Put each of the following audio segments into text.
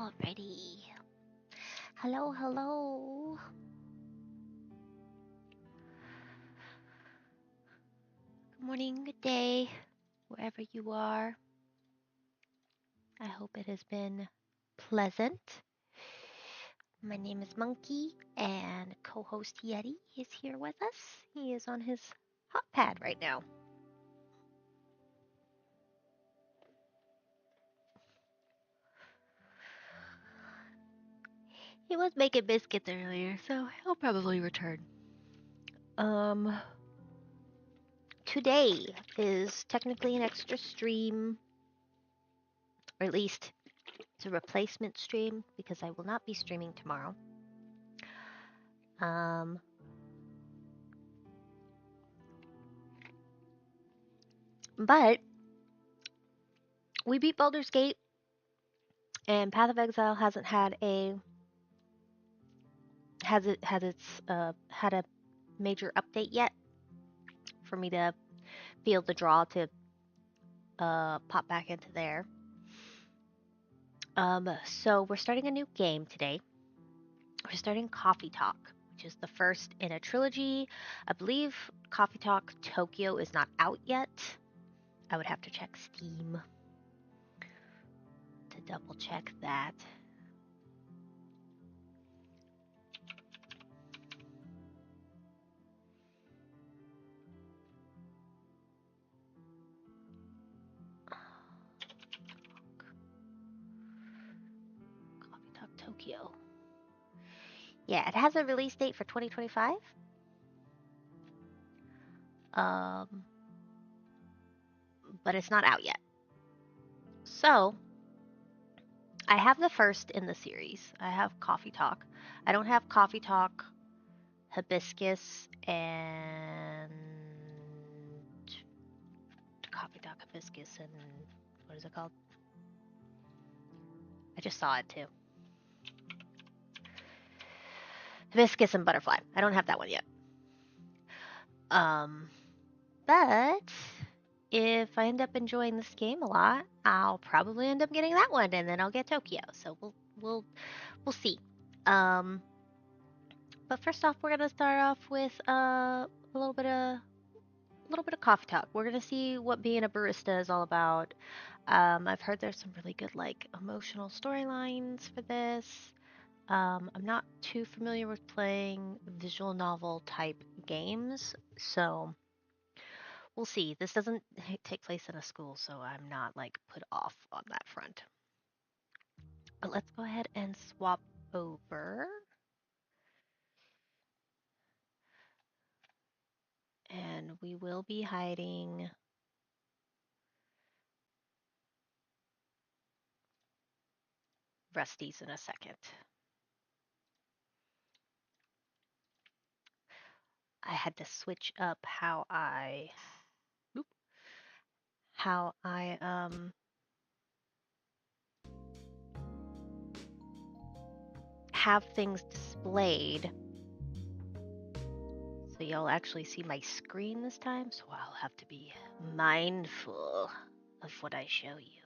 Alrighty. Hello, hello. Good morning, good day, wherever you are. I hope it has been pleasant. My name is Monkey, and co host Yeti is here with us. He is on his hot pad right now. He was making biscuits earlier, so he'll probably return. Um, Today is technically an extra stream, or at least it's a replacement stream because I will not be streaming tomorrow. Um, but we beat Baldur's Gate, and Path of Exile hasn't had a had a major update yet for me to be able to draw to pop back into there. So we're starting a new game today. We're starting Coffee Talk, which is the first in a trilogy. I believe Coffee Talk Tokyo is not out yet. I would have to check Steam to double check that. Coffee Talk Tokyo. Yeah, it has a release date for 2025. But it's not out yet. So, I have the first in the series. I have Coffee Talk. I don't have Coffee Talk, Hibiscus, and Coffee Talk, Hibiscus, and what is it called? I just saw it too. Hibiscus and Butterfly. I don't have that one yet. But if I end up enjoying this game a lot, I'll probably end up getting that one, and then I'll get Tokyo. So we'll see. But first off, we're gonna start off with a little bit of coffee talk. We're gonna see what being a barista is all about. I've heard there's some really good like emotional storylines for this. I'm not too familiar with playing visual novel type games, so we'll see. This doesn't take place in a school, so I'm not like put off on that front. But let's go ahead and swap over. And we will be hiding Rusty's in a second. I had to switch up how I have things displayed. So y'all actually see my screen this time, so I'll have to be mindful of what I show you.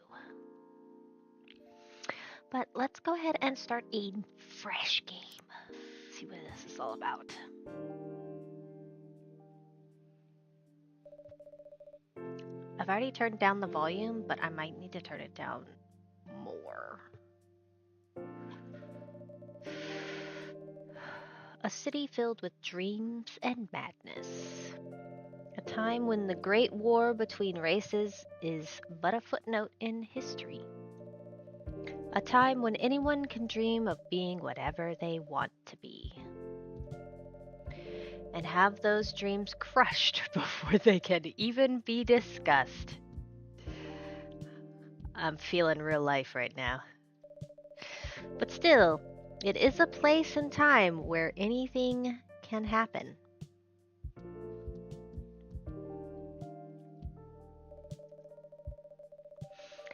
But let's go ahead and start a fresh game. See what this is all about. I've already turned down the volume, but I might need to turn it down more. A city filled with dreams and madness. A time when the great war between races is but a footnote in history. A time when anyone can dream of being whatever they want to be. And have those dreams crushed before they can even be discussed. I'm feeling real life right now. But still, it is a place and time where anything can happen.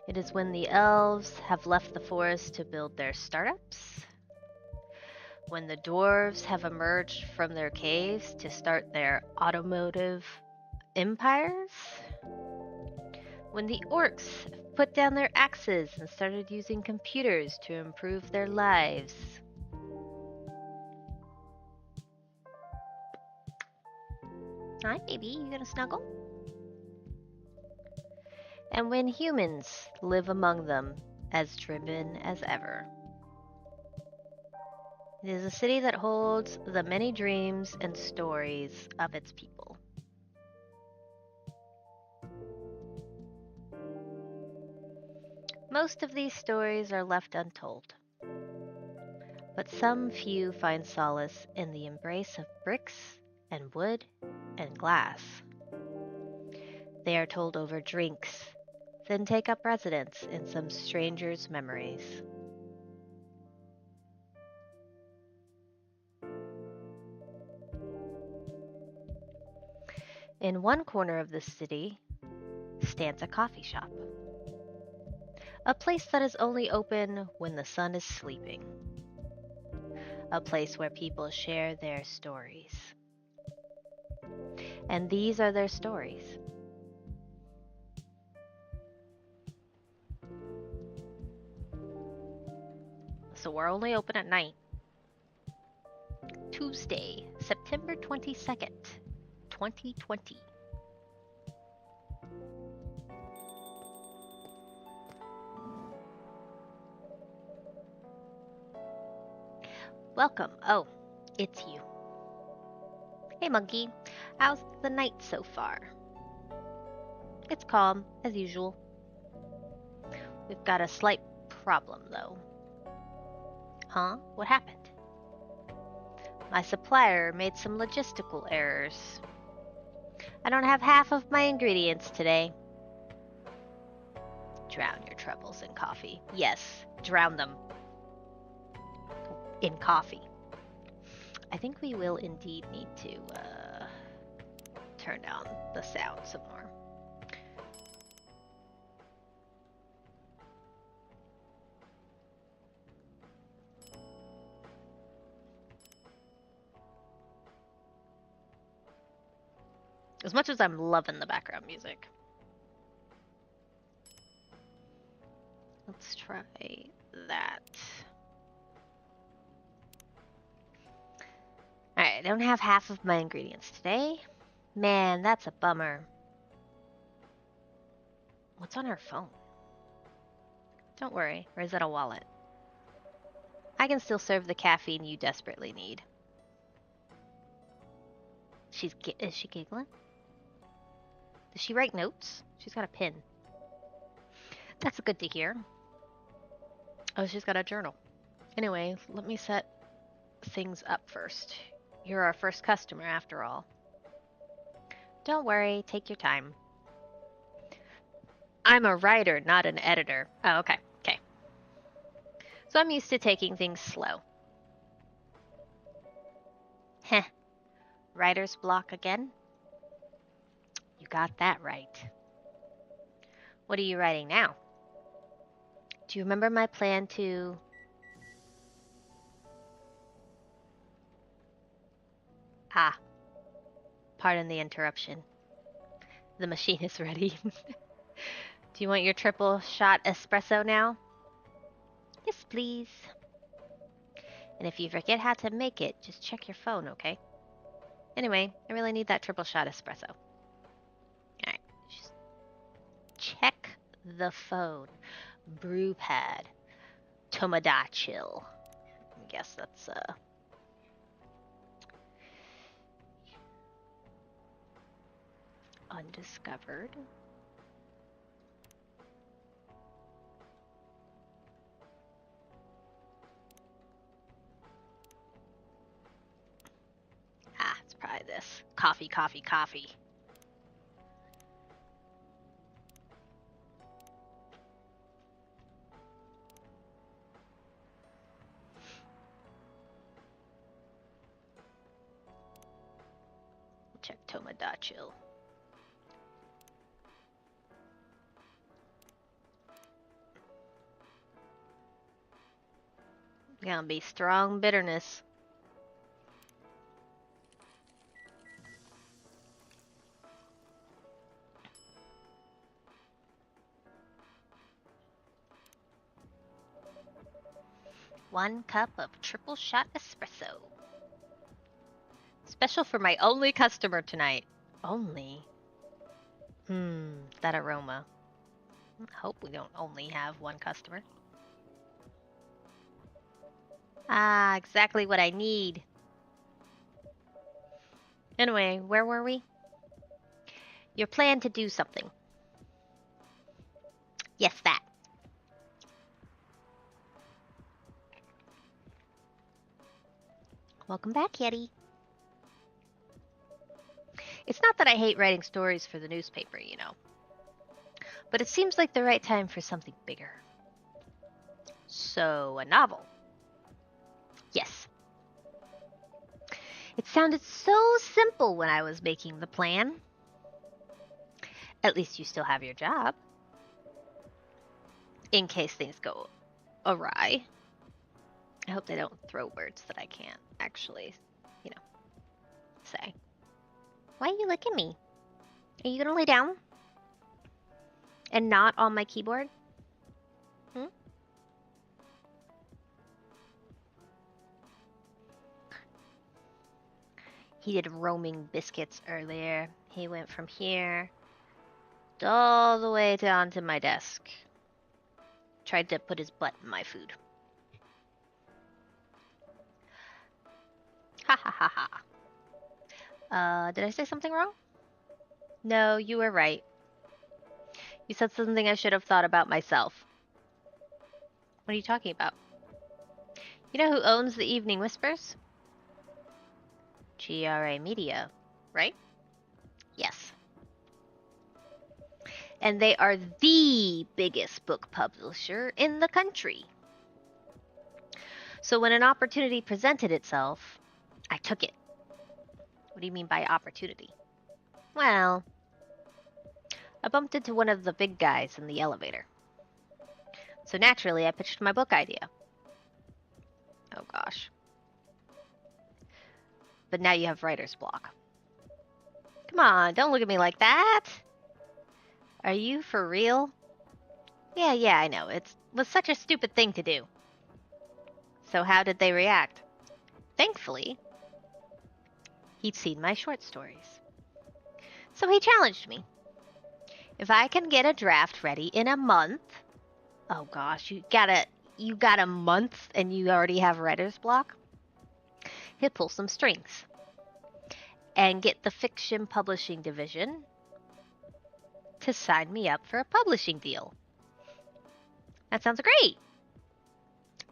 It is when the elves have left the forest to build their startups, when the dwarves have emerged from their caves to start their automotive empires, when the orcs put down their axes and started using computers to improve their lives. Hi, baby. You gonna snuggle? And when humans live among them, as driven as ever. It is a city that holds the many dreams and stories of its people. Most of these stories are left untold, but some few find solace in the embrace of bricks and wood and glass. They are told over drinks, then take up residence in some stranger's memories. In one corner of the city stands a coffee shop, a place that is only open when the sun is sleeping, a place where people share their stories. And these are their stories. So we're only open at night. Tuesday, September 22nd, 2020. Welcome. Oh, it's you. Hey, monkey. How's the night so far? It's calm, as usual. We've got a slight problem, though. Huh? What happened? My supplier made some logistical errors. I don't have half of my ingredients today. Drown your troubles in coffee. Yes, drown them in coffee. I think we will indeed need to turn down the sound some more. As much as I'm loving the background music. Let's try that. Alright, I don't have half of my ingredients today. Man, that's a bummer. What's on her phone? Don't worry, or is that a wallet? I can still serve the caffeine you desperately need. Is she giggling? Does she write notes? She's got a pen. That's good to hear. Oh, she's got a journal. Anyway, let me set things up first. You're our first customer, after all. Don't worry, take your time. I'm a writer, not an editor. Oh, okay. So I'm used to taking things slow. Heh. Writer's block again? You got that right. What are you writing now? Do you remember my plan to... Ah. Pardon the interruption. The machine is ready. Do you want your triple shot espresso now? Yes, please. And if you forget how to make it, just check your phone, okay? Anyway, I really need that triple shot espresso. Alright, just check the phone. Brew pad. Tomodachi. I guess that's, undiscovered. Ah, it's probably this. Coffee. Check Tomodachi. Gonna be strong bitterness. 1 cup of triple shot espresso. Special for my only customer tonight. Only? That aroma. Hope we don't only have 1 customer. Ah, exactly what I need. Anyway, where were we? Your plan to do something. Yes, that. Welcome back, Yeti. It's not that I hate writing stories for the newspaper, you know. But it seems like the right time for something bigger. So, a novel. Yes. It sounded so simple when I was making the plan. At least you still have your job. In case things go awry. I hope they don't throw words that I can't actually, say. Why are you licking me? Are you gonna lay down? And not on my keyboard? He did roaming biscuits earlier. He went from here all the way down to my desk. Tried to put his butt in my food. Ha ha ha ha. Did I say something wrong? No, you were right. You said something I should have thought about myself. What are you talking about? You know who owns the Evening Whispers? GRA Media, right? Yes. And they are the biggest book publisher in the country. So when an opportunity presented itself, I took it. What do you mean by opportunity? Well, I bumped into one of the big guys in the elevator. So naturally, I pitched my book idea. Oh gosh. But now you have writer's block. Come on, don't look at me like that. Are you for real? Yeah, I know. It was such a stupid thing to do. So how did they react? Thankfully, he'd seen my short stories. So he challenged me. If I can get a draft ready in a month... Oh gosh, you got a month and you already have writer's block? He'll pull some strings. And get the fiction publishing division to sign me up for a publishing deal. That sounds great.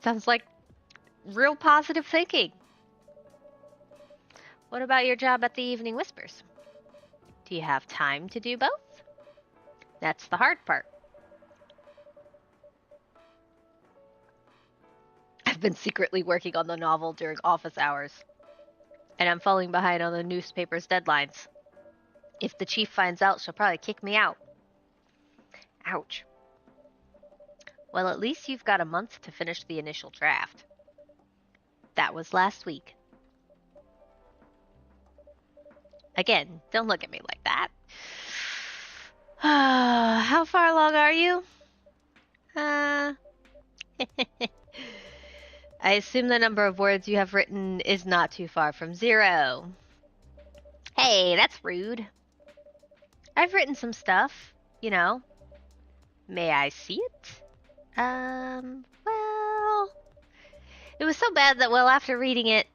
Sounds like real positive thinking. What about your job at the Evening Whispers? Do you have time to do both? That's the hard part. I've been secretly working on the novel during office hours, and I'm falling behind on the newspaper's deadlines. If the chief finds out, she'll probably kick me out. Ouch. Well, at least you've got a month to finish the initial draft. That was last week. Again, don't look at me like that. How far along are you? I assume the number of words you have written is not too far from 0. Hey, that's rude. I've written some stuff, you know. May I see it? Well... It was so bad that, well, after reading it,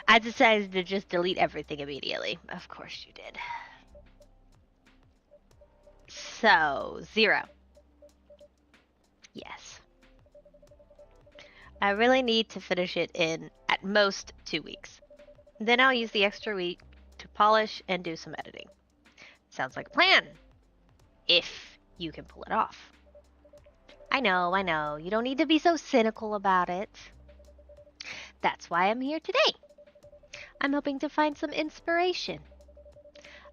I decided to just delete everything immediately. Of course you did. So, 0. Yes. I really need to finish it in, at most, 2 weeks. Then I'll use the extra week to polish and do some editing. Sounds like a plan. If you can pull it off. I know. You don't need to be so cynical about it. That's why I'm here today. I'm hoping to find some inspiration.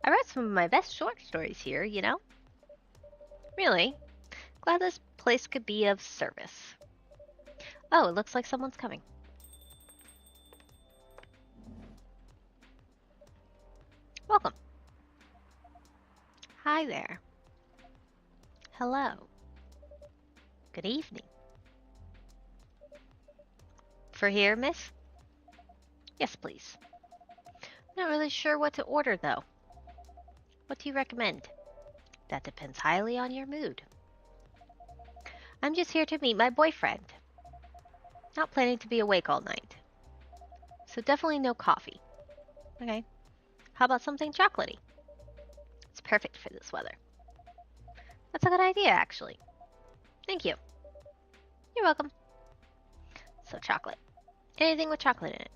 I wrote some of my best short stories here, you know? Really? Glad this place could be of service. Oh, it looks like someone's coming. Welcome. Hi there. Hello. Good evening. for here, miss? Yes, please. Not really sure what to order, though. What do you recommend? That depends highly on your mood. I'm just here to meet my boyfriend. Not planning to be awake all night. So definitely no coffee. Okay. How about something chocolatey? It's perfect for this weather. That's a good idea, actually. Thank you. You're welcome. So chocolate. Anything with chocolate in it.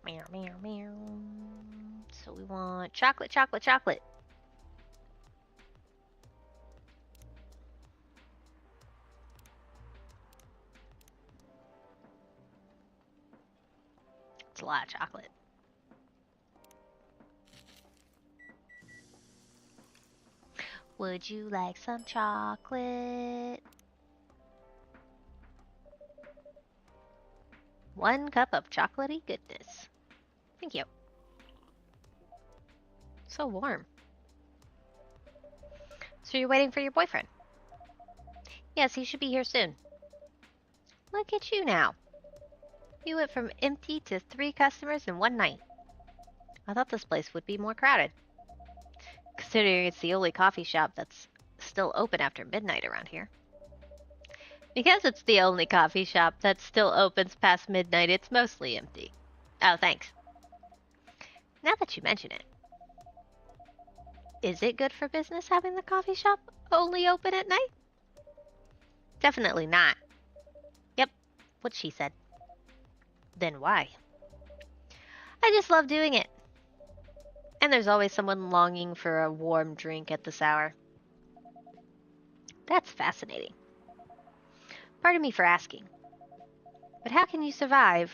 Meow, meow, meow. So we want chocolate, chocolate, chocolate. It's a lot of chocolate. Would you like some chocolate? 1 cup of chocolatey goodness. Thank you. So warm. So you're waiting for your boyfriend? Yes, he should be here soon. Look at you now. You went from empty to 3 customers in 1 night. I thought this place would be more crowded, considering it's the only coffee shop that's still open after midnight around here. Because it's the only coffee shop that still opens past midnight, it's mostly empty. Oh, thanks. Now that you mention it, is it good for business having the coffee shop only open at night? Definitely not. Yep, what she said. Then why? I just love doing it. And there's always someone longing for a warm drink at this hour. That's fascinating. Pardon me for asking. But how can you survive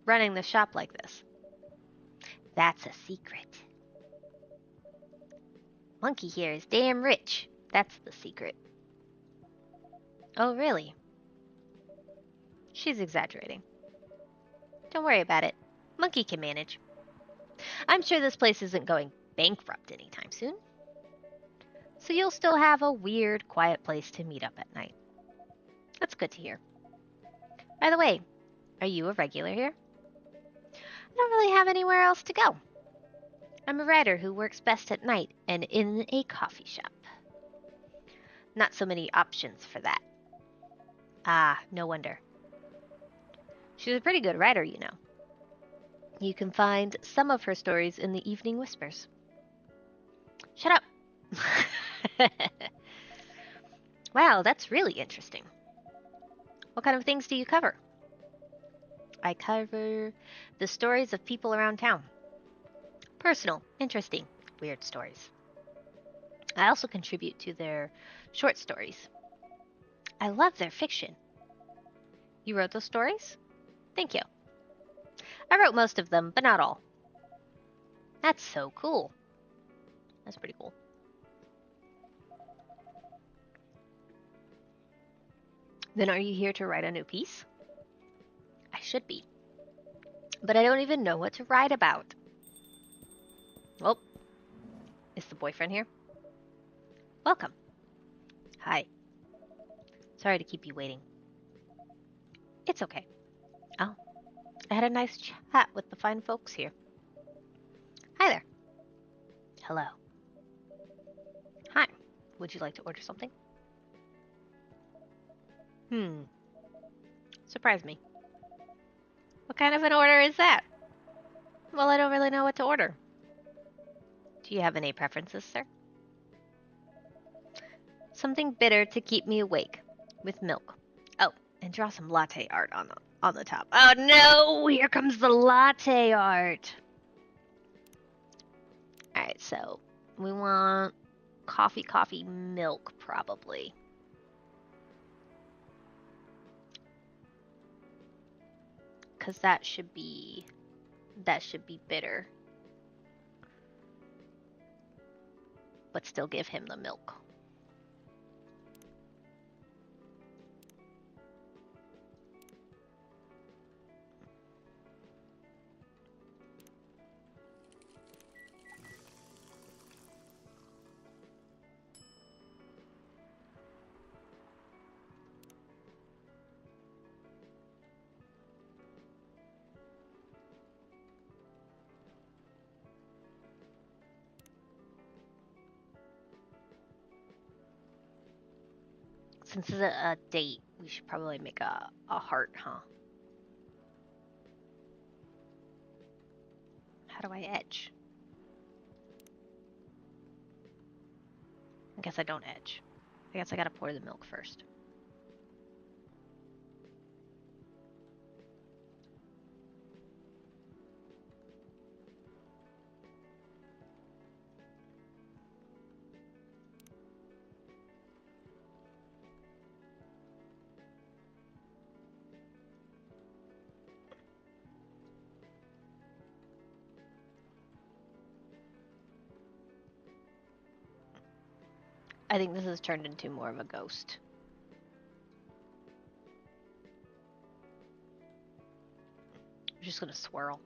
running the shop like this? That's a secret. Monkey here is damn rich. That's the secret. Oh, really? She's exaggerating. Don't worry about it. Monkey can manage. I'm sure this place isn't going bankrupt anytime soon. So you'll still have a weird, quiet place to meet up at night. That's good to hear. By the way, are you a regular here? I don't really have anywhere else to go. I'm a writer who works best at night and in a coffee shop. Not so many options for that. Ah, no wonder. She's a pretty good writer, you know. You can find some of her stories in the Evening Whispers. Shut up! Wow, that's really interesting. What kind of things do you cover? I cover the stories of people around town. Personal, interesting, weird stories. I also contribute to their short stories. I love their fiction. You wrote those stories? Thank you. I wrote most of them, but not all. That's so cool. That's pretty cool. Then are you here to write a new piece? I should be. But I don't even know what to write about. Well, is the boyfriend here? Welcome. Hi. Sorry to keep you waiting. It's okay. Oh, I had a nice chat with the fine folks here. Hi there. Hello. Hi. Would you like to order something? Surprise me. What kind of an order is that? Well, I don't really know what to order. Do you have any preferences, sir? Something bitter to keep me awake, with milk. Oh, and draw some latte art on the top. Oh no! Here comes the latte art. All right, so we want coffee, milk, probably. Because that should be bitter. But still give him the milk. Since it's a date, we should probably make a heart, huh? How do I edge? I guess I don't edge. I guess I gotta pour the milk first. I think this has turned into more of a ghost. I'm just gonna swirl.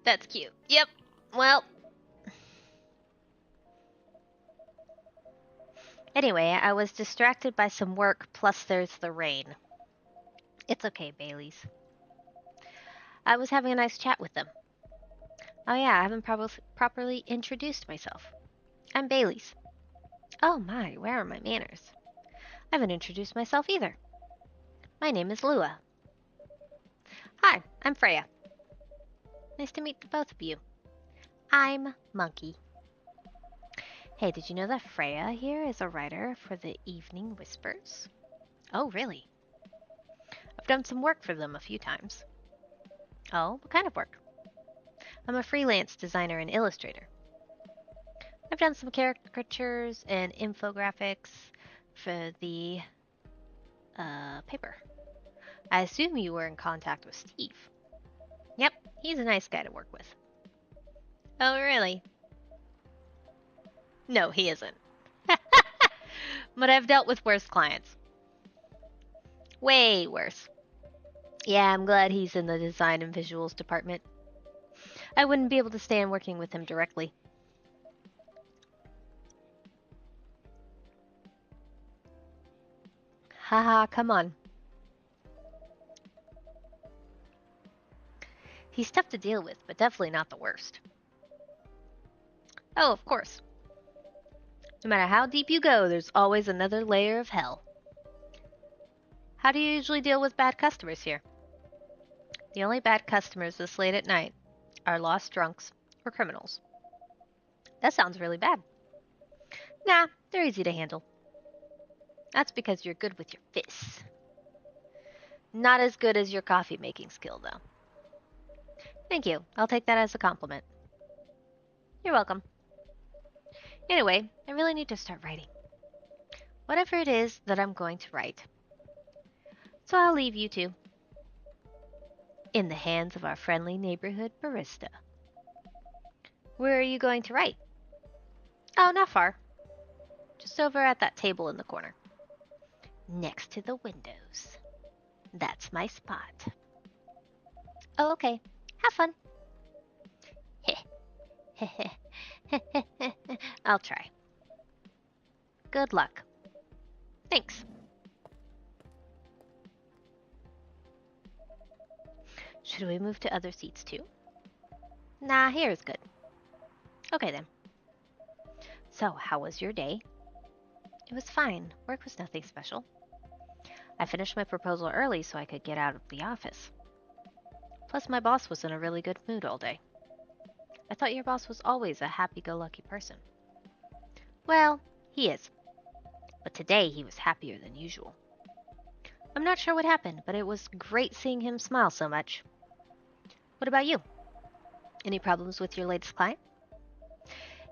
That's cute. Yep. Well. Anyway, I was distracted by some work, plus there's the rain. It's okay, Bailey's. I was having a nice chat with them. Oh yeah, I haven't properly introduced myself. I'm Bailey's. Oh my, where are my manners? I haven't introduced myself either. My name is Lua. Hi, I'm Freya. Nice to meet the both of you. I'm Monkey. Hey, did you know that Freya here is a writer for the Evening Whispers? Oh, really? I've done some work for them a few times. Oh, what kind of work? I'm a freelance designer and illustrator. I've done some caricatures and infographics for the paper. I assume you were in contact with Steve. Yep, he's a nice guy to work with. Oh, really? No, he isn't. But I've dealt with worse clients. Way worse. Yeah, I'm glad he's in the design and visuals department. I wouldn't be able to stand working with him directly. Haha, come on. He's tough to deal with, but definitely not the worst. Oh, of course. No matter how deep you go, there's always another layer of hell. How do you usually deal with bad customers here? The only bad customers this late at night are lost drunks or criminals. That sounds really bad. Nah, they're easy to handle. That's because you're good with your fists. Not as good as your coffee making skill, though. Thank you. I'll take that as a compliment. You're welcome. Anyway, I really need to start writing. Whatever it is that I'm going to write. So I'll leave you two in the hands of our friendly neighborhood barista. Where are you going to write? Oh, not far. Just over at that table in the corner. Next to the windows. That's my spot. Oh, okay. Have fun. I'll try. Good luck. Thanks. Should we move to other seats too? Nah, here is good. Okay then. So, how was your day? It was fine. Work was nothing special. I finished my proposal early so I could get out of the office. Plus, my boss was in a really good mood all day. I thought your boss was always a happy-go-lucky person. Well, he is. But today he was happier than usual. I'm not sure what happened, but it was great seeing him smile so much. What about you? Any problems with your latest client?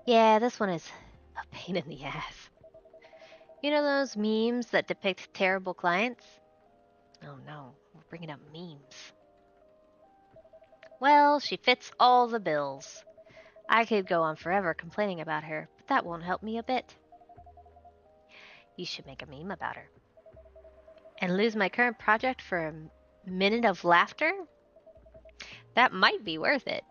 Yeah, this one is a pain in the ass. You know those memes that depict terrible clients? Oh no, we're bringing up memes. Well, she fits all the bills. I could go on forever complaining about her, but that won't help me a bit. You should make a meme about her. And lose my current project for a minute of laughter? That might be worth it.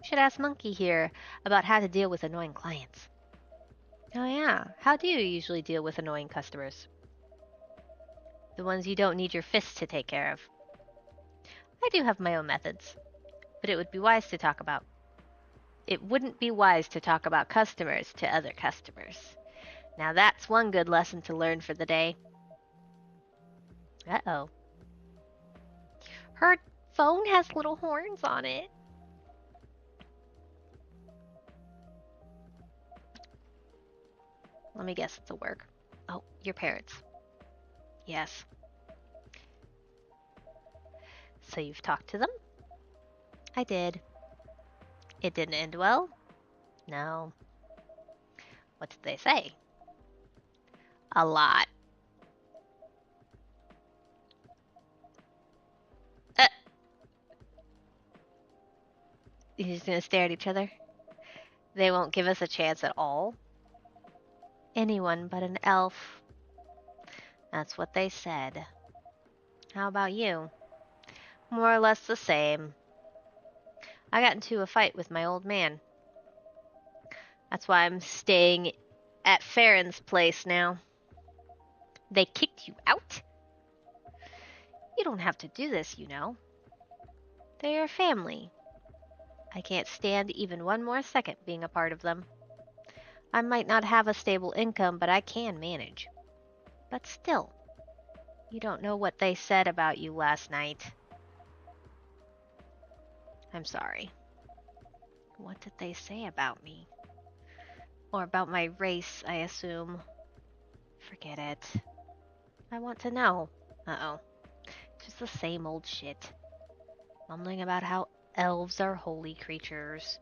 You should ask Monkey here about how to deal with annoying clients. Oh yeah, how do you usually deal with annoying customers? The ones you don't need your fists to take care of. I do have my own methods, but it wouldn't be wise to talk about customers to other customers. Now that's one good lesson to learn for the day. Uh-oh. Her phone has little horns on it. Let me guess, it's a work. Oh, your parents. Yes. So you've talked to them? I did. It didn't end well? No. What did they say? A lot. Uh, you're just gonna stare at each other? They won't give us a chance at all? Anyone but an elf. That's what they said. How about you? More or less the same. I got into a fight with my old man. That's why I'm staying at Farron's place now. They kicked you out? You don't have to do this, you know. They're your family. I can't stand even one more second being a part of them. I might not have a stable income, but I can manage. But still, you don't know what they said about you last night. I'm sorry. What did they say about me? Or about my race, I assume. Forget it. I want to know. Uh-oh. Just the same old shit. Mumbling about how elves are holy creatures.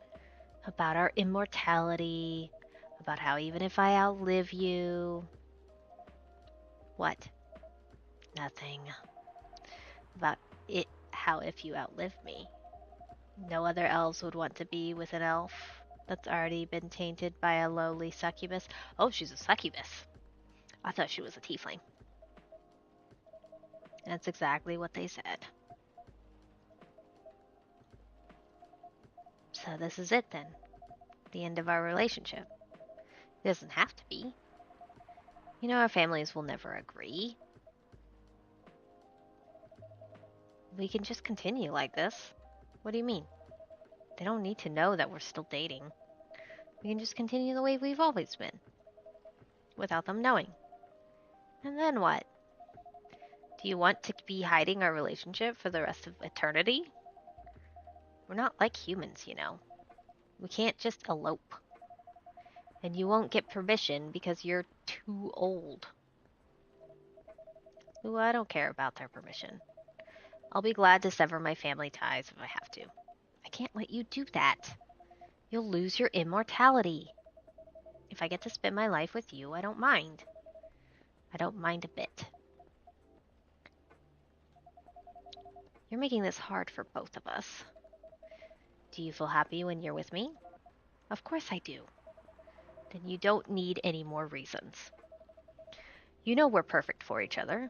About our immortality. About how even if I outlive you... What? Nothing. About it, how if you outlive me. No other elves would want to be with an elf that's already been tainted by a lowly succubus. Oh, she's a succubus. I thought she was a tiefling. That's exactly what they said. So this is it then. The end of our relationship. It doesn't have to be. You know our families will never agree. We can just continue like this. What do you mean? They don't need to know that we're still dating. We can just continue the way we've always been. Without them knowing. And then what? Do you want to be hiding our relationship for the rest of eternity? We're not like humans, you know. We can't just elope. And you won't get permission because you're too old. Ooh, I don't care about their permission. I'll be glad to sever my family ties if I have to. I can't let you do that. You'll lose your immortality. If I get to spend my life with you, I don't mind. I don't mind a bit. You're making this hard for both of us. Do you feel happy when you're with me? Of course I do. Then you don't need any more reasons. You know we're perfect for each other.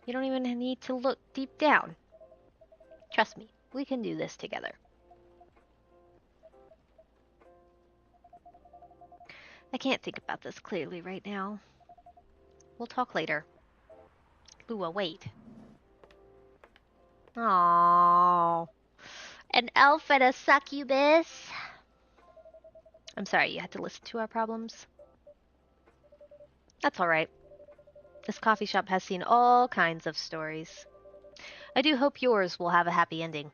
You don't even need to look deep down. Trust me, we can do this together. I can't think about this clearly right now. We'll talk later. Lua, wait. Aww. An elf and a succubus. I'm sorry you had to listen to our problems. That's alright. This coffee shop has seen all kinds of stories. I do hope yours will have a happy ending.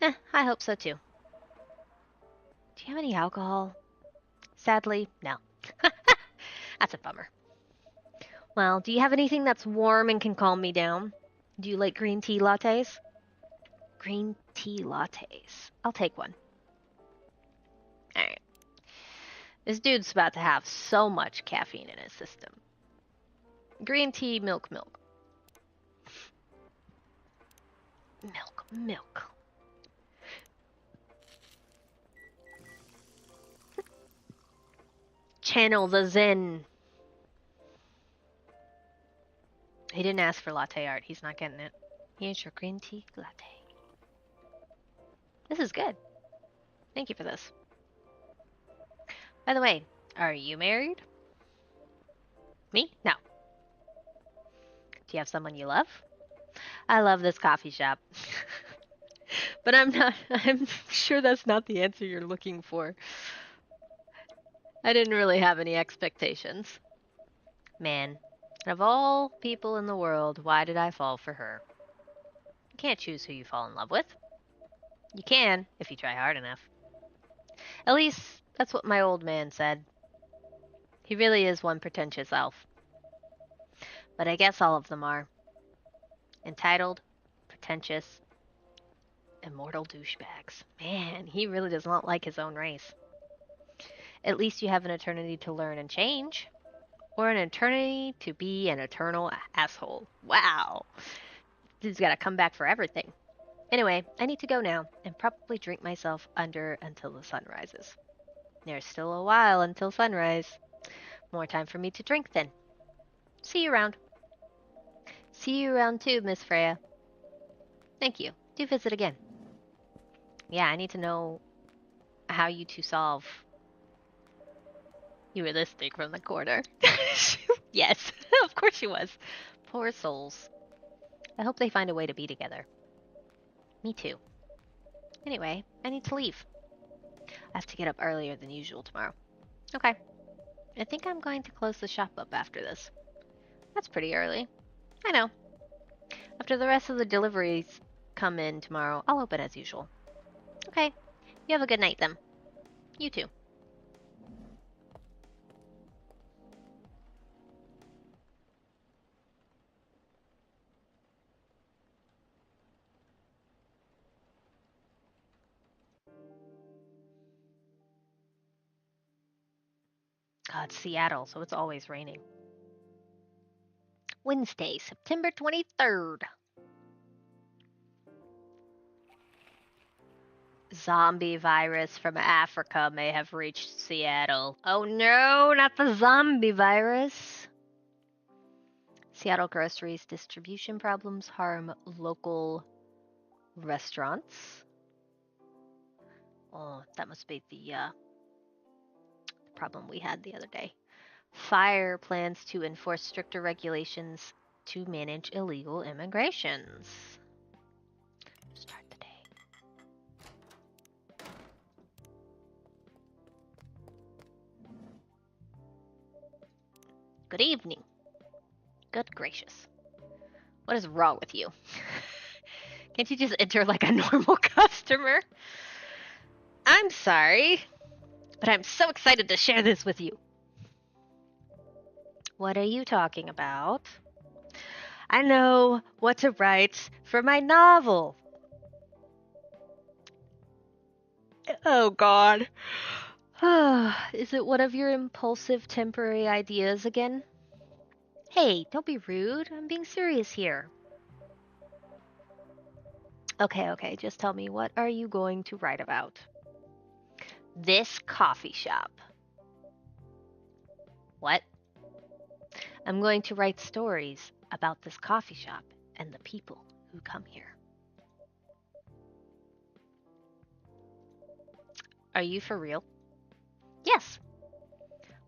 I hope so too. Do you have any alcohol? Sadly, no. That's a bummer. Well, do you have anything that's warm and can calm me down? Do you like green tea lattes? Green tea lattes. I'll take one. Alright. This dude's about to have so much caffeine in his system. Green tea, milk. Milk. Channel the Zen. He didn't ask for latte art. He's not getting it. Here's your green tea latte. This is good. Thank you for this. By the way, are you married? Me? No. Do you have someone you love? I love this coffee shop. But I'm sure that's not the answer you're looking for. I didn't really have any expectations. Man, of all people in the world, why did I fall for her? You can't choose who you fall in love with. You can, if you try hard enough. At least, that's what my old man said. He really is one pretentious elf. But I guess all of them are. Entitled, pretentious, immortal douchebags. Man, he really does not like his own race. At least you have an eternity to learn and change. Or an eternity to be an eternal asshole. Wow. Dude's gotta come back for everything. Anyway, I need to go now and probably drink myself under until the sun rises. There's still a while until sunrise. More time for me to drink then. See you around. See you around too, Miss Freya. Thank you. Do visit again. Yeah, I need to know how you two solve. You were listening from the corner. Yes, of course she was. Poor souls. I hope they find a way to be together. Me too. Anyway, I need to leave. I have to get up earlier than usual tomorrow. Okay. I think I'm going to close the shop up after this. That's pretty early. I know. After the rest of the deliveries come in tomorrow, I'll open as usual. Okay. You have a good night then. You too. God, it's Seattle, so it's always raining. Wednesday, September 23rd. Zombie virus from Africa may have reached Seattle. Oh no, not the zombie virus. Seattle groceries distribution problems harm local restaurants. Oh, that must be the problem we had the other day. Fire plans to enforce stricter regulations to manage illegal immigrations. Start the day. Good evening. Good gracious. What is wrong with you? Can't you just enter like a normal customer? I'm sorry, but I'm so excited to share this with you. What are you talking about? I know what to write for my novel. Oh, God. Is it one of your impulsive temporary ideas again? Hey, don't be rude. I'm being serious here. Okay, just tell me, what are you going to write about? This coffee shop. What? I'm going to write stories about this coffee shop and the people who come here. Are you for real? Yes.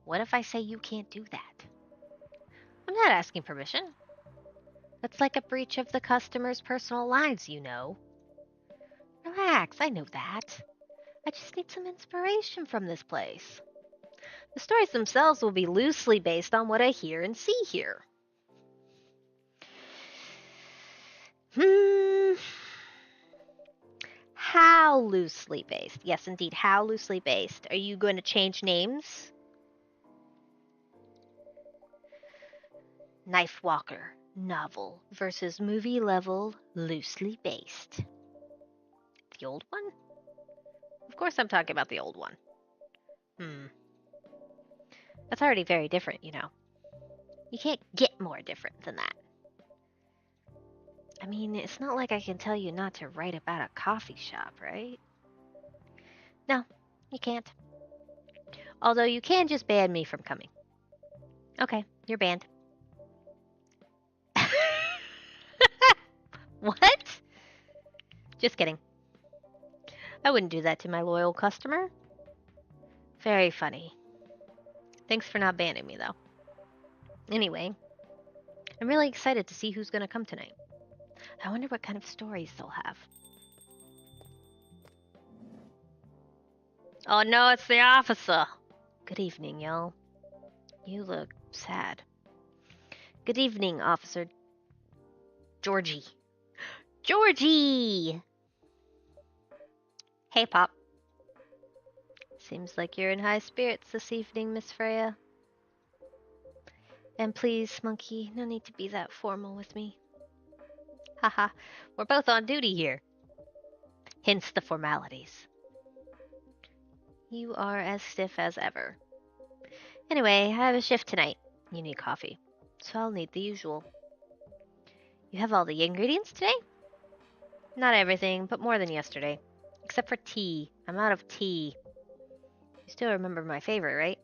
What if I say you can't do that? I'm not asking permission. That's like a breach of the customer's personal lives, you know. Relax, I know that. I just need some inspiration from this place. The stories themselves will be loosely based on what I hear and see here. How loosely based? Yes, indeed, how loosely based? Are you going to change names? Knife Walker, novel versus movie level, loosely based. The old one? Of course I'm talking about the old one. That's already very different, you know. You can't get more different than that. I mean, it's not like I can tell you not to write about a coffee shop, right? No, you can't. Although you can just ban me from coming. Okay, you're banned. What? Just kidding. I wouldn't do that to my loyal customer. Very funny. Thanks for not banning me, though. Anyway, I'm really excited to see who's going to come tonight. I wonder what kind of stories they'll have. Oh no, it's the officer. Good evening, y'all. You look sad. Good evening, Officer Georgie. Georgie! Hey, Pop. Seems like you're in high spirits this evening, Miss Freya. And please, Monkey, no need to be that formal with me. Haha, we're both on duty here. Hence the formalities. You are as stiff as ever. Anyway, I have a shift tonight. You need coffee, so I'll need the usual. You have all the ingredients today? Not everything, but more than yesterday. Except for tea. I'm out of tea. You still remember my favorite, right?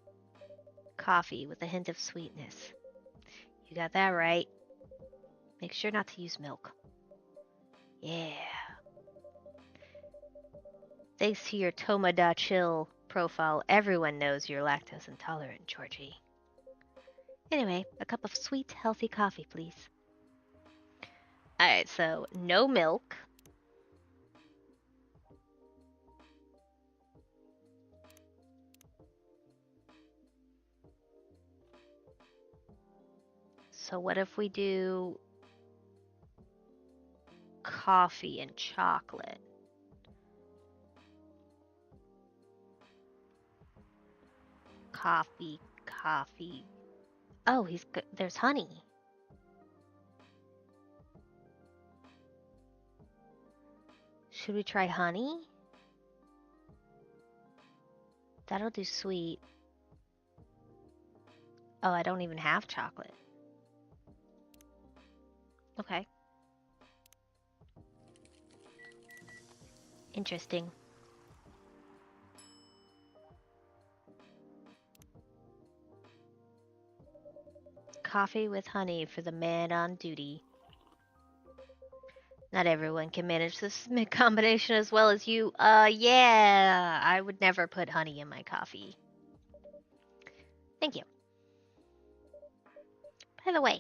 Coffee with a hint of sweetness. You got that right. Make sure not to use milk. Yeah. Thanks to your Tomada Chill profile, everyone knows you're lactose intolerant, Georgie. Anyway, a cup of sweet, healthy coffee, please. Alright, so no milk. So what if we do coffee and chocolate? Coffee. Oh, there's honey. Should we try honey? That'll do sweet. Oh, I don't even have chocolate. Okay. Interesting. Coffee with honey for the man on duty. Not everyone can manage this combination as well as you. Yeah. I would never put honey in my coffee. Thank you. By the way,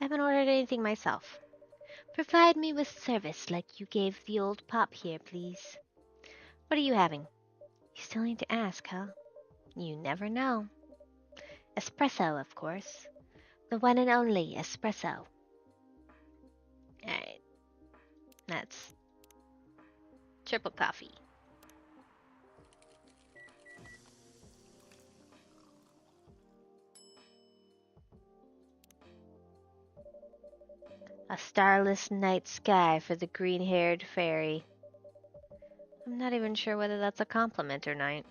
I haven't ordered anything myself. Provide me with service like you gave the old Pop here, please. What are you having? You still need to ask, huh? You never know. Espresso, of course. The one and only espresso. Alright. That's triple coffee. A starless night sky for the green-haired fairy. I'm not even sure whether that's a compliment or not.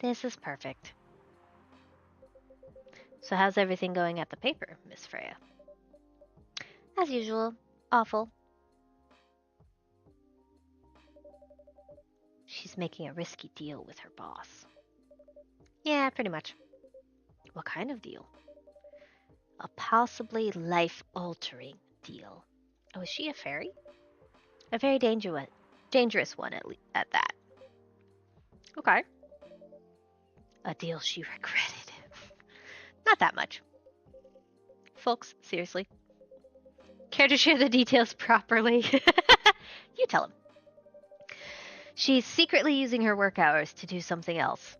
This is perfect. So how's everything going at the paper, Miss Freya? As usual, awful. She's making a risky deal with her boss. Yeah, pretty much. What kind of deal? A possibly life-altering deal. Oh, is she a fairy? A very dangerous one at that. Okay. A deal she regretted. Not that much. Folks, seriously. Care to share the details properly? You tell him. She's secretly using her work hours to do something else.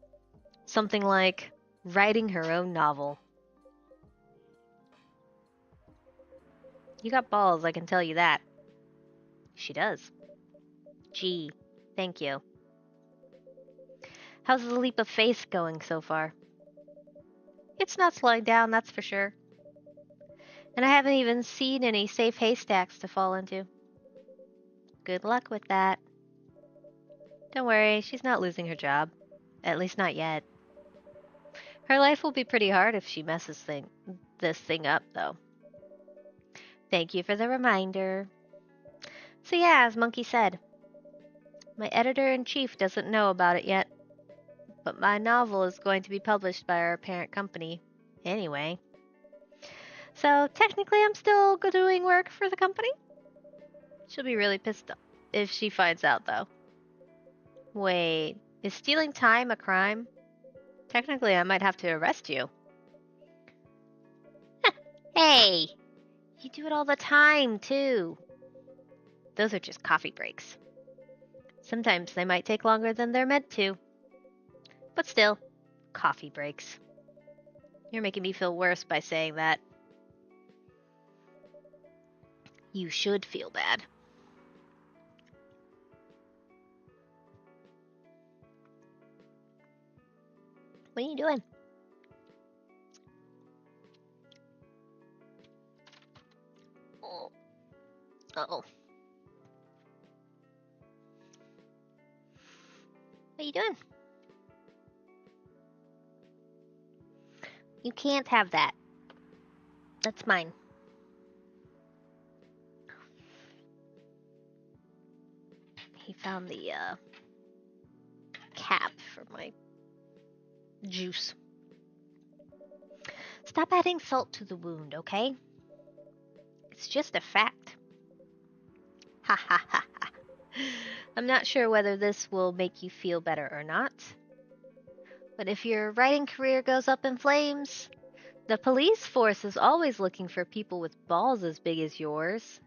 Something like writing her own novel. You got balls, I can tell you that. She does. Gee, thank you. How's the leap of faith going so far? It's not slowing down, that's for sure. And I haven't even seen any safe haystacks to fall into. Good luck with that. Don't worry, she's not losing her job. At least not yet. Her life will be pretty hard if she messes this thing up, though. Thank you for the reminder. So yeah, as Monkey said, My editor-in-chief doesn't know about it yet, but my novel is going to be published by our parent company anyway. So technically I'm still doing work for the company. She'll be really pissed if she finds out, though. Wait, is stealing time a crime? Technically, I might have to arrest you. Hey! You do it all the time, too. Those are just coffee breaks. Sometimes they might take longer than they're meant to. But still, coffee breaks. You're making me feel worse by saying that. You should feel bad. What are you doing? Oh. Uh-oh. What are you doing? You can't have that. That's mine. He found the cap for my juice. Stop adding salt to the wound, okay? It's just a fact. Ha ha ha ha. I'm not sure whether this will make you feel better or not. But if your writing career goes up in flames, the police force is always looking for people with balls as big as yours.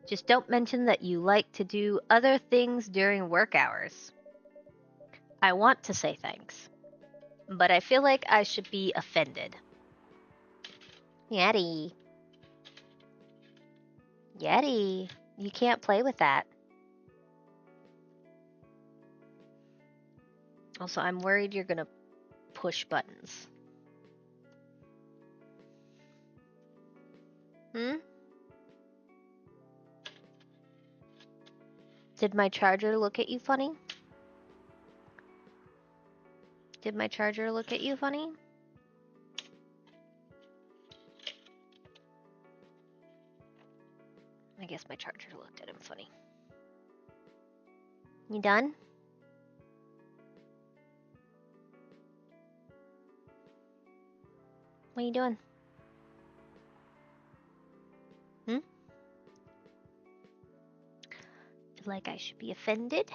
Just don't mention that you like to do other things during work hours. I want to say thanks, but I feel like I should be offended. Yeti. Yeti, you can't play with that. Also, I'm worried you're gonna push buttons. Did my charger look at you funny? Did my charger look at you funny? I guess my charger looked at him funny. You done? What are you doing? Feel like I should be offended?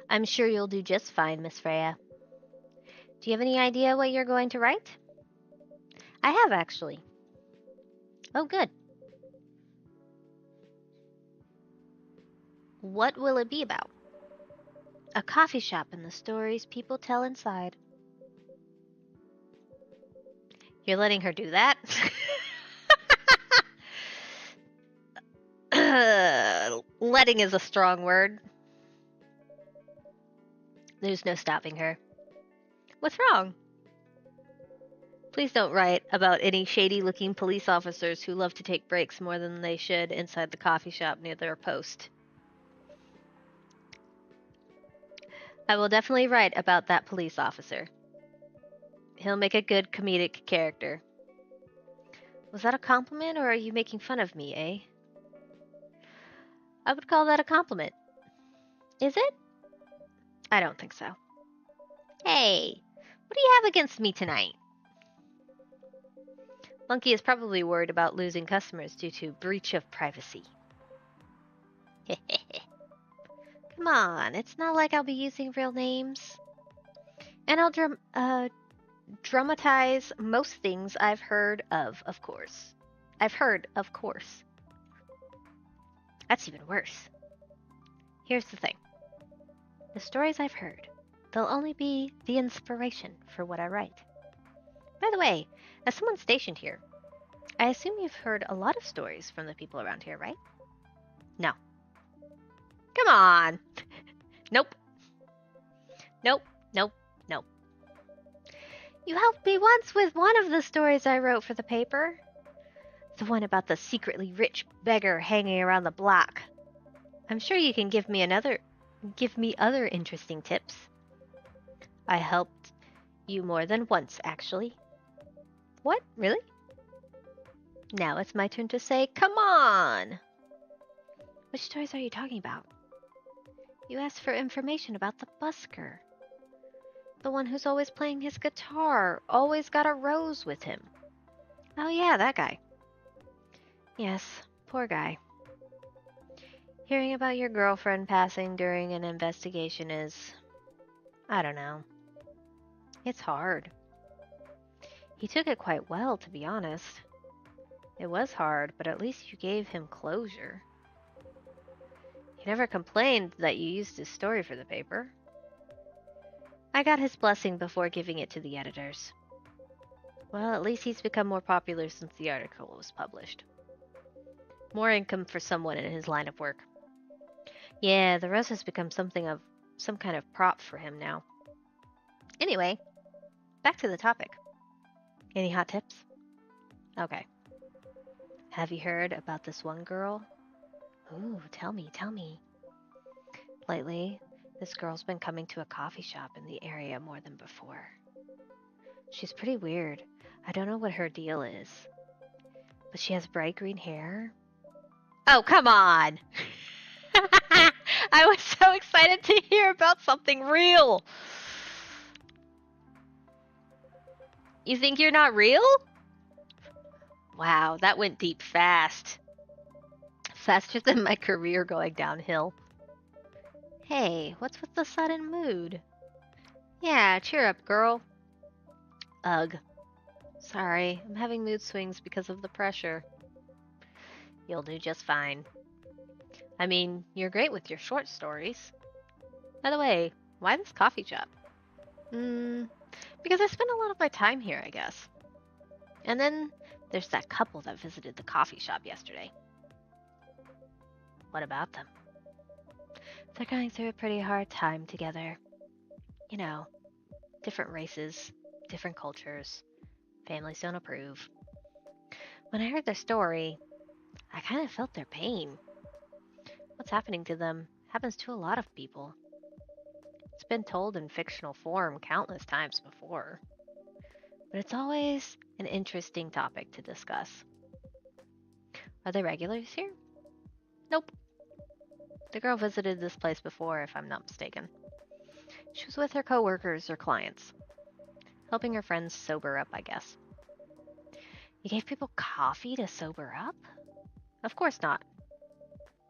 I'm sure you'll do just fine, Miss Freya. Do you have any idea what you're going to write? I have, actually. Oh, good. What will it be about? A coffee shop and the stories people tell inside. You're letting her do that? Letting is a strong word. There's no stopping her. What's wrong? Please don't write about any shady-looking police officers who love to take breaks more than they should inside the coffee shop near their post. I will definitely write about that police officer. He'll make a good comedic character. Was that a compliment, or are you making fun of me, eh? I would call that a compliment. Is it? I don't think so. Hey, what do you have against me tonight? Monkey is probably worried about losing customers due to breach of privacy. Come on, it's not like I'll be using real names. And I'll dramatize most things I've heard of course. I've heard, of course. That's even worse. Here's the thing. The stories I've heard, they'll only be the inspiration for what I write. By the way, as someone stationed here, I assume you've heard a lot of stories from the people around here, right? No. Come on! Nope. Nope, nope, nope. You helped me once with one of the stories I wrote for the paper. The one about the secretly rich beggar hanging around the block. I'm sure you can give me other interesting tips. I helped you more than once, actually. What? Really? Now it's my turn to say, come on! Which stories are you talking about? You asked for information about the busker. The one who's always playing his guitar, always got a rose with him. Oh yeah, that guy. Yes, poor guy. Hearing about your girlfriend passing during an investigation is... I don't know. It's hard. He took it quite well, to be honest. It was hard, but at least you gave him closure. He never complained that you used his story for the paper. I got his blessing before giving it to the editors. Well, at least he's become more popular since the article was published. More income for someone in his line of work. Yeah, the rose has become some kind of prop for him now. Anyway, back to the topic. Any hot tips? Okay. Have you heard about this one girl? Ooh, tell me. Lately, this girl's been coming to a coffee shop in the area more than before. She's pretty weird. I don't know what her deal is. But she has bright green hair. Oh, come on! I was so excited to hear about something real! You think you're not real? Wow, that went deep fast. Faster than my career going downhill. Hey, what's with the sudden mood? Yeah, cheer up, girl. Ugh. Sorry, I'm having mood swings because of the pressure. You'll do just fine. I mean, you're great with your short stories. By the way, why this coffee shop? Because I spend a lot of my time here, I guess. And then there's that couple that visited the coffee shop yesterday. What about them? They're going through a pretty hard time together. You know, different races, different cultures. Families don't approve. When I heard their story, I kind of felt their pain. What's happening to them happens to a lot of people. It's been told in fictional form countless times before. But it's always an interesting topic to discuss. Are they regulars here? Nope. The girl visited this place before, if I'm not mistaken. She was with her coworkers or clients, helping her friends sober up, I guess. You gave people coffee to sober up? Of course not.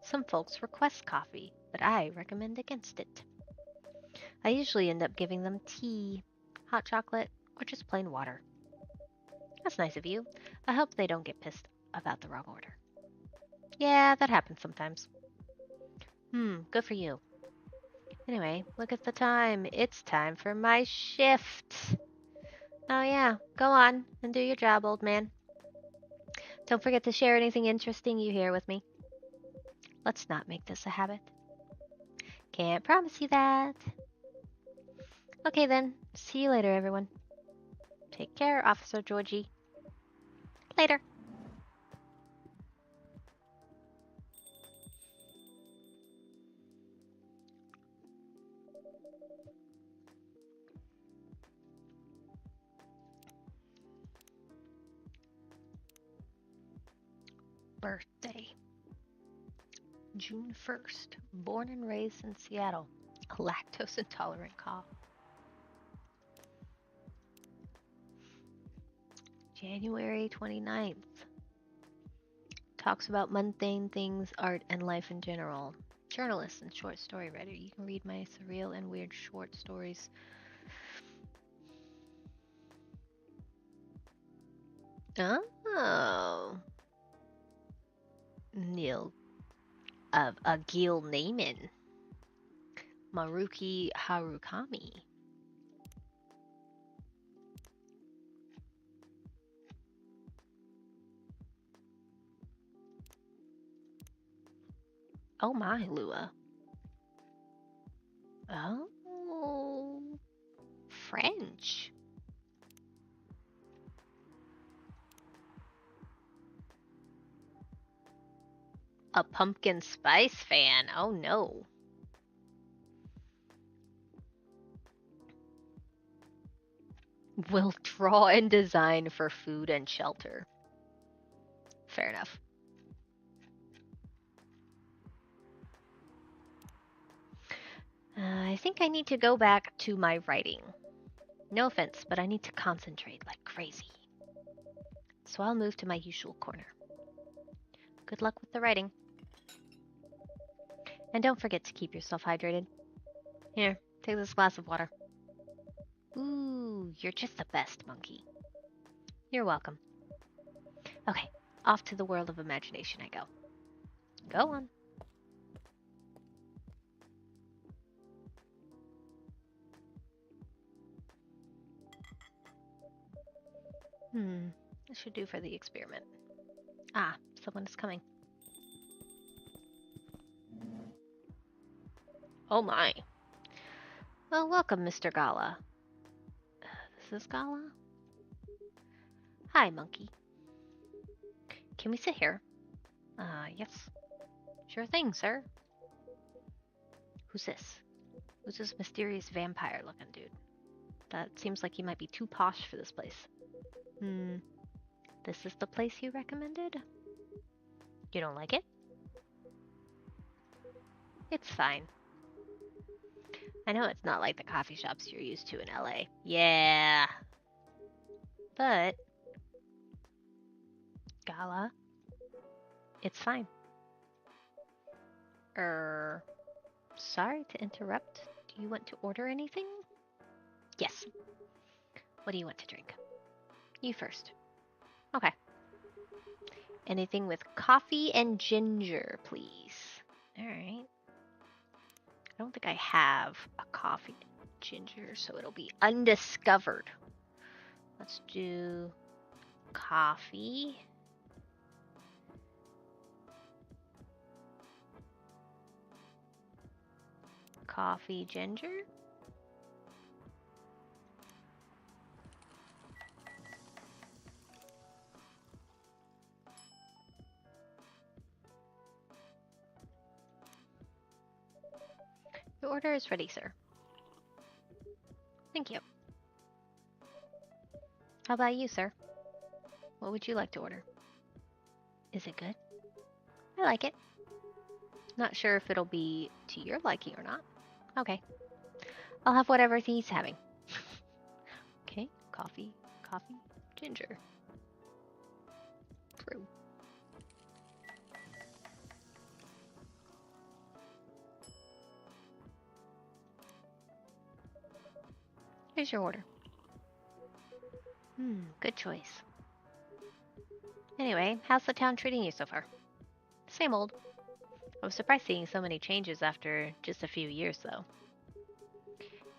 Some folks request coffee, but I recommend against it. I usually end up giving them tea, hot chocolate, or just plain water. That's nice of you. I hope they don't get pissed about the wrong order. Yeah, that happens sometimes. Good for you. Anyway, look at the time. It's time for my shift. Oh yeah, go on and do your job, old man. Don't forget to share anything interesting you hear with me. Let's not make this a habit. Can't promise you that. Okay then, see you later, everyone. Take care, Officer Georgie. Later. Birthday. June 1st. Born and raised in Seattle. A lactose intolerant cough. January 29th. Talks about mundane things, art, and life in general. Journalist and short story writer. You can read my surreal and weird short stories. Oh. Neil of Agil Naiman. Maruki Harukami. Oh my, Lua. Oh. French. A pumpkin spice fan. Oh no. Will draw and design for food and shelter. Fair enough. I think I need to go back to my writing. No offense, but I need to concentrate like crazy. So I'll move to my usual corner. Good luck with the writing. And don't forget to keep yourself hydrated. Here, take this glass of water. Ooh, you're just the best, monkey. You're welcome. Okay, off to the world of imagination I go. Go on. This should do for the experiment. Ah, someone is coming. Oh my. Well, welcome, Mr. Gala. This is Gala? Hi, monkey. Can we sit here? Yes. Sure thing, sir. Who's this? Who's this mysterious vampire-looking dude? That seems like he might be too posh for this place. This is the place you recommended? You don't like it? It's fine. I know it's not like the coffee shops you're used to in LA. Yeah. But, Gala, it's fine. Sorry to interrupt. Do you want to order anything? Yes. What do you want to drink? You first. Okay. Anything with coffee and ginger, please. Alright. I don't think I have a coffee and ginger, so it'll be undiscovered. Let's do coffee. Coffee, ginger. Your order is ready, sir. Thank you. How about you, sir? What would you like to order? Is it good? I like it. Not sure if it'll be to your liking or not. Okay. I'll have whatever he's having. Okay, coffee, ginger. Brew. Here's your order. Good choice. Anyway, how's the town treating you so far? Same old. I was surprised seeing so many changes after just a few years, though.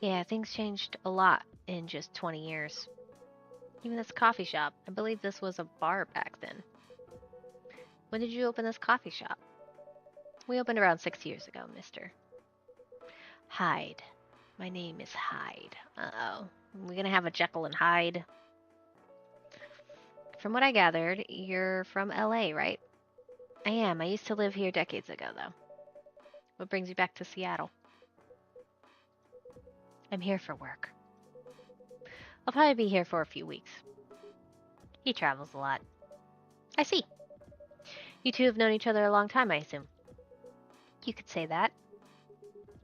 Yeah, things changed a lot in just 20 years. Even this coffee shop. I believe this was a bar back then. When did you open this coffee shop? We opened around 6 years ago, mister. Hyde. My name is Hyde. Uh-oh. We're gonna have a Jekyll and Hyde. From what I gathered, you're from LA, right? I am. I used to live here decades ago, though. What brings you back to Seattle? I'm here for work. I'll probably be here for a few weeks. He travels a lot. I see. You two have known each other a long time, I assume. You could say that.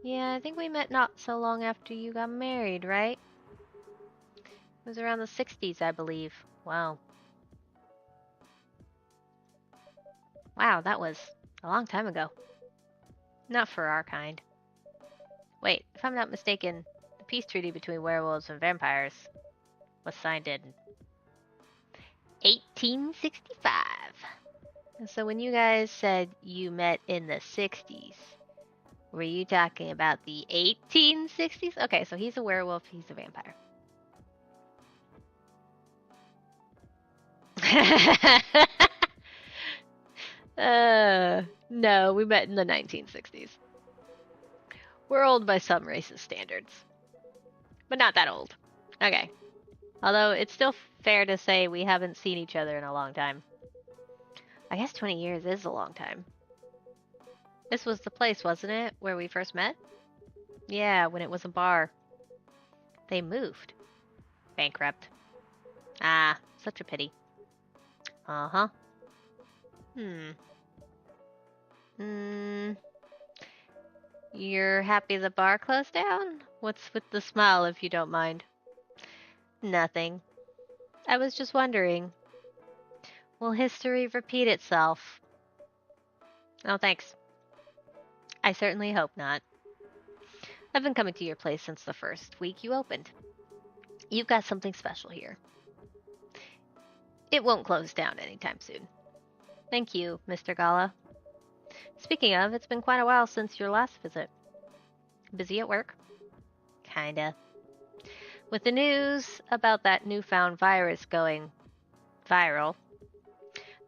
Yeah, I think we met not so long after you got married, right? It was around the 60s, I believe. Wow. Wow, that was a long time ago. Not for our kind. Wait, if I'm not mistaken, the peace treaty between werewolves and vampires was signed in 1865. And so when you guys said you met in the 60s, were you talking about the 1860s? Okay, so he's a werewolf, he's a vampire. No, we met in the 1960s. We're old by some racist standards. But not that old. Okay. Although it's still fair to say we haven't seen each other in a long time. I guess 20 years is a long time. This was the place, wasn't it, where we first met? Yeah, when it was a bar. They moved. Bankrupt. Ah, such a pity. Uh-huh. You're happy the bar closed down? What's with the smile, if you don't mind? Nothing. I was just wondering, will history repeat itself? Oh, thanks. I certainly hope not. I've been coming to your place since the first week you opened. You've got something special here. It won't close down anytime soon. Thank you, Mr. Gala. Speaking of, it's been quite a while since your last visit. Busy at work? Kinda. With the news about that newfound virus going viral,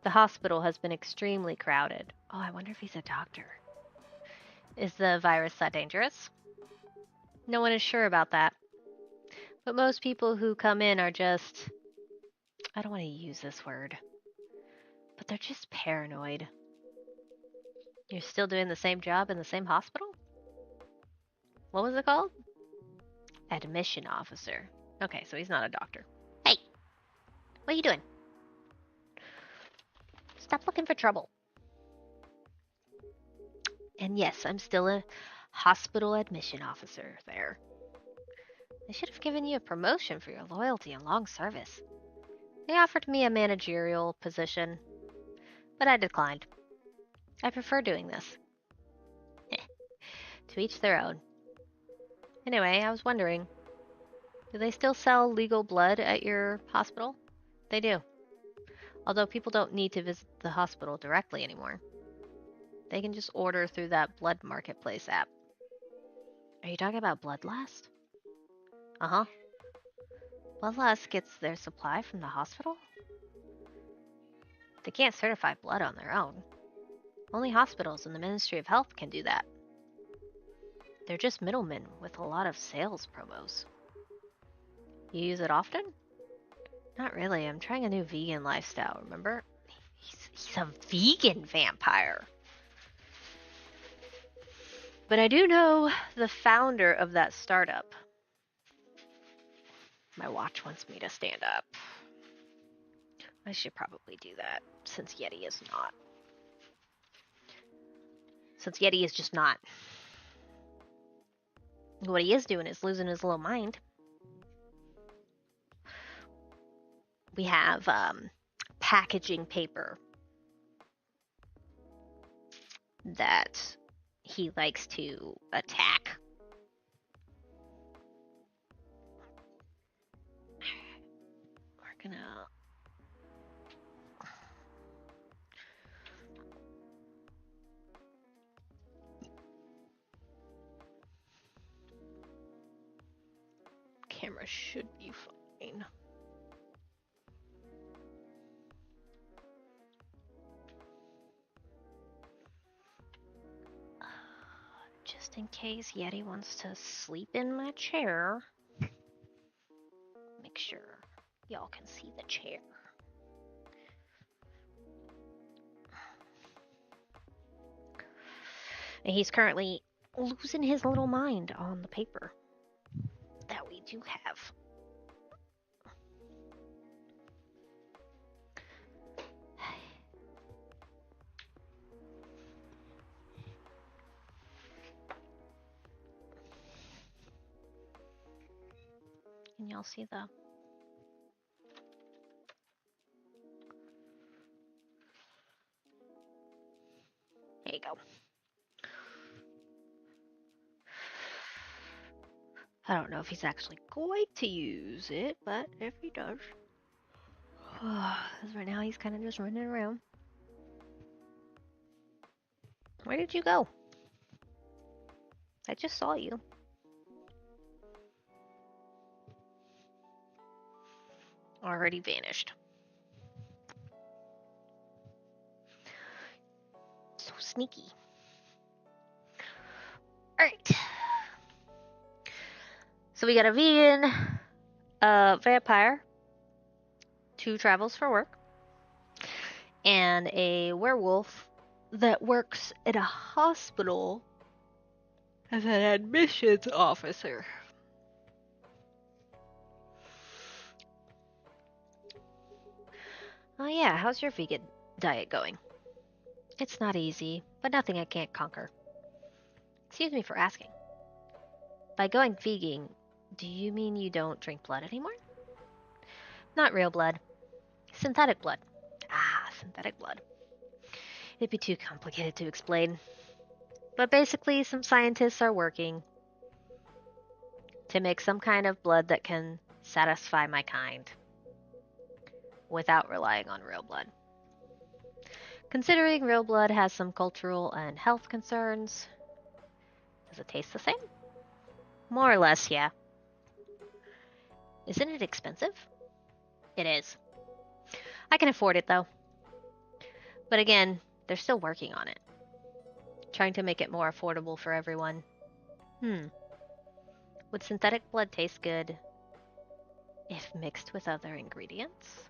the hospital has been extremely crowded. Oh, I wonder if he's a doctor. Is the virus that dangerous? No one is sure about that. But most people who come in are just, I don't want to use this word, but they're just paranoid. You're still doing the same job in the same hospital? What was it called? Admission officer. Okay, so he's not a doctor. Hey, what are you doing? Stop looking for trouble. And yes, I'm still a hospital admission officer there. They should have given you a promotion for your loyalty and long service. They offered me a managerial position, but I declined. I prefer doing this. To each their own. Anyway, I was wondering, do they still sell legal blood at your hospital? They do. Although people don't need to visit the hospital directly anymore. They can just order through that blood marketplace app. Are you talking about Bloodlust? Uh-huh. Bloodlust gets their supply from the hospital? They can't certify blood on their own. Only hospitals and the Ministry of Health can do that. They're just middlemen with a lot of sales promos. You use it often? Not really. I'm trying a new vegan lifestyle, remember? He's a vegan vampire. But I do know the founder of that startup. My watch wants me to stand up. I should probably do that, since Yeti is not. Since Yeti is just not. What he is doing is losing his little mind. We have packaging paper that he likes to attack. We're gonna... Camera should be fine. Just in case Yeti wants to sleep in my chair. Make sure y'all can see the chair. And he's currently losing his little mind on the paper that we do have. Can y'all see the... There you go. I don't know if he's actually going to use it, but if he does... Because right now he's kind of just running around. Where did you go? I just saw you. Already vanished. So sneaky. Alright. So we got a vegan, a vampire, 2 travels for work, and a werewolf that works at a hospital as an admissions officer. Oh yeah, how's your vegan diet going? It's not easy, but nothing I can't conquer. Excuse me for asking. By going vegan, do you mean you don't drink blood anymore? Not real blood. Synthetic blood. Ah, synthetic blood. It'd be too complicated to explain. But basically, some scientists are working to make some kind of blood that can satisfy my kind without relying on real blood. Considering real blood has some cultural and health concerns, does it taste the same? More or less, yeah. Isn't it expensive? It is. I can afford it though. But again, they're still working on it. Trying to make it more affordable for everyone. Would synthetic blood taste good if mixed with other ingredients?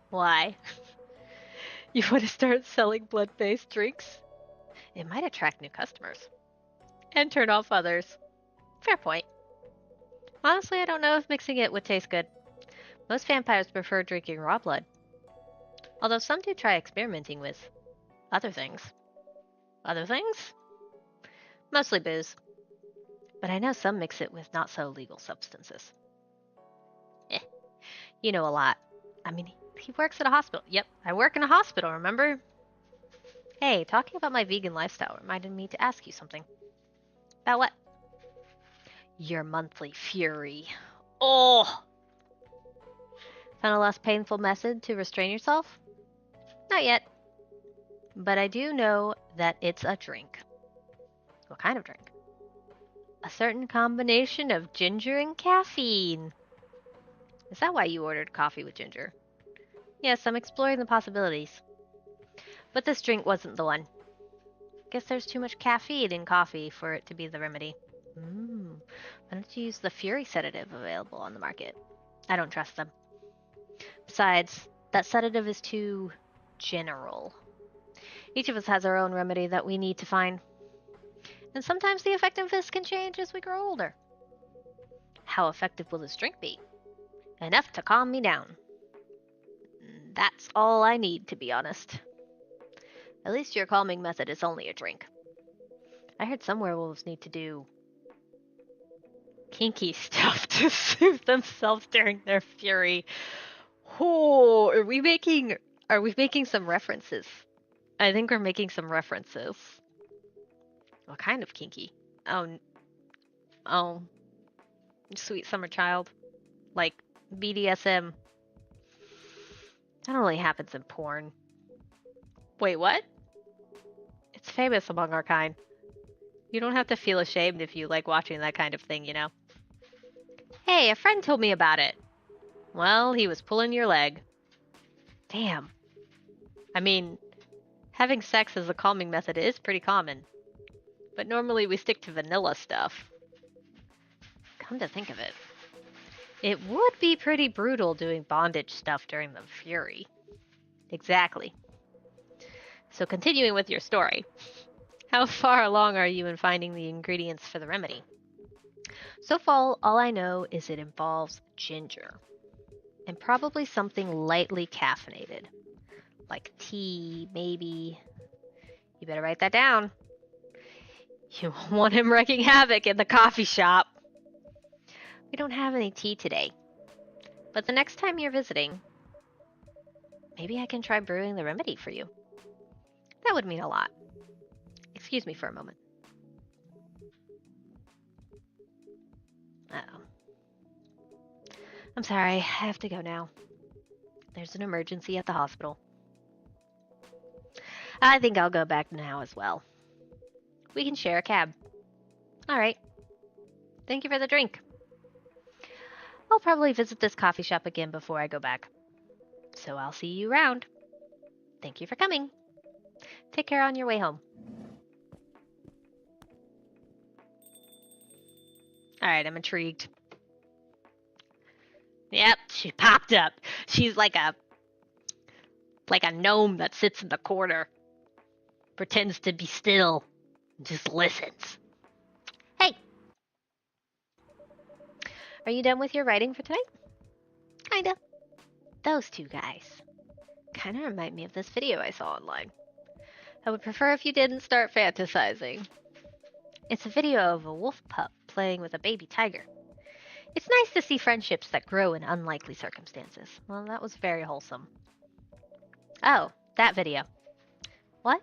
Why? You want to start selling blood-based drinks? It might attract new customers. And turn off others. Fair point. Honestly, I don't know if mixing it would taste good. Most vampires prefer drinking raw blood. Although some do try experimenting with other things. Other things? Mostly booze. But I know some mix it with not so legal substances. You know a lot. I mean, he works at a hospital. Yep, I work in a hospital, remember? Hey, talking about my vegan lifestyle reminded me to ask you something. About what? Your monthly fury. Oh! Found a less painful method to restrain yourself? Not yet. But I do know that it's a drink. What kind of drink? A certain combination of ginger and caffeine. Is that why you ordered coffee with ginger? Yes, I'm exploring the possibilities. But this drink wasn't the one. Guess there's too much caffeine in coffee for it to be the remedy. Why don't you use the Fury sedative available on the market? I don't trust them. Besides, that sedative is too general. Each of us has our own remedy that we need to find. And sometimes the effectiveness can change as we grow older. How effective will this drink be? Enough to calm me down. That's all I need, to be honest. At least your calming method is only a drink. I heard some werewolves need to do kinky stuff to soothe themselves during their fury. Oh, are we making some references? I think we're making some references. What kind of kinky? Oh, sweet summer child. Like BDSM. That only happens in porn. Wait, what? It's famous among our kind. You don't have to feel ashamed if you like watching that kind of thing, you know? Hey, a friend told me about it. Well, he was pulling your leg. Damn. I mean, having sex as a calming method is pretty common. But normally we stick to vanilla stuff. Come to think of it. It would be pretty brutal doing bondage stuff during the fury. Exactly. So continuing with your story. How far along are you in finding the ingredients for the remedy? So far, all I know is it involves ginger. And probably something lightly caffeinated. Like tea, maybe. You better write that down. You won't want him wreaking havoc in the coffee shop. We don't have any tea today. But the next time you're visiting, maybe I can try brewing the remedy for you. That would mean a lot. Excuse me for a moment. Uh-oh. I'm sorry, I have to go now. There's an emergency at the hospital. I think I'll go back now as well. We can share a cab. Alright. Thank you for the drink. I'll probably visit this coffee shop again before I go back. So I'll see you around. Thank you for coming. Take care on your way home. Alright, I'm intrigued. Yep, she popped up. She's like a gnome that sits in the corner. Pretends to be still. Just listens. Hey! Are you done with your writing for tonight? Kinda. Those two guys kinda remind me of this video I saw online. I would prefer if you didn't start fantasizing. It's a video of a wolf pup playing with a baby tiger. It's nice to see friendships that grow in unlikely circumstances. Well, that was very wholesome. Oh, that video. What?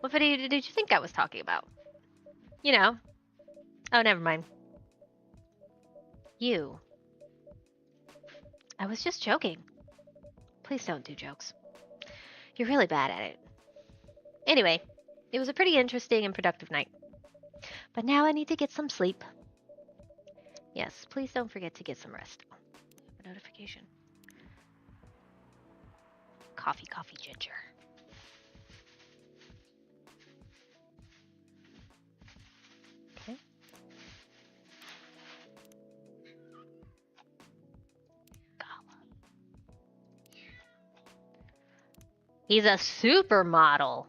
What video did you think I was talking about? You know. Oh, never mind. You. I was just joking. Please don't do jokes. You're really bad at it. Anyway, it was a pretty interesting and productive night. But now I need to get some sleep. Yes, please don't forget to get some rest. A notification. Coffee, coffee, ginger. Okay. Gala. He's a supermodel.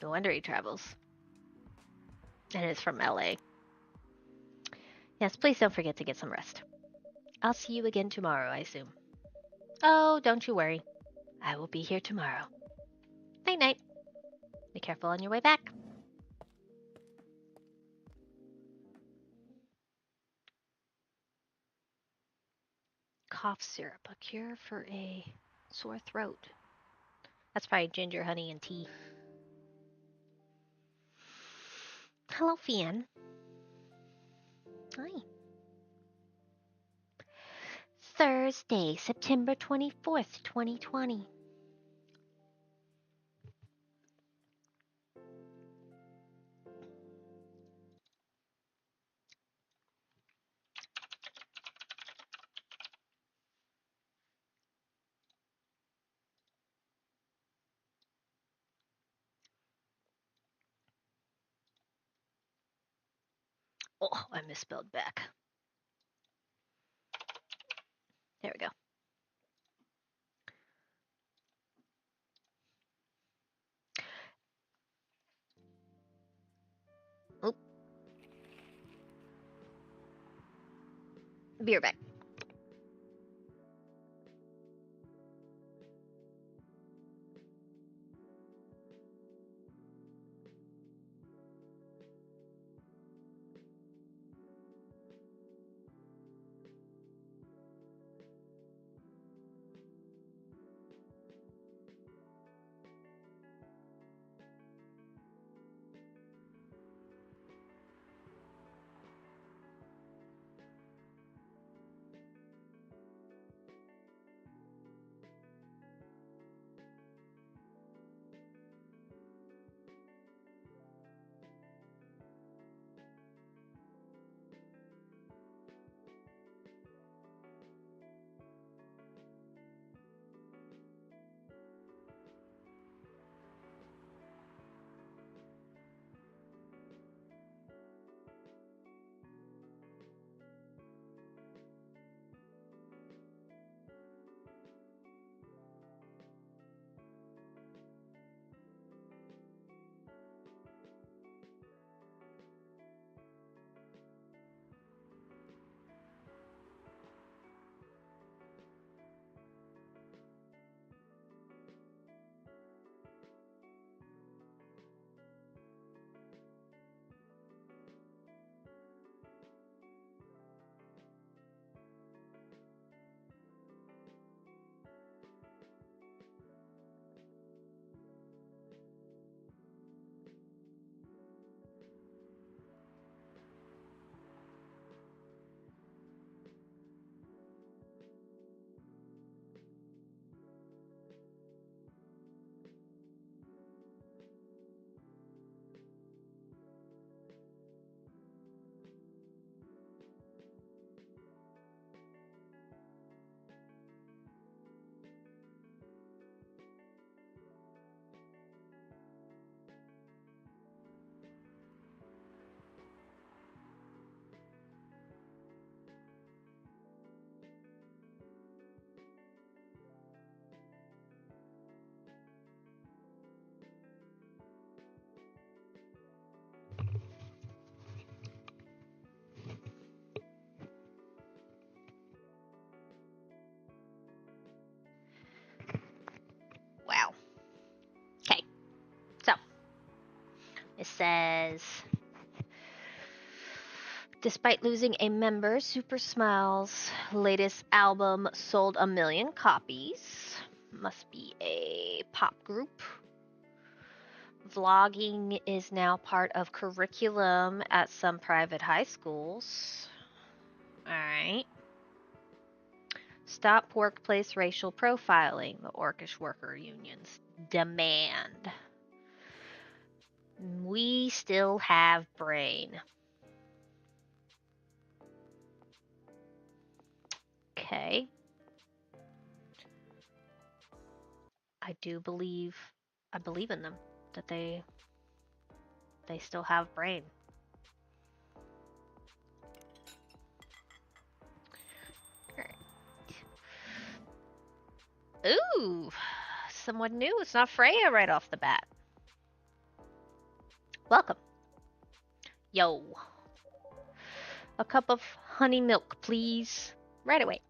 No wonder he travels. And is from LA. Yes, please don't forget to get some rest. I'll see you again tomorrow, I assume. Oh, don't you worry. I will be here tomorrow. Night night. Be careful on your way back. Cough syrup, a cure for a sore throat. That's probably ginger, honey, and tea. Hello, Fian. Hi. Thursday, September 24th, 2020. Oh, I misspelled back. There we go. Oop. Be right back. It says, despite losing a member, Super Smile's latest album sold 1 million copies. Must be a pop group. Vlogging is now part of curriculum at some private high schools. Alright. Stop workplace racial profiling, the Orcish worker unions demand. We still have brain. Okay. I believe in them, that they still have brain. Ooh, someone new. It's not Freya right off the bat. Welcome. Yo. A cup of honey milk, please. Right away.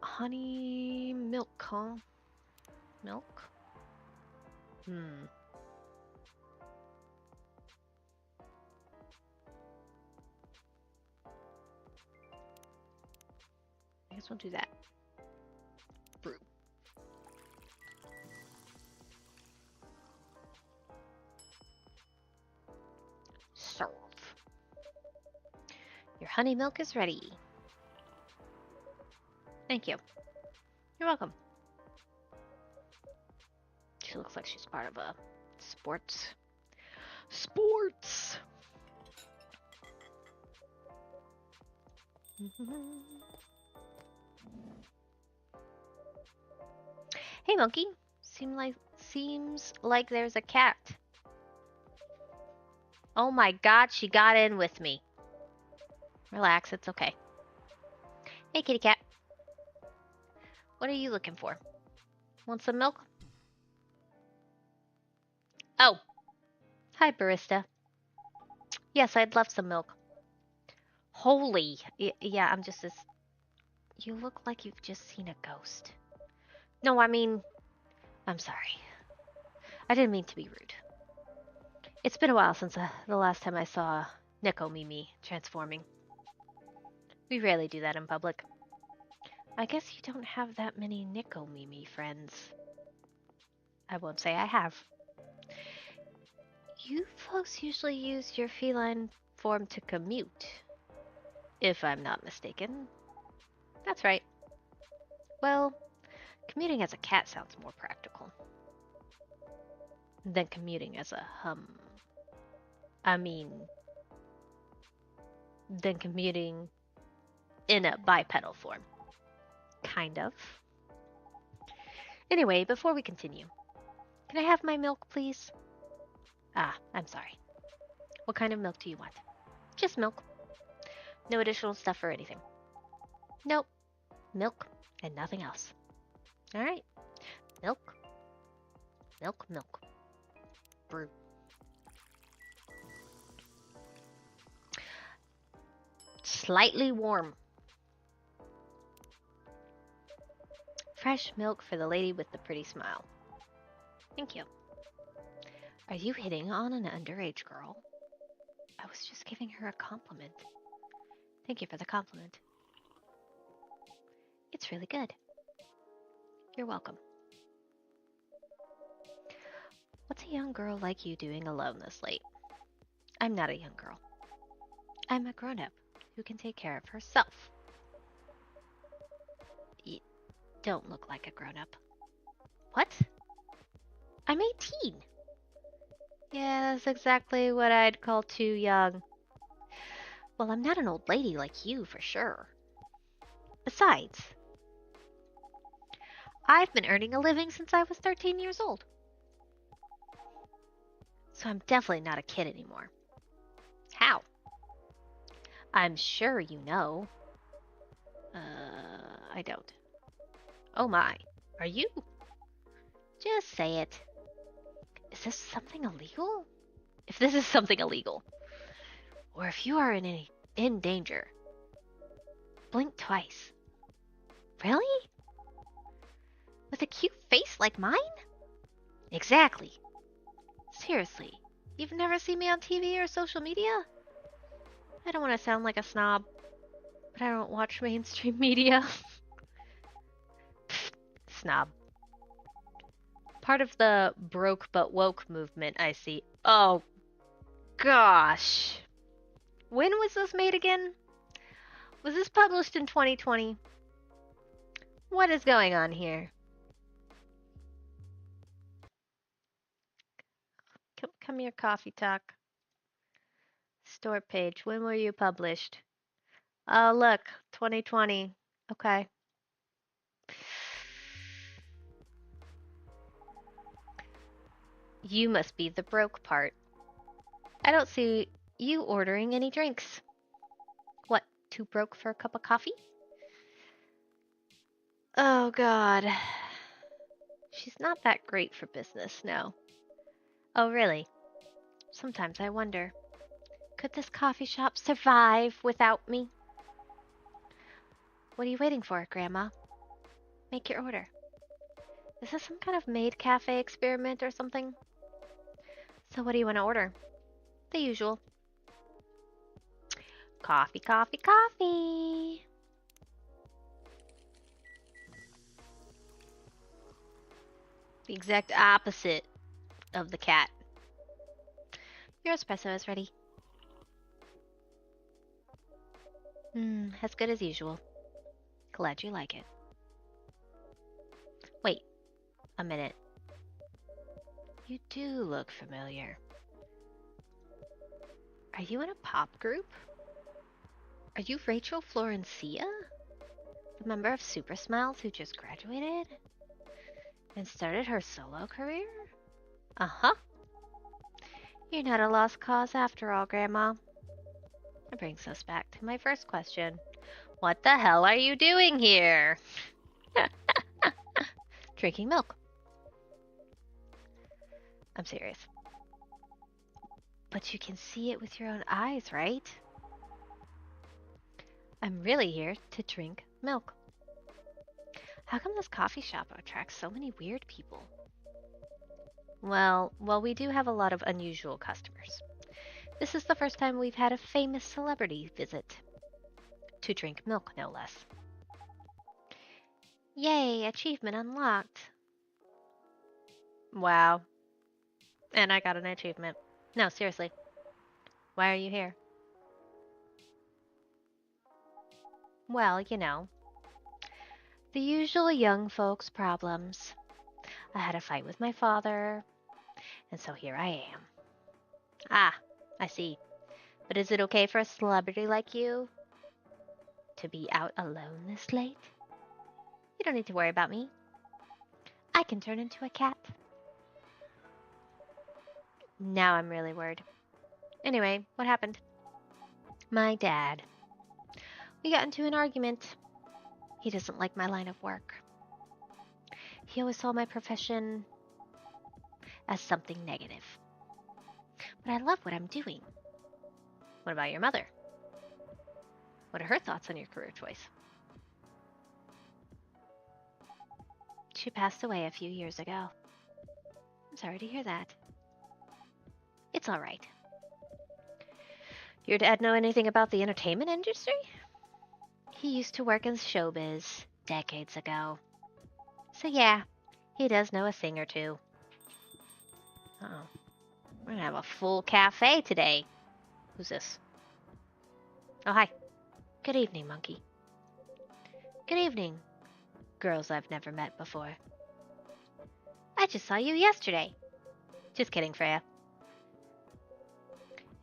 Honey milk, huh? Milk? I guess we'll do that. Brew. Serve. Your honey milk is ready. Thank you. You're welcome. She looks like she's part of a sports. Hey, monkey. Seems like there's a cat. Oh my god, she got in with me. Relax, it's okay. Hey, kitty cat. What are you looking for? Want some milk? Oh. Hi, barista. Yes, I'd love some milk. Holy. Yeah, I'm just as... You look like you've just seen a ghost. No, I mean... I'm sorry. I didn't mean to be rude. It's been a while since the last time I saw Nico Mimi transforming. We rarely do that in public. I guess you don't have that many Nico Mimi friends. I won't say I have. You folks usually use your feline form to commute, if I'm not mistaken. That's right. Well, commuting as a cat sounds more practical than commuting as a than commuting in a bipedal form. Kind of. Anyway, before we continue, can I have my milk, please? Ah, I'm sorry. What kind of milk do you want? Just milk. No additional stuff or anything. Nope. Milk and nothing else. Alright. Milk. Milk, milk. Brew. Slightly warm. Fresh milk for the lady with the pretty smile. Thank you. Are you hitting on an underage girl? I was just giving her a compliment. Thank you for the compliment. It's really good. You're welcome. What's a young girl like you doing alone this late? I'm not a young girl. I'm a grown-up who can take care of herself. You don't look like a grown-up. What? I'm 18. Yeah, that's exactly what I'd call too young. Well, I'm not an old lady like you, for sure. Besides, I've been earning a living since I was 13 years old. So I'm definitely not a kid anymore. How? I'm sure you know. I don't. Oh my. Are you? Just say it. Is this something illegal? If this is something illegal, or if you are in danger, blink twice. Really? With a cute face like mine? Exactly. Seriously. You've never seen me on TV or social media? I don't want to sound like a snob, but I don't watch mainstream media. Snob. Part of the broke but woke movement, I see. Oh, gosh. When was this made again? Was this published in 2020? What is going on here? Come here, Coffee Talk. Store page. When were you published? Oh, look, 2020. Okay. You must be the broke part. I don't see you ordering any drinks. What, too broke for a cup of coffee? Oh, God. She's not that great for business, no. Oh, really? Sometimes I wonder, could this coffee shop survive without me? What are you waiting for, Grandma? Make your order. Is this some kind of maid cafe experiment or something? So what do you want to order? The usual. Coffee, coffee, coffee. The exact opposite of the cat. Your espresso is ready. As good as usual. Glad you like it. Wait, a minute. You do look familiar. Are you in a pop group? Are you Rachel Florencia? The member of Super Smiles who just graduated? And started her solo career? Uh-huh. You're not a lost cause after all, Grandma. That brings us back to my first question. What the hell are you doing here? Drinking milk. I'm serious. But you can see it with your own eyes, right? I'm really here to drink milk. How come this coffee shop attracts so many weird people? Well, we do have a lot of unusual customers. This is the first time we've had a famous celebrity visit. To drink milk, no less. Yay, achievement unlocked. Wow. And I got an achievement. No, seriously. Why are you here? Well, you know. The usual young folks' problems. I had a fight with my father, and so here I am. Ah, I see. But is it okay for a celebrity like you to be out alone this late? You don't need to worry about me. I can turn into a cat. Now I'm really worried. Anyway, what happened? My dad. We got into an argument. He doesn't like my line of work. He always saw my profession as something negative. But I love what I'm doing. What about your mother? What are her thoughts on your career choice? She passed away a few years ago. I'm sorry to hear that. It's all right. Your dad know anything about the entertainment industry? He used to work in showbiz decades ago. So yeah, he does know a thing or two. Uh-oh. We're gonna have a full cafe today. Who's this? Oh, hi. Good evening, monkey. Good evening, girls I've never met before. I just saw you yesterday. Just kidding, Freya.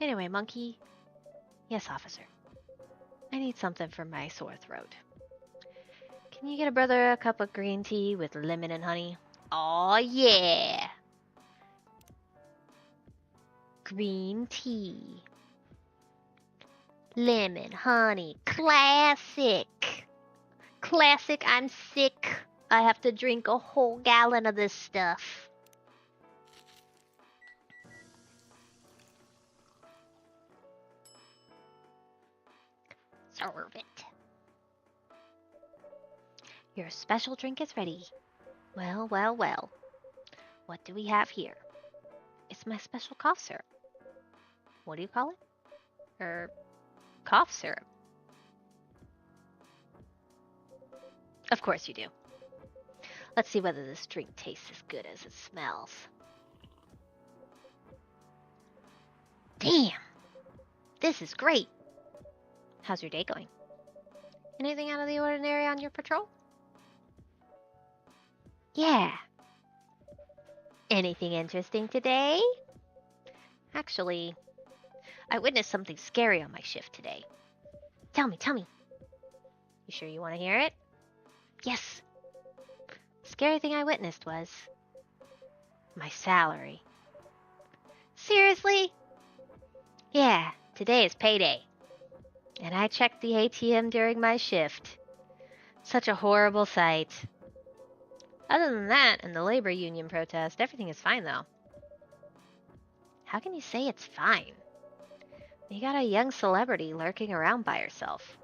Anyway, monkey. Yes, officer. I need something for my sore throat. Can you get a brother a cup of green tea with lemon and honey? Oh yeah! Green tea. Lemon, honey. Classic. Classic, I'm sick. I have to drink a whole gallon of this stuff. Serve it. Your special drink is ready. Well, well, well. What do we have here? It's my special cough syrup. What do you call it? Cough syrup. Of course you do. Let's see whether this drink tastes as good as it smells. Damn! This is great! How's your day going? Anything out of the ordinary on your patrol? Yeah. Anything interesting today? Actually, I witnessed something scary on my shift today. Tell me. You sure you want to hear it? Yes. Scary thing I witnessed was my salary. Seriously? Yeah, today is payday. And I checked the ATM during my shift. Such a horrible sight. Other than that, and the labor union protest, everything is fine though. How can you say it's fine? You got a young celebrity lurking around by herself.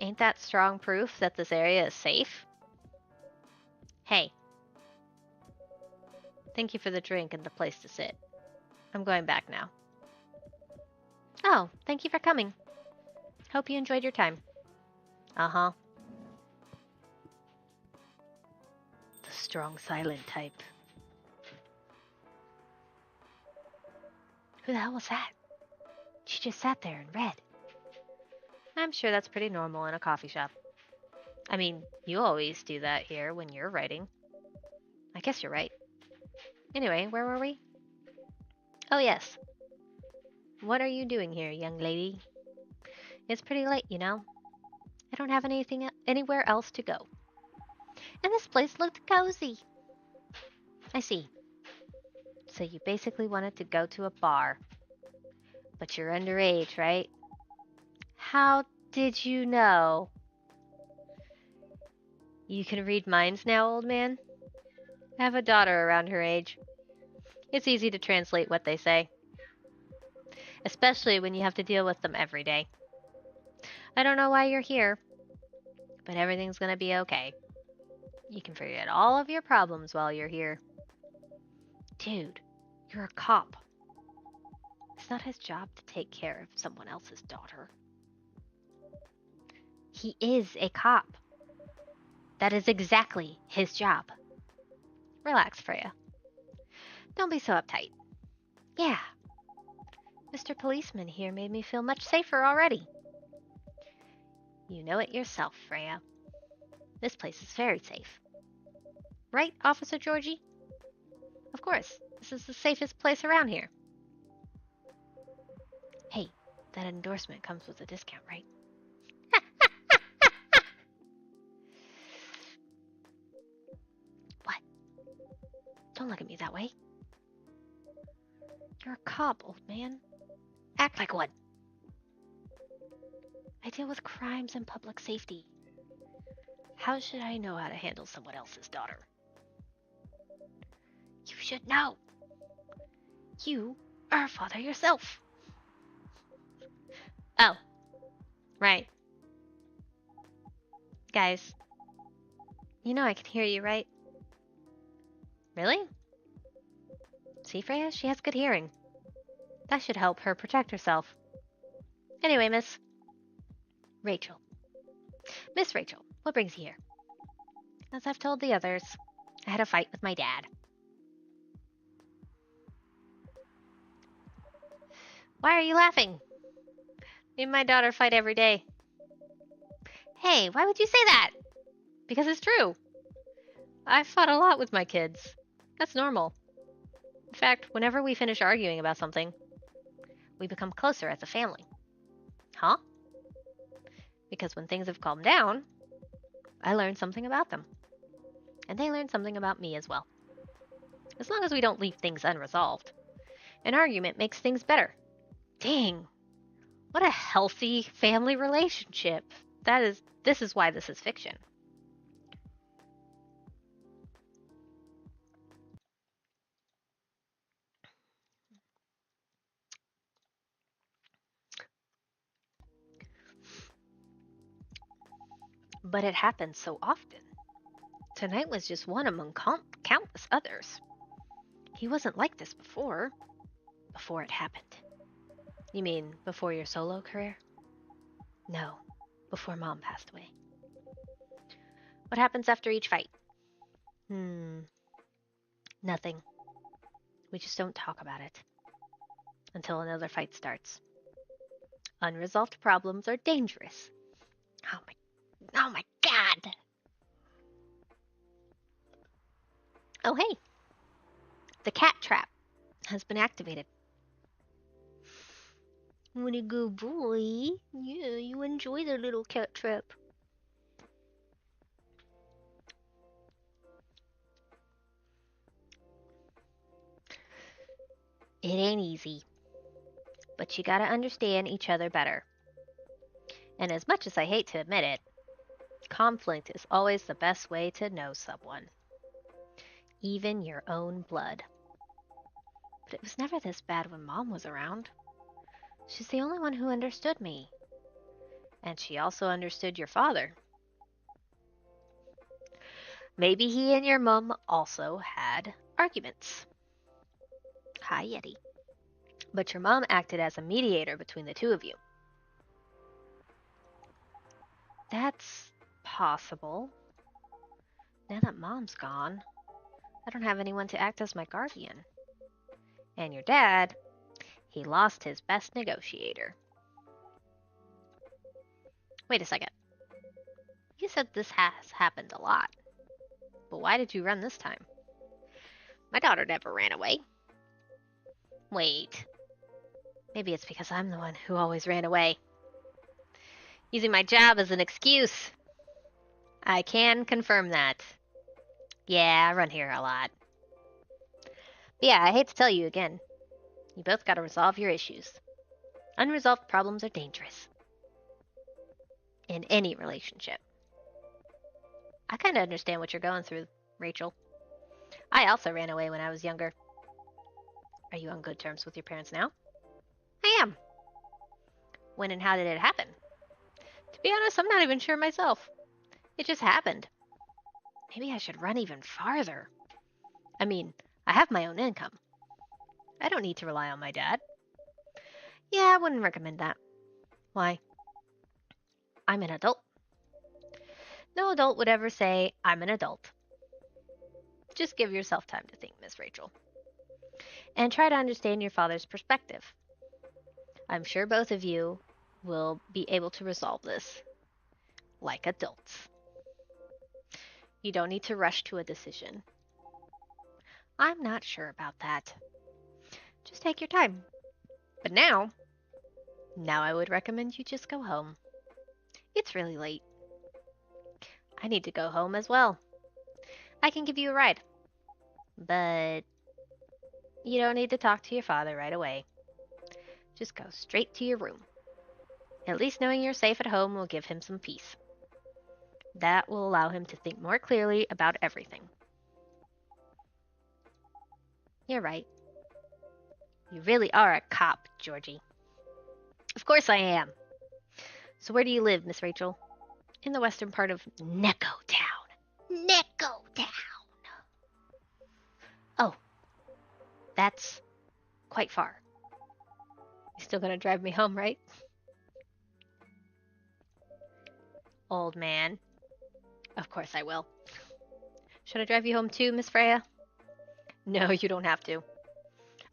Ain't that strong proof that this area is safe? Hey. Thank you for the drink and the place to sit. I'm going back now. Oh, thank you for coming. Hope you enjoyed your time. Uh-huh. The strong silent type. Who the hell was that? She just sat there and read. I'm sure that's pretty normal in a coffee shop. I mean, you always do that here when you're writing. I guess you're right. Anyway, where were we? Oh, yes. What are you doing here, young lady? It's pretty late, you know. I don't have anywhere else to go. And this place looked cozy. I see. So you basically wanted to go to a bar. But you're underage, right? How did you know? You can read minds now, old man? I have a daughter around her age. It's easy to translate what they say. Especially when you have to deal with them every day. I don't know why you're here, but everything's gonna be okay. You can forget all of your problems while you're here. Dude, you're a cop. It's not his job to take care of someone else's daughter. He is a cop. That is exactly his job. Relax, Freya. Don't be so uptight. Yeah. Mr. Policeman here made me feel much safer already. You know it yourself, Freya. This place is very safe. Right, Officer Georgie? Of course. This is the safest place around here. Hey, that endorsement comes with a discount, right? What? Don't look at me that way. You're a cop, old man. Act like one. I deal with crimes and public safety. How should I know how to handle someone else's daughter? You should know. You are a father yourself. Oh, right. Guys, you know I can hear you, right? Really? See, Freya, she has good hearing. That should help her protect herself. Anyway, Miss Rachel. Miss Rachel, what brings you here? As I've told the others, I had a fight with my dad. Why are you laughing? Me and my daughter fight every day. Hey, why would you say that? Because it's true. I fought a lot with my kids. That's normal. In fact, whenever we finish arguing about something, we become closer as a family. Huh? Because when things have calmed down, I learn something about them. And they learn something about me as well. As long as we don't leave things unresolved. An argument makes things better. Dang. What a healthy family relationship. This is why this is fiction. But it happens so often. Tonight was just one among countless others. He wasn't like this before. Before it happened. You mean before your solo career? No, before Mom passed away. What happens after each fight? Nothing. We just don't talk about it. Until another fight starts. Unresolved problems are dangerous. Oh my god! Oh hey! The cat trap has been activated. What a good boy. Yeah, you enjoy the little cat trap. It ain't easy. But you gotta understand each other better. And as much as I hate to admit it, conflict is always the best way to know someone. Even your own blood. But it was never this bad when Mom was around. She's the only one who understood me. And she also understood your father. Maybe he and your mom also had arguments. Hi, Yeti. But your mom acted as a mediator between the two of you. That's possible. Now that Mom's gone, I don't have anyone to act as my guardian. And your dad, he lost his best negotiator. Wait a second. You said this has happened a lot. But why did you run this time? My daughter never ran away. Wait. Maybe it's because I'm the one who always ran away. Using my job as an excuse. I can confirm that. Yeah, I run here a lot. But yeah, I hate to tell you again. You both gotta resolve your issues. Unresolved problems are dangerous. In any relationship. I kinda understand what you're going through, Rachel. I also ran away when I was younger. Are you on good terms with your parents now? I am. When and how did it happen? To be honest, I'm not even sure myself. It just happened. Maybe I should run even farther. I mean, I have my own income. I don't need to rely on my dad. Yeah, I wouldn't recommend that. Why? I'm an adult. No adult would ever say, I'm an adult. Just give yourself time to think, Miss Rachel. And try to understand your father's perspective. I'm sure both of you will be able to resolve this like adults. You don't need to rush to a decision. I'm not sure about that. Just take your time. But now I would recommend you just go home. It's really late. I need to go home as well. I can give you a ride. But you don't need to talk to your father right away. Just go straight to your room. At least knowing you're safe at home will give him some peace. That will allow him to think more clearly about everything. You're right. You really are a cop, Georgie. Of course I am. So where do you live, Miss Rachel? In the western part of Necco Town. Necco Town. Oh, that's quite far. You're still gonna drive me home, right? Old man. Of course I will. Should I drive you home too, Miss Freya? No, you don't have to.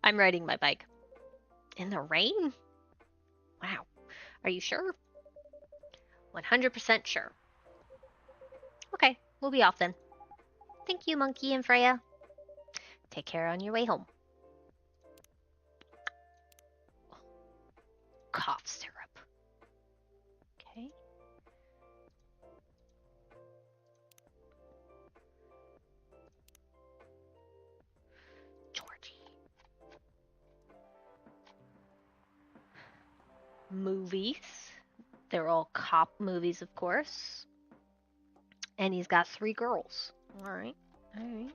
I'm riding my bike. In the rain? Wow. Are you sure? 100% sure. Okay, we'll be off then. Thank you, Monkey and Freya. Take care on your way home. Cough syrup. Okay. Georgie. Movies. They're all cop movies, of course. And he's got 3 girls. Alright. Alright.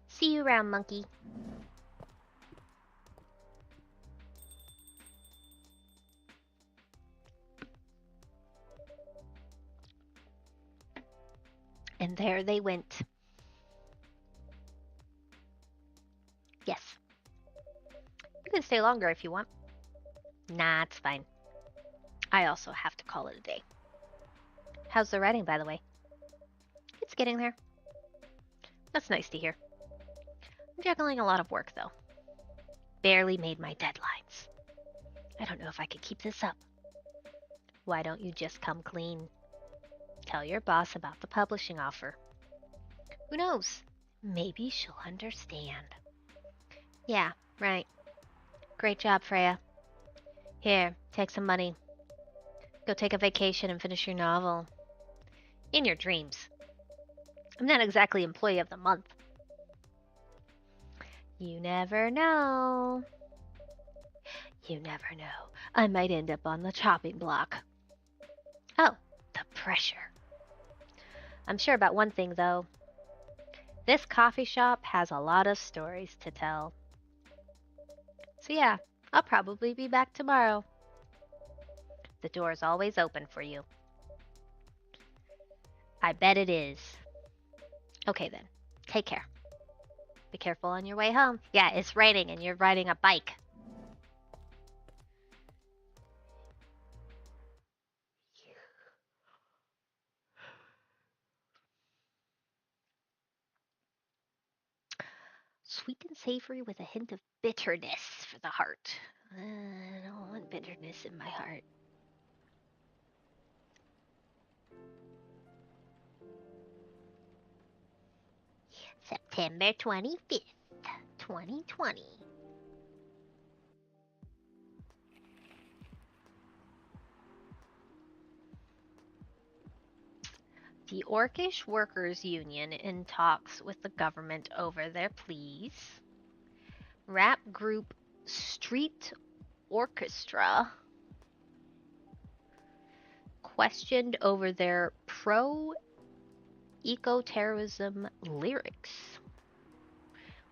See you around, monkey. And there they went. Yes. You can stay longer if you want. Nah, it's fine. I also have to call it a day. How's the writing, by the way? It's getting there. That's nice to hear. I'm juggling a lot of work, though. Barely made my deadlines. I don't know if I could keep this up. Why don't you just come clean? Tell your boss about the publishing offer. Who knows? Maybe she'll understand. Yeah, right. Great job, Freya. Here, take some money. Go take a vacation and finish your novel. In your dreams. I'm not exactly employee of the month. You never know. You never know. I might end up on the chopping block. Oh, the pressure. I'm sure about one thing, though. This coffee shop has a lot of stories to tell. So yeah, I'll probably be back tomorrow. The door's always open for you. I bet it is. Okay then, take care. Be careful on your way home. Yeah, it's raining and you're riding a bike. Sweet and savory with a hint of bitterness for the heart. I don't want bitterness in my heart. September 25th, 2020. The Orcish Workers' Union in talks with the government over their pleas. Rap group Street Orchestra questioned over their pro-eco-terrorism lyrics.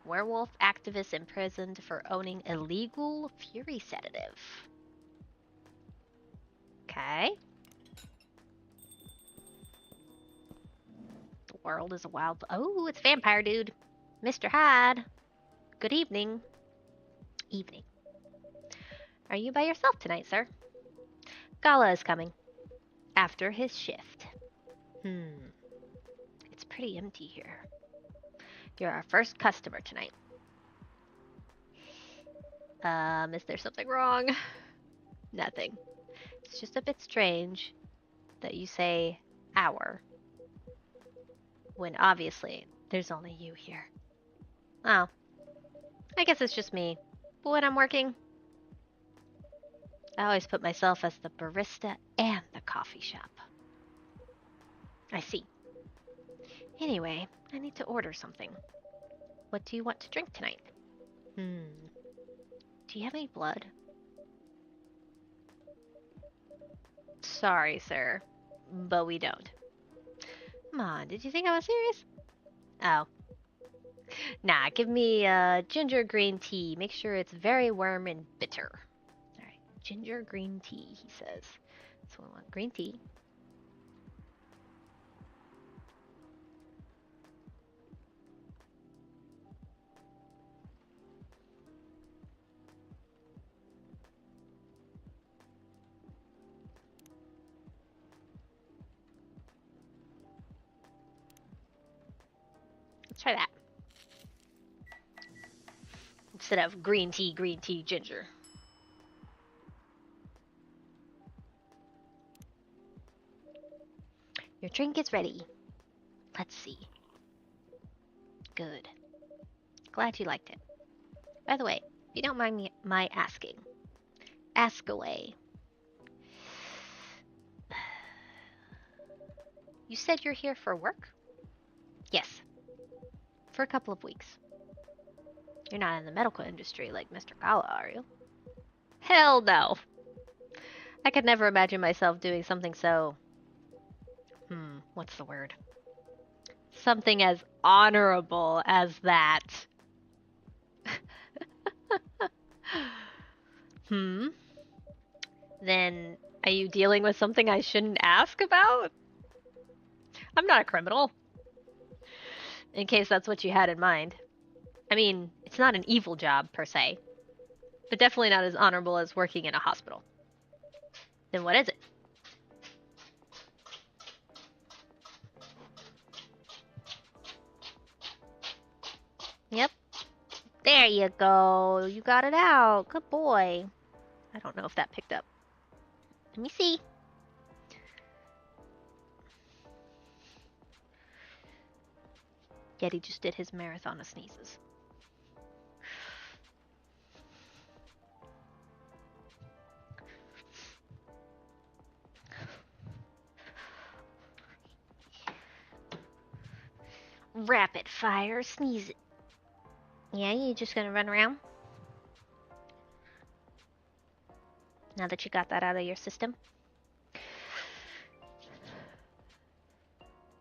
Werewolf activist imprisoned for owning illegal fury sedative. Okay. The world is a wild... Oh, it's Vampire Dude. Mr. Hyde. Good evening. Evening. Are you by yourself tonight, sir? Gala is coming. After his shift. It's pretty empty here. You're our first customer tonight. Is there something wrong? Nothing. It's just a bit strange that you say our when obviously there's only you here. Oh. I guess it's just me. But when I'm working, I always put myself as the barista and the coffee shop. I see. Anyway, I need to order something. What do you want to drink tonight? Do you have any blood? Sorry, sir, but we don't. Come on, did you think I was serious? Oh. Nah, give me ginger green tea. Make sure it's very warm and bitter. Alright, ginger green tea, he says. So we want green tea. Let's try that. Instead of green tea, ginger. Your drink is ready. Let's see. Good. Glad you liked it. By the way, if you don't mind my asking, ask away. You said you're here for work? Yes. For a couple of weeks. You're not in the medical industry like Mr. Gala, are you? Hell no. I could never imagine myself doing something so... what's the word? Something as honorable as that. Then, are you dealing with something I shouldn't ask about? I'm not a criminal. in case that's what you had in mind. I mean, it's not an evil job per se, but definitely not as honorable as working in a hospital. Then what is it? Yep. There you go. You got it out. Good boy. I don't know if that picked up. Let me see. Yeti just did his marathon of sneezes. Rapid fire sneeze. Yeah, you just gonna run around? Now that you got that out of your system?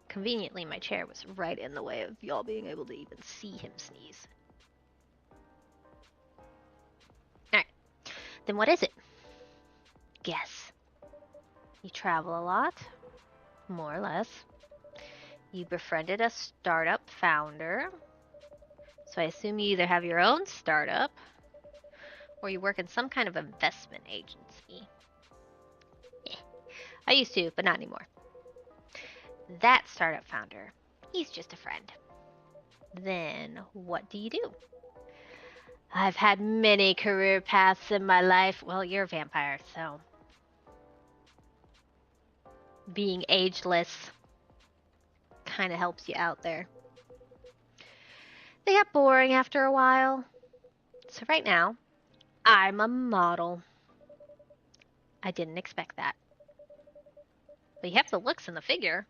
Conveniently, my chair was right in the way of y'all being able to even see him sneeze. Alright, then what is it? Guess. You travel a lot? More or less. You befriended a startup founder. So I assume you either have your own startup or you work in some kind of investment agency. I used to, but not anymore. That startup founder, he's just a friend. Then what do you do? I've had many career paths in my life. Well, you're a vampire, so being ageless kind of helps you out there. They got boring after a while. So right now, I'm a model. I didn't expect that. But you have the looks and the figure,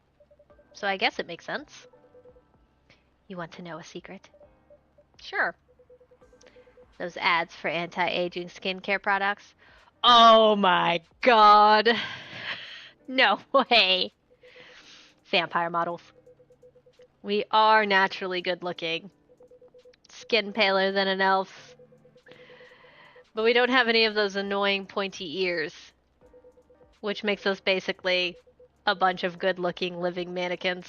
so I guess it makes sense. You want to know a secret? Sure. Those ads for anti-aging skincare products. Oh my god. No way. Vampire models. We are naturally good looking. Skin paler than an elf. But we don't have any of those annoying pointy ears. Which makes us basically a bunch of good looking living mannequins.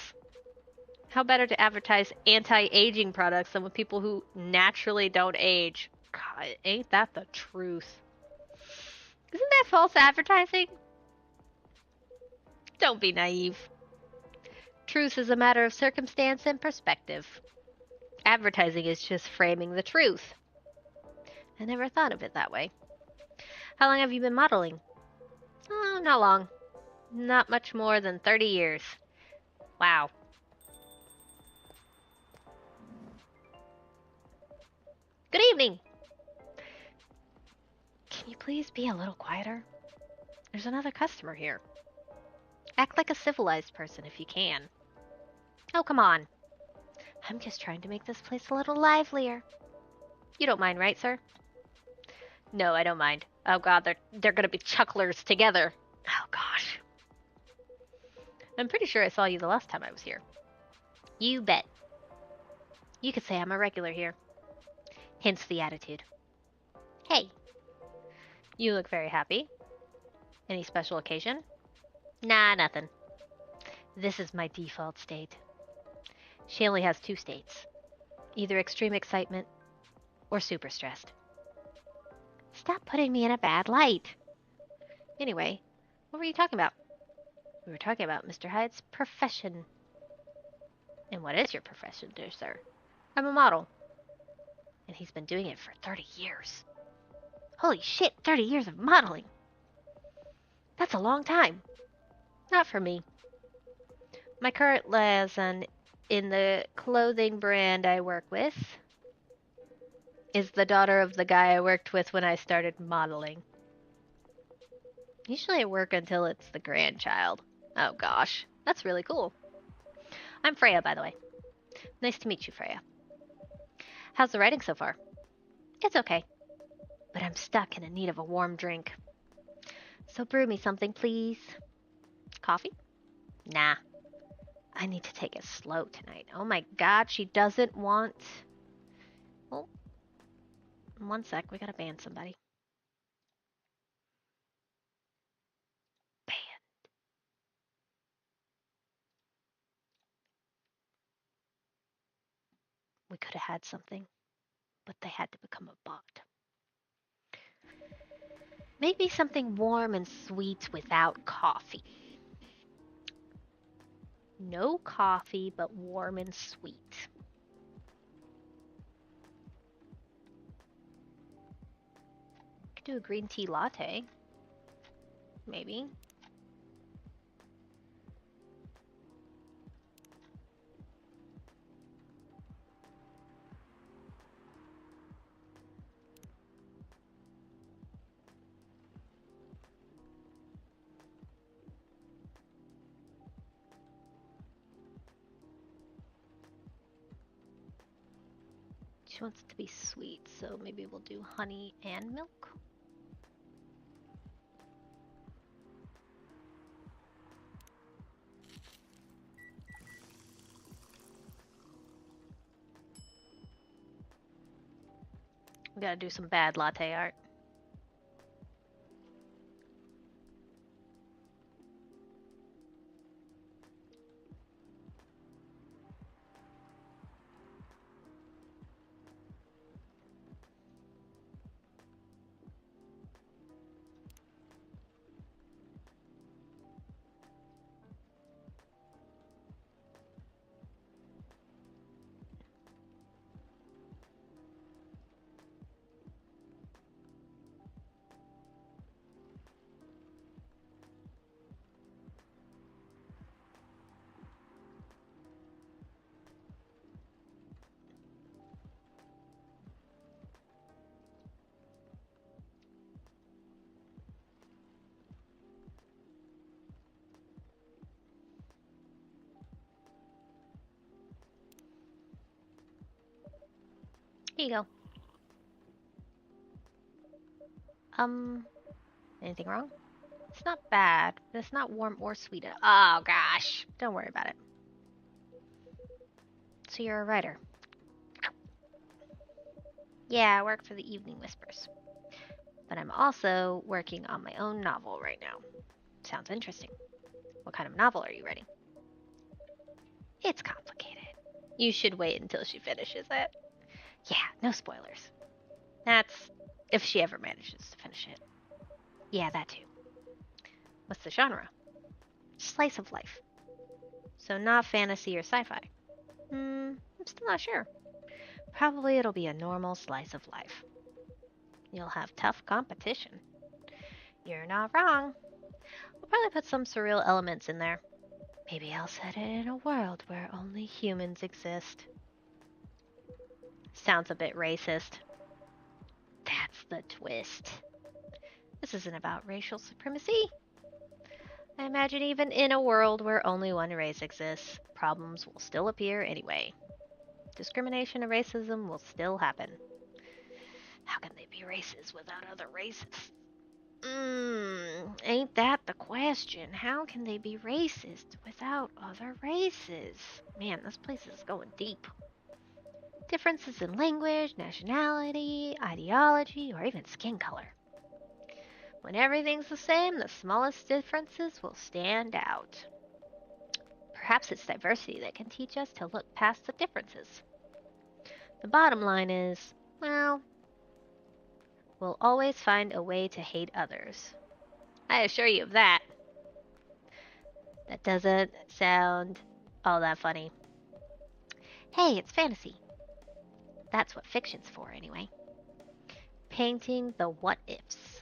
How better to advertise anti-aging products than with people who naturally don't age? God, ain't that the truth? Isn't that false advertising? Don't be naive. Truth is a matter of circumstance and perspective. Advertising is just framing the truth. I never thought of it that way. How long have you been modeling? Oh, not long. Not much more than 30 years. Wow. Good evening! Can you please be a little quieter? There's another customer here. Act like a civilized person if you can. Oh, come on. I'm just trying to make this place a little livelier. You don't mind, right, sir? No, I don't mind. Oh god, they're gonna be chucklers together. Oh gosh. I'm pretty sure I saw you the last time I was here. You bet. You could say I'm a regular here. Hence the attitude. Hey. You look very happy. Any special occasion? Nah, nothing. This is my default state. She only has 2 states. Either extreme excitement or super stressed. Stop putting me in a bad light. Anyway, what were you talking about? We were talking about Mr. Hyde's profession. And what is your profession, dear sir? I'm a model. And he's been doing it for 30 years. Holy shit, 30 years of modeling. That's a long time. Not for me. My current liaison in the clothing brand I work with is the daughter of the guy I worked with when I started modeling. Usually I work until it's the grandchild. Oh gosh, that's really cool. I'm Freya, by the way. Nice to meet you, Freya. How's the writing so far? It's okay. But I'm stuck and in need of a warm drink. So brew me something, please. Coffee? Nah. I need to take it slow tonight. Oh my god, she doesn't want... Oh. 1 sec, we gotta ban somebody. Ban. we could have had something, but they had to become a bot. Maybe something warm and sweet without coffee. No coffee, but warm and sweet. Could do a green tea latte. Maybe. She wants it to be sweet, so maybe we'll do honey and milk. We gotta do some bad latte art. Here you go. Anything wrong? It's not bad, but it's not warm or sweet. Oh gosh, don't worry about it. So you're a writer? Yeah, I work for the Evening Whispers. But I'm also working on my own novel right now. Sounds interesting. What kind of novel are you writing? It's complicated. You should wait until she finishes it. Yeah, no spoilers. That's if she ever manages to finish it. Yeah, that too. What's the genre? Slice of life. So not fantasy or sci-fi. I'm still not sure. Probably it'll be a normal slice of life. You'll have tough competition. You're not wrong. We'll probably put some surreal elements in there. Maybe I'll set it in a world where only humans exist. Sounds a bit racist. That's the twist. This isn't about racial supremacy. I imagine even in a world where only one race exists, problems will still appear anyway. Discrimination and racism will still happen. How can they be racist without other races? Ain't that the question? How can they be racist without other races? Man, this place is going deep. Differences in language, nationality, ideology, or even skin color. When everything's the same, the smallest differences will stand out. Perhaps it's diversity that can teach us to look past the differences. The bottom line is, well, we'll always find a way to hate others. I assure you of that. That doesn't sound all that funny. Hey, it's fantasy. That's what fiction's for, anyway. Painting the what ifs.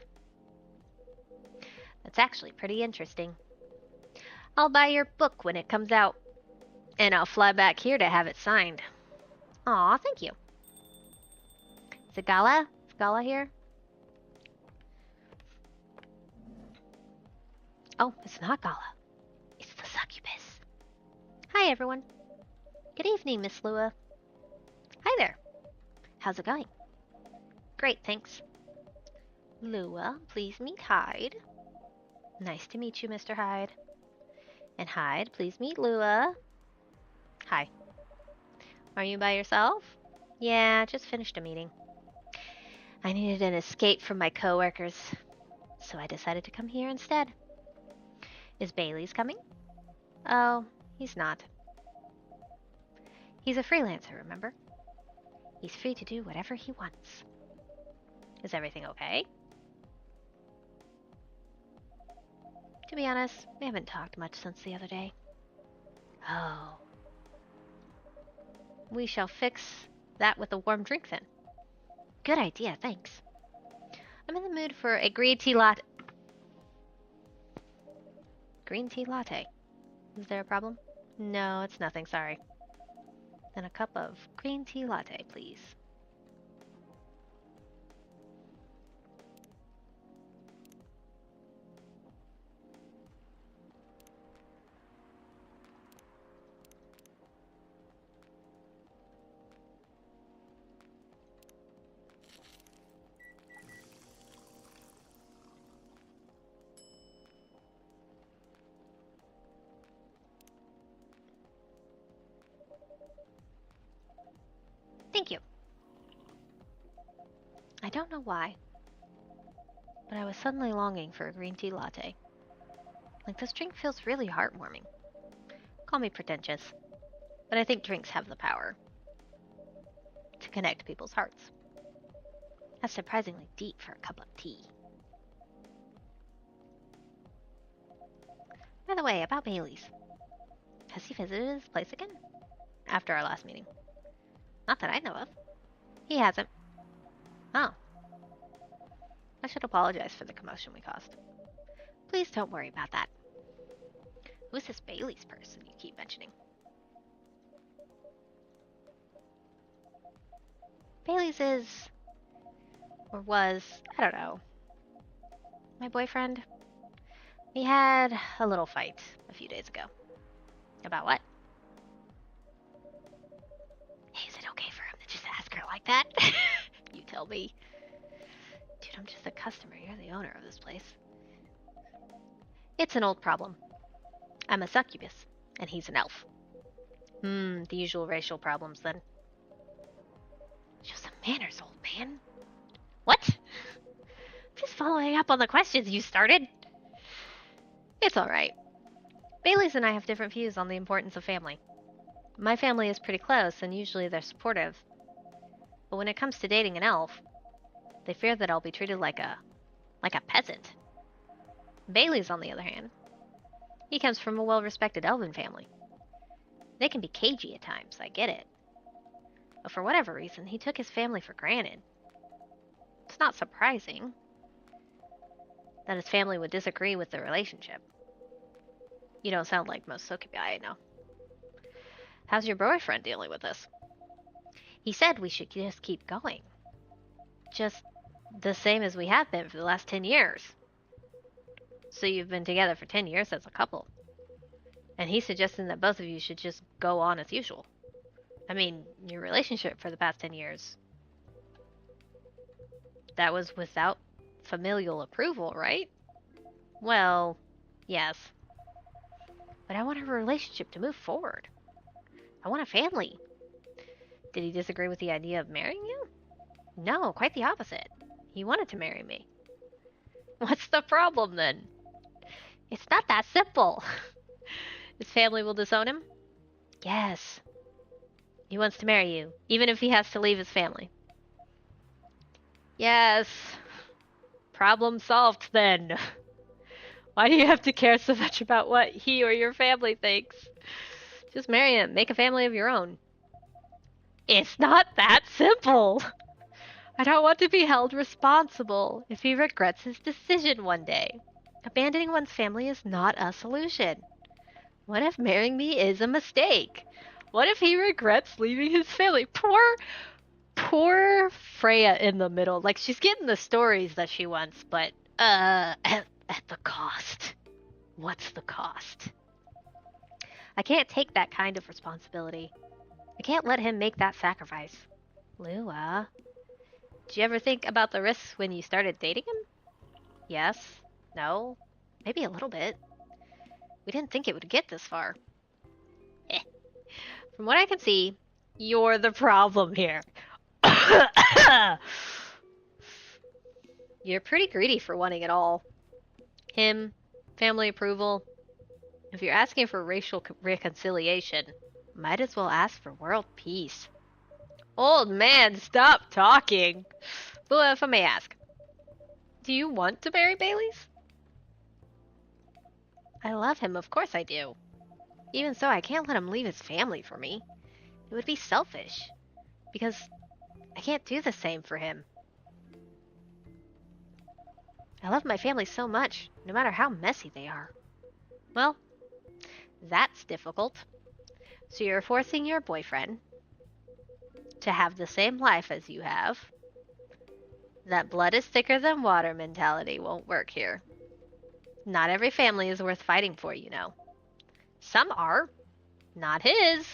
That's actually pretty interesting. I'll buy your book when it comes out, and I'll fly back here to have it signed. Aw, thank you. Is it Gala? Is Gala here? Oh, it's not Gala. It's the succubus. Hi, everyone. Good evening, Miss Lua. Hi there. How's it going? Great, thanks. Lua, please meet Hyde. Nice to meet you, Mr. Hyde. And Hyde, please meet Lua. Hi. Are you by yourself? Yeah, just finished a meeting. I needed an escape from my coworkers, so I decided to come here instead. Is Bailey's coming? Oh, he's not. He's a freelancer, remember? He's free to do whatever he wants. Is everything okay? To be honest, we haven't talked much since the other day. Oh. We shall fix that with a warm drink then. Good idea, thanks. I'm in the mood for a green tea latte. Green tea latte. Is there a problem? No, it's nothing, sorry. Then a cup of green tea latte, please. Thank you. I don't know why, but I was suddenly longing for a green tea latte. Like, this drink feels really heartwarming. Call me pretentious, but I think drinks have the power to connect people's hearts. That's surprisingly deep for a cup of tea. By the way, about Bailey's. Has he visited his place again? After our last meeting. Not that I know of. He hasn't. Oh. I should apologize for the commotion we caused. Please don't worry about that. Who's this Bailey's person you keep mentioning? Bailey's is... or was... I don't know. My boyfriend? We had a little fight a few days ago. About what? Hey, is it okay for him to just ask her like that? You tell me. Dude, I'm just a customer. You're the owner of this place. It's an old problem. I'm a succubus, and he's an elf. The usual racial problems then. Show some manners, old man. What? Just following up on the questions you started. It's alright. Bailey's and I have different views on the importance of family. My family is pretty close, and usually they're supportive. But when it comes to dating an elf, they fear that I'll be treated like a peasant. Bailey's, on the other hand, he comes from a well-respected elven family. They can be cagey at times, I get it. But for whatever reason, he took his family for granted. It's not surprising that his family would disagree with the relationship. You don't sound like most succubi I know. How's your boyfriend dealing with this? He said we should just keep going. Just the same as we have been for the last 10 years. So you've been together for 10 years as a couple. And he's suggesting that both of you should just go on as usual. I mean, your relationship for the past 10 years, that was without familial approval, right? Well, yes. But I want our relationship to move forward. I want a family. Did he disagree with the idea of marrying you? No, quite the opposite. He wanted to marry me. What's the problem then? It's not that simple. His family will disown him? Yes. He wants to marry you, even if he has to leave his family. Yes. Problem solved then. Why do you have to care so much about what he or your family thinks? Just marry him. Make a family of your own. It's not that simple. I don't want to be held responsible if he regrets his decision one day. Abandoning one's family is not a solution. What if marrying me is a mistake? What if he regrets leaving his family? Poor Freya in the middle. Like, she's getting the stories that she wants, but, at the cost. What's the cost? I can't take that kind of responsibility. I can't let him make that sacrifice. Lua, did you ever think about the risks when you started dating him? Yes. No. Maybe a little bit. We didn't think it would get this far. From what I can see, you're the problem here. You're pretty greedy for wanting it all. Him, family approval. If you're asking for racial reconciliation, might as well ask for world peace. Old man, stop talking. Lua, if I may ask, do you want to marry Bailey's? I love him, of course I do. Even so, I can't let him leave his family for me. It would be selfish. Because I can't do the same for him. I love my family so much, no matter how messy they are. Well, that's difficult. So you're forcing your boyfriend to have the same life as you have. That blood is thicker than water mentality won't work here. Not every family is worth fighting for, you know. Some are. Not his.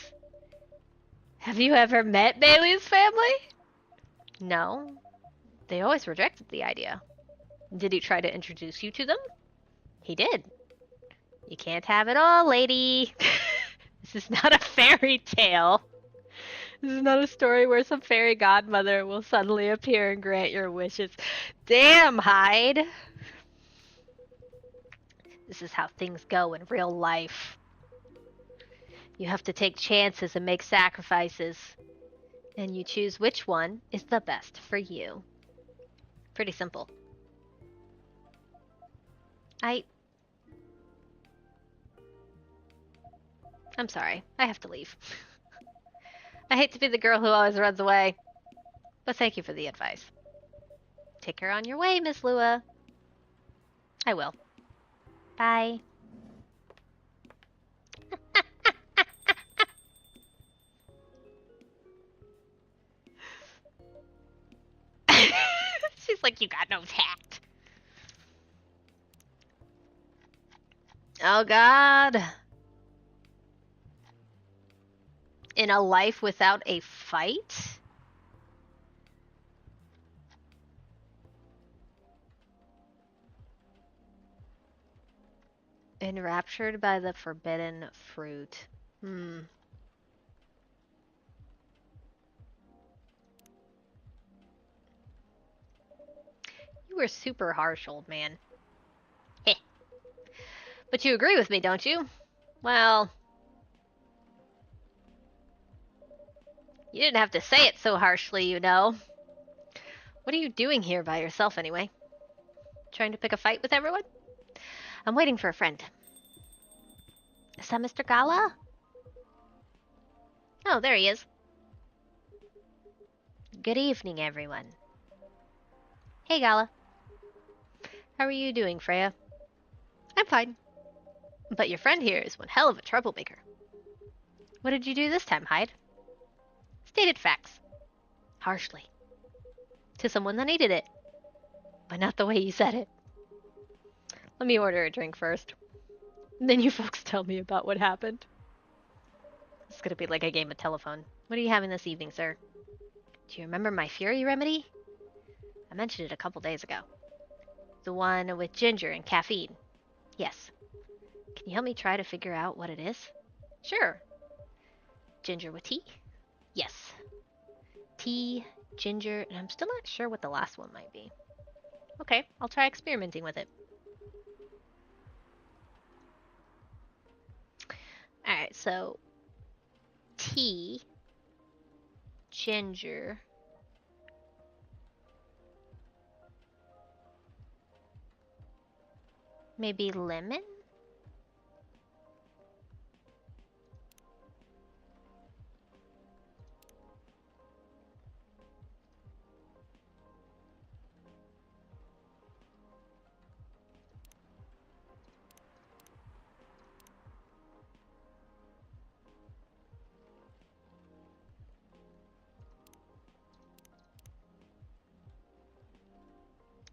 Have you ever met Bailey's family? No. They always rejected the idea. Did he try to introduce you to them? He did. You can't have it all, lady. This is not a fairy tale. This is not a story where some fairy godmother will suddenly appear and grant your wishes. Damn, Hyde. This is how things go in real life. You have to take chances and make sacrifices. And you choose which one is the best for you. Pretty simple. I'm sorry. I have to leave. I hate to be the girl who always runs away. But thank you for the advice. Take her on your way, Miss Lua. I will. Bye. She's like, you got no tact. Oh, God. In a life without a fight? Enraptured by the forbidden fruit. You were super harsh, old man. Heh. But you agree with me, don't you? Well, you didn't have to say it so harshly, you know. What are you doing here by yourself, anyway? Trying to pick a fight with everyone? I'm waiting for a friend. Is that Mr. Gala? Oh, there he is. Good evening, everyone. Hey, Gala. How are you doing, Freya? I'm fine. But your friend here is one hell of a troublemaker. What did you do this time, Hyde? Stated facts. Harshly. To someone that needed it. But not the way you said it. Let me order a drink first. Then you folks tell me about what happened. It's gonna be like a game of telephone. What are you having this evening, sir? Do you remember my Fury remedy? I mentioned it a couple days ago. The one with ginger and caffeine. Yes. Can you help me try to figure out what it is? Sure. Ginger with tea? Yes. Tea, ginger, and I'm still not sure what the last one might be. Okay, I'll try experimenting with it. Alright, so tea, ginger, maybe lemon?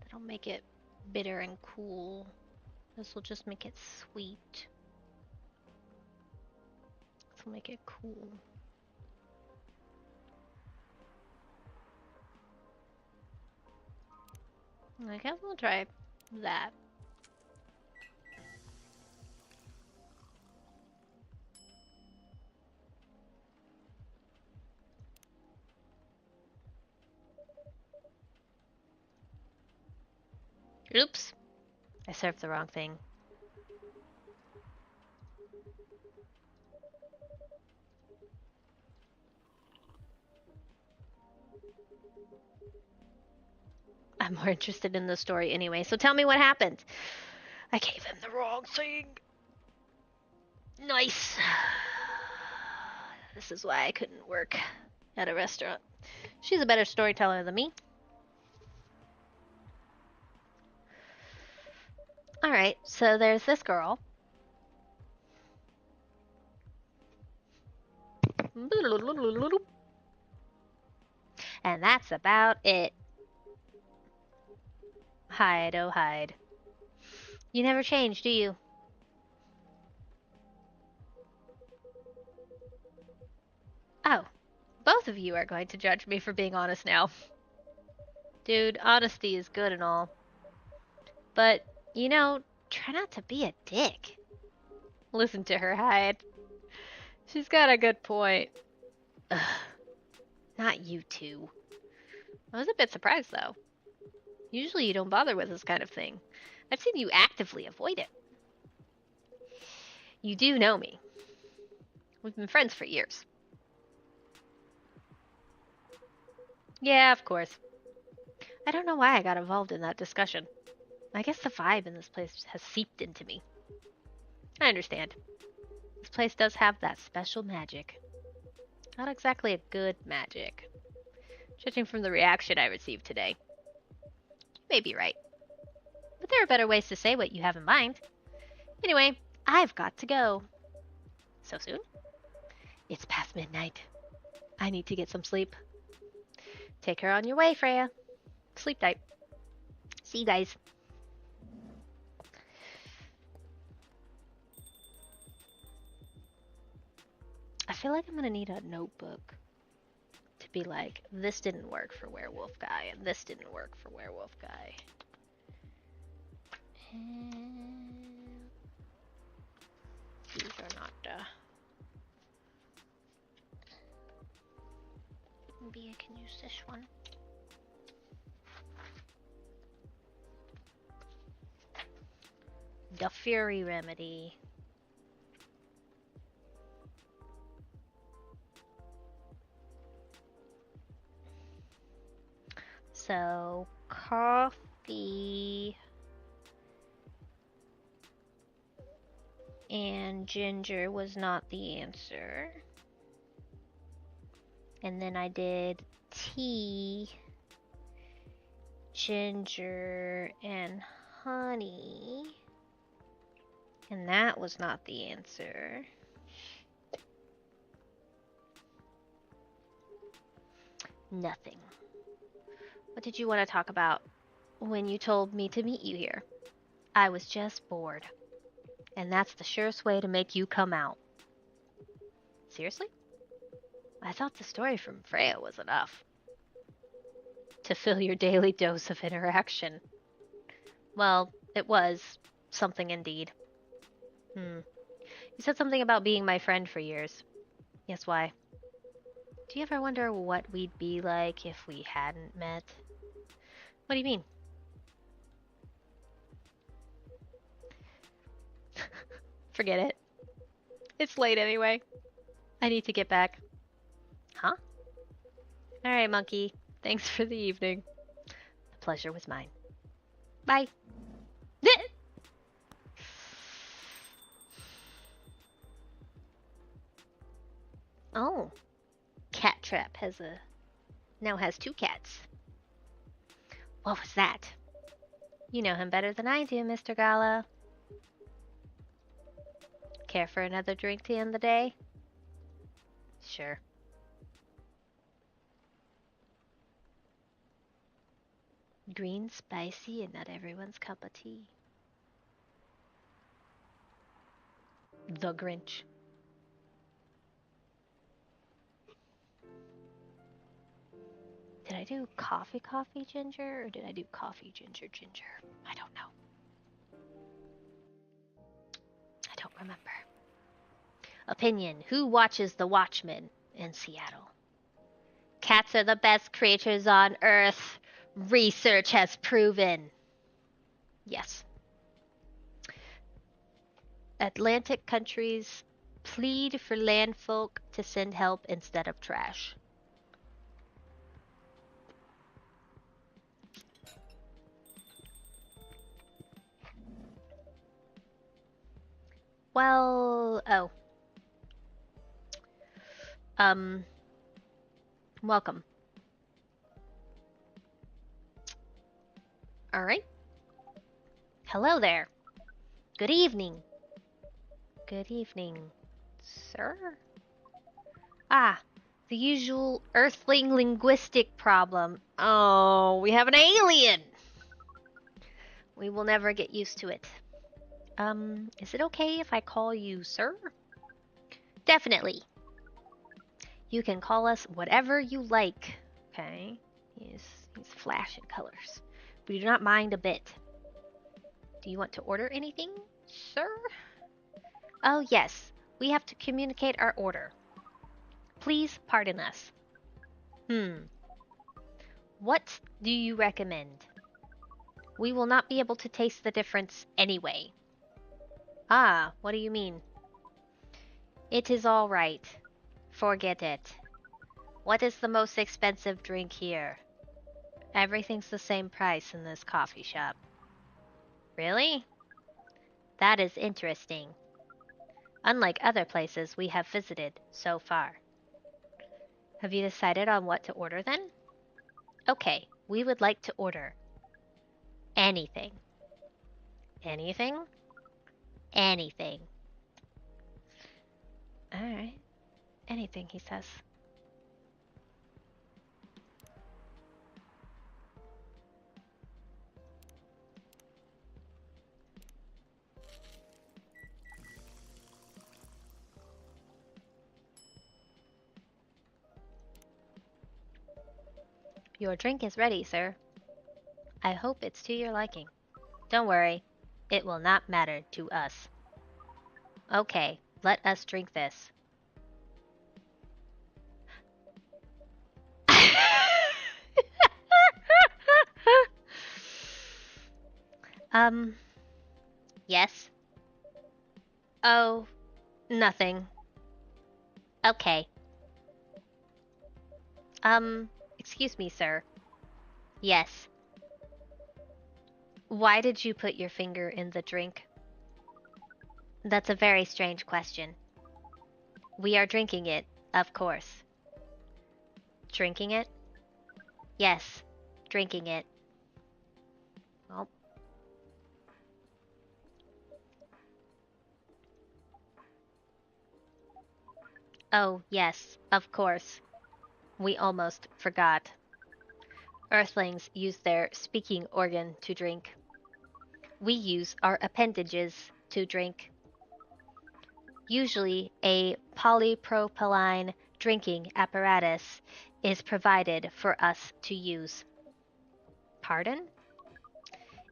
That'll make it bitter and cool. This will just make it sweet. This will make it cool. I guess we'll try that. Oops. I served the wrong thing. I'm more interested in the story anyway, so tell me what happened. I gave him the wrong thing. Nice. This is why I couldn't work at a restaurant. She's a better storyteller than me. Alright, so there's this girl. And that's about it. Hide, oh hide. You never change, do you? Oh, both of you are going to judge me for being honest now. Dude, honesty is good and all. But, you know, try not to be a dick. Listen to her, Hyde. She's got a good point. Ugh. Not you two. I was a bit surprised, though. Usually you don't bother with this kind of thing. I've seen you actively avoid it. You do know me. We've been friends for years. Yeah, of course. I don't know why I got involved in that discussion. I guess the vibe in this place has seeped into me. I understand. This place does have that special magic. Not exactly a good magic. Judging from the reaction I received today. You may be right. But there are better ways to say what you have in mind. Anyway, I've got to go. So soon? It's past midnight. I need to get some sleep. Take her on your way, Freya. Sleep tight. See you guys. I feel like I'm gonna need a notebook to be like, this didn't work for werewolf guy, and this didn't work for werewolf guy. And these are not, maybe I can use this one. The Fury Remedy. So, coffee and ginger was not the answer. And then I did tea, ginger, and honey. And that was not the answer. Nothing. What did you want to talk about when you told me to meet you here? I was just bored. And that's the surest way to make you come out. Seriously? I thought the story from Freya was enough. To fill your daily dose of interaction. Well, it was something indeed. You said something about being my friend for years. Yes, why? Do you ever wonder what we'd be like if we hadn't met? What do you mean? Forget it. It's late anyway. I need to get back. Huh? Alright, monkey. Thanks for the evening. The pleasure was mine. Bye. Oh. Cat Trap now has 2 cats. What was that? You know him better than I do, Mr. Gala. Care for another drink to end the day? Sure. Green, spicy, and not everyone's cup of tea. The Grinch. Did I do coffee, ginger, or did I do coffee, ginger? I don't know. I don't remember. Opinion. Who watches The Watchmen in Seattle? Cats are the best creatures on Earth. Research has proven. Yes. Atlantic countries plead for landfolk to send help instead of trash. Well, oh, um, welcome. All right. Hello there. Good evening. Good evening, sir. Ah, the usual earthling linguistic problem. Oh, we have an alien. We will never get used to it. Is it okay if I call you sir? Definitely. You can call us whatever you like. Okay. He's flashing colors. We do not mind a bit. Do you want to order anything, sir? Oh, yes. We have to communicate our order. Please pardon us. What do you recommend? We will not be able to taste the difference anyway. Ah, what do you mean? It is all right. Forget it. What is the most expensive drink here? Everything's the same price in this coffee shop. Really? That is interesting. Unlike other places we have visited so far. Have you decided on what to order then? Okay, we would like to order anything. Anything? Anything. Alright. Anything, he says. Your drink is ready, sir. I hope it's to your liking. Don't worry, it will not matter to us. Okay, let us drink this. um, yes. Oh, nothing. Okay. Excuse me, sir. Yes. Why did you put your finger in the drink? That's a very strange question. We are drinking it, of course. Drinking it? Yes, drinking it. Oh. Oh, yes, of course. We almost forgot. Earthlings use their speaking organ to drink. We use our appendages to drink. Usually, a polypropylene drinking apparatus is provided for us to use. Pardon?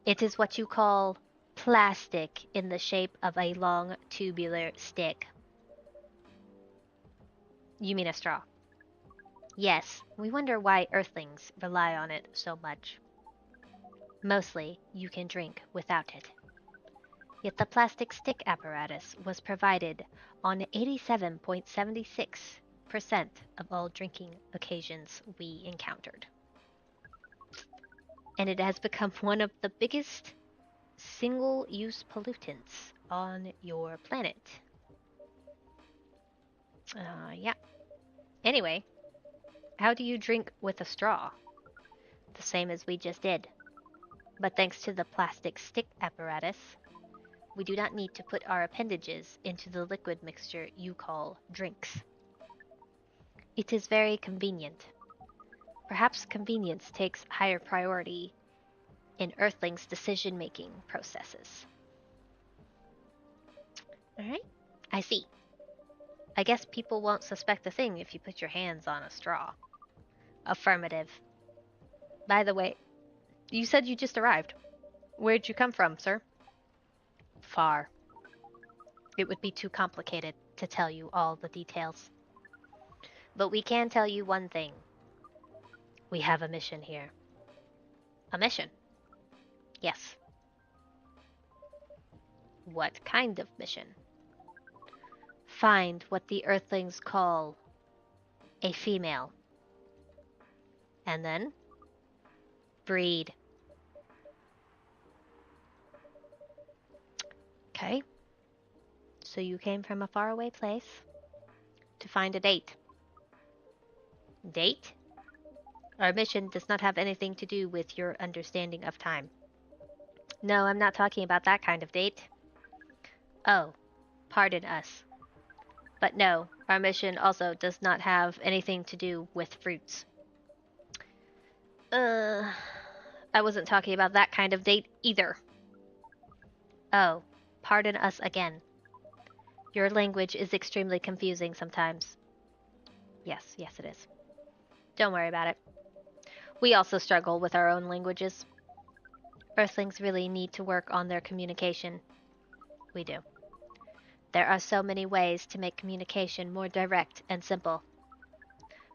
It is what you call plastic in the shape of a long tubular stick. You mean a straw? Yes, we wonder why Earthlings rely on it so much. Mostly, you can drink without it. Yet the plastic stick apparatus was provided on 87.76% of all drinking occasions we encountered. And it has become one of the biggest single-use pollutants on your planet. Yeah. Anyway, how do you drink with a straw? The same as we just did. But thanks to the plastic stick apparatus, we do not need to put our appendages into the liquid mixture you call drinks. It is very convenient. Perhaps convenience takes higher priority in Earthlings' decision-making processes. Alright, I see. I guess people won't suspect a thing if you put your hands on a straw. Affirmative. By the way, you said you just arrived. Where'd you come from, sir? Far. It would be too complicated to tell you all the details. But we can tell you one thing. We have a mission here. A mission? Yes. What kind of mission? Find what the Earthlings call a female. And then breed. Okay. So you came from a faraway place to find a date. Date? Our mission does not have anything to do with your understanding of time. No, I'm not talking about that kind of date. Oh, pardon us. But no, our mission also does not have anything to do with fruits. I wasn't talking about that kind of date either. Oh, pardon us again. Your language is extremely confusing sometimes. Yes, it is. Don't worry about it. We also struggle with our own languages. Earthlings really need to work on their communication. We do. There are so many ways to make communication more direct and simple.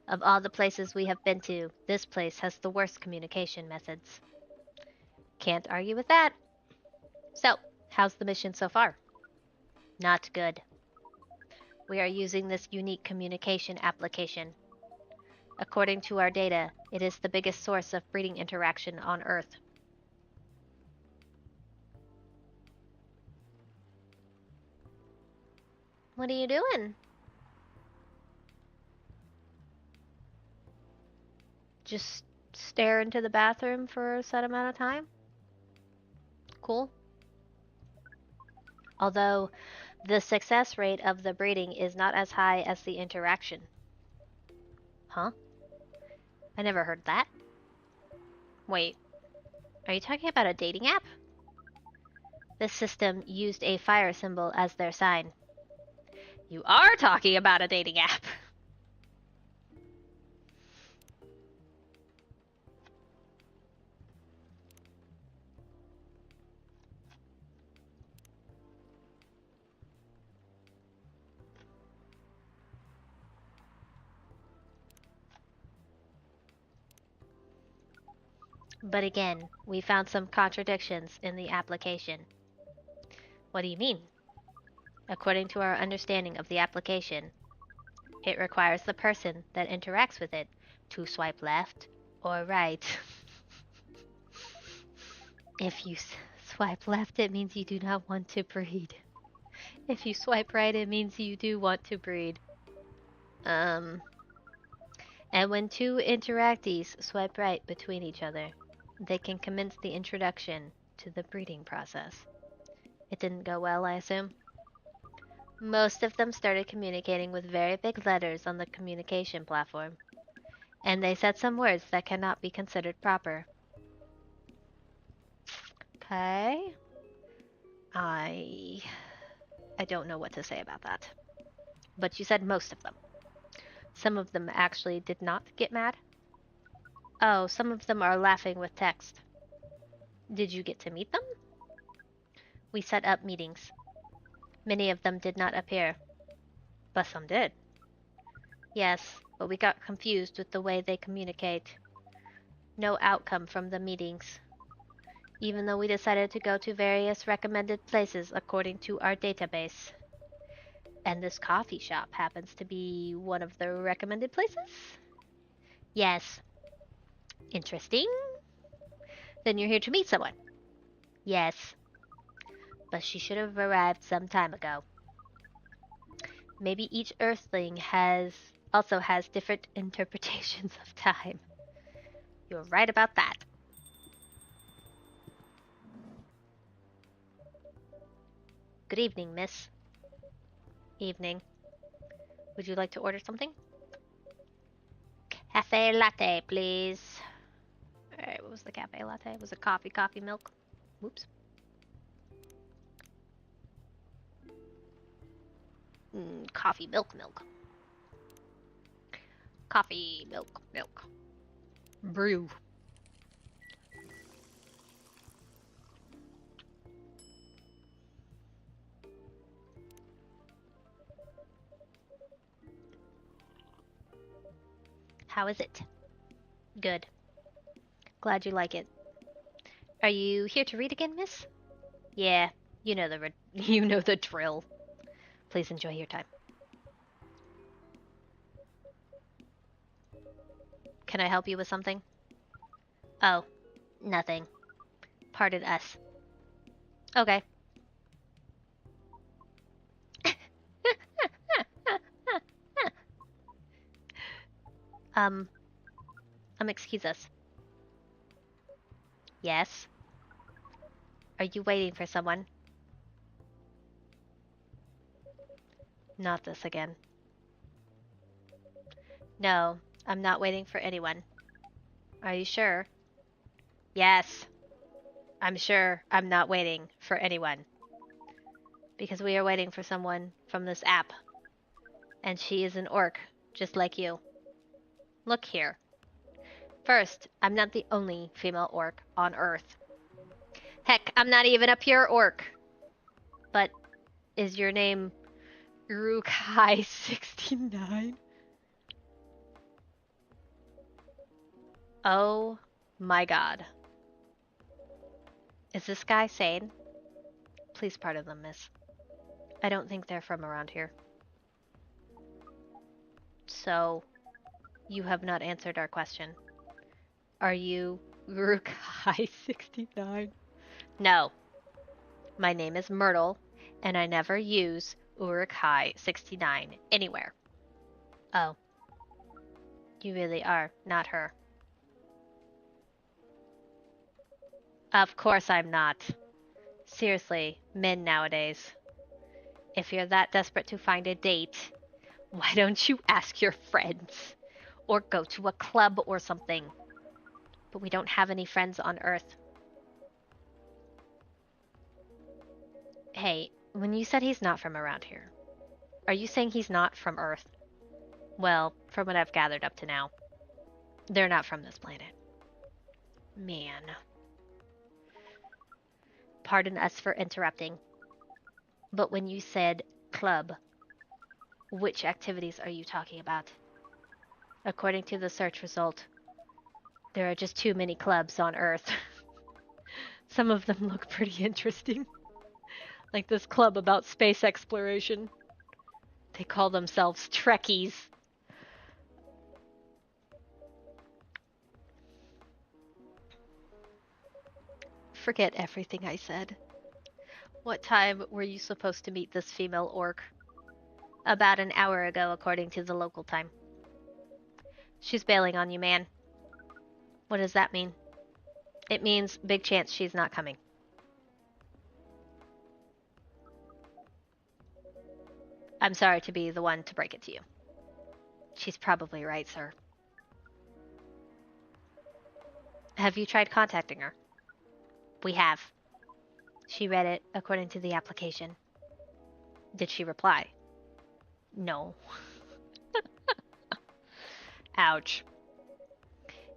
Of all the places we have been to, this place has the worst communication methods. Can't argue with that. So, how's the mission so far? Not good. We are using this unique communication application. According to our data, it is the biggest source of breeding interaction on Earth. What are you doing? Just stare into the bathroom for a set amount of time? Cool. Although the success rate of the breeding is not as high as the interaction. Huh? I never heard that. Wait, are you talking about a dating app? This system used a fire symbol as their sign. You are talking about a dating app! But again, we found some contradictions in the application. What do you mean? According to our understanding of the application, it requires the person that interacts with it to swipe left or right. If you swipe left, it means you do not want to breed. If you swipe right, it means you do want to breed. And when two interactees swipe right between each other, they can commence the introduction to the breeding process. It didn't go well, I assume? Most of them started communicating with very big letters on the communication platform, and they said some words that cannot be considered proper. Okay. I don't know what to say about that. But you said most of them. Some of them actually did not get mad? Oh, some of them are laughing with text. Did you get to meet them? We set up meetings. Many of them did not appear, but some did. Yes, but we got confused with the way they communicate. No outcome from the meetings. Even though we decided to go to various recommended places according to our database. And this coffee shop happens to be one of the recommended places? Yes. Interesting. Then you're here to meet someone? Yes. But she should have arrived some time ago. Maybe each Earthling also has different interpretations of time. You're right about that. Good evening, miss. Evening. Would you like to order something? Cafe latte, please. Alright, what was the cafe latte? Was it coffee milk? Whoops. Coffee milk. Coffee milk. Brew. How is it? Good. Glad you like it. Are you here to read again, miss? Yeah, you know the drill. Please enjoy your time. Can I help you with something? Oh, nothing. Pardon us. Okay. Um, excuse us. Yes? Are you waiting for someone? Not this again. No, I'm not waiting for anyone. Are you sure? Yes, I'm sure I'm not waiting for anyone. Because we are waiting for someone from this app. And she is an orc, just like you. Look here. First, I'm not the only female orc on Earth. Heck, I'm not even a pure orc. But is your name Urukai69? Oh my god. Is this guy sane? Please pardon them, miss. I don't think they're from around here. So, you have not answered our question. Are you Urukai69? No. My name is Myrtle, and I never use Urukai69 anywhere. Oh. You really are not her. Of course I'm not. Seriously, men nowadays. If you're that desperate to find a date, why don't you ask your friends? Or go to a club or something. But we don't have any friends on Earth. Hey, when you said he's not from around here, are you saying he's not from Earth? Well, from what I've gathered up to now, they're not from this planet. Man. Pardon us for interrupting. But when you said club, which activities are you talking about? According to the search result, there are just too many clubs on Earth. Some of them look pretty interesting. Like this club about space exploration. They call themselves Trekkies. Forget everything I said. What time were you supposed to meet this female orc? About an hour ago, according to the local time. She's bailing on you, man. What does that mean? It means big chance she's not coming. I'm sorry to be the one to break it to you. She's probably right, sir. Have you tried contacting her? We have. She read it according to the application. Did she reply? No. Ouch.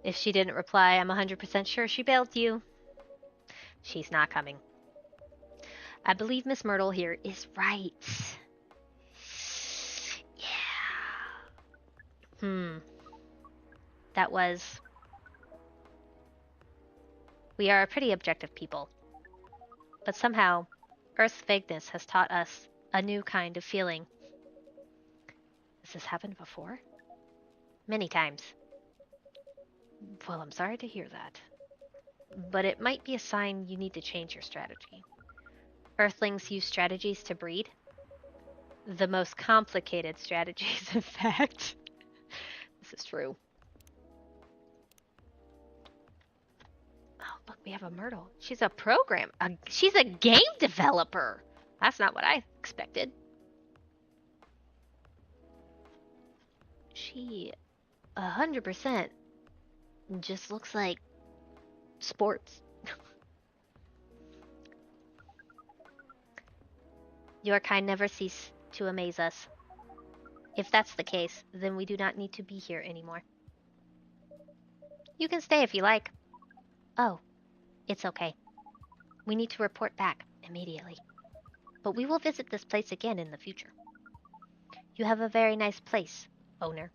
If she didn't reply, I'm 100% sure she bailed you. She's not coming. I believe Miss Myrtle here is right. Yeah. That was... We are a pretty objective people. But somehow, Earth's vagueness has taught us a new kind of feeling. Has this happened before? Many times. Well, I'm sorry to hear that. But it might be a sign you need to change your strategy. Earthlings use strategies to breed. The most complicated strategies, in fact. This is true. Oh, look, we have a Myrtle. She's a she's a game developer. That's not what I expected. She 100% just looks like sports. Your kind never cease to amaze us. If that's the case, then we do not need to be here anymore. You can stay if you like. Oh, it's okay. We need to report back immediately. But we will visit this place again in the future. You have a very nice place, owner.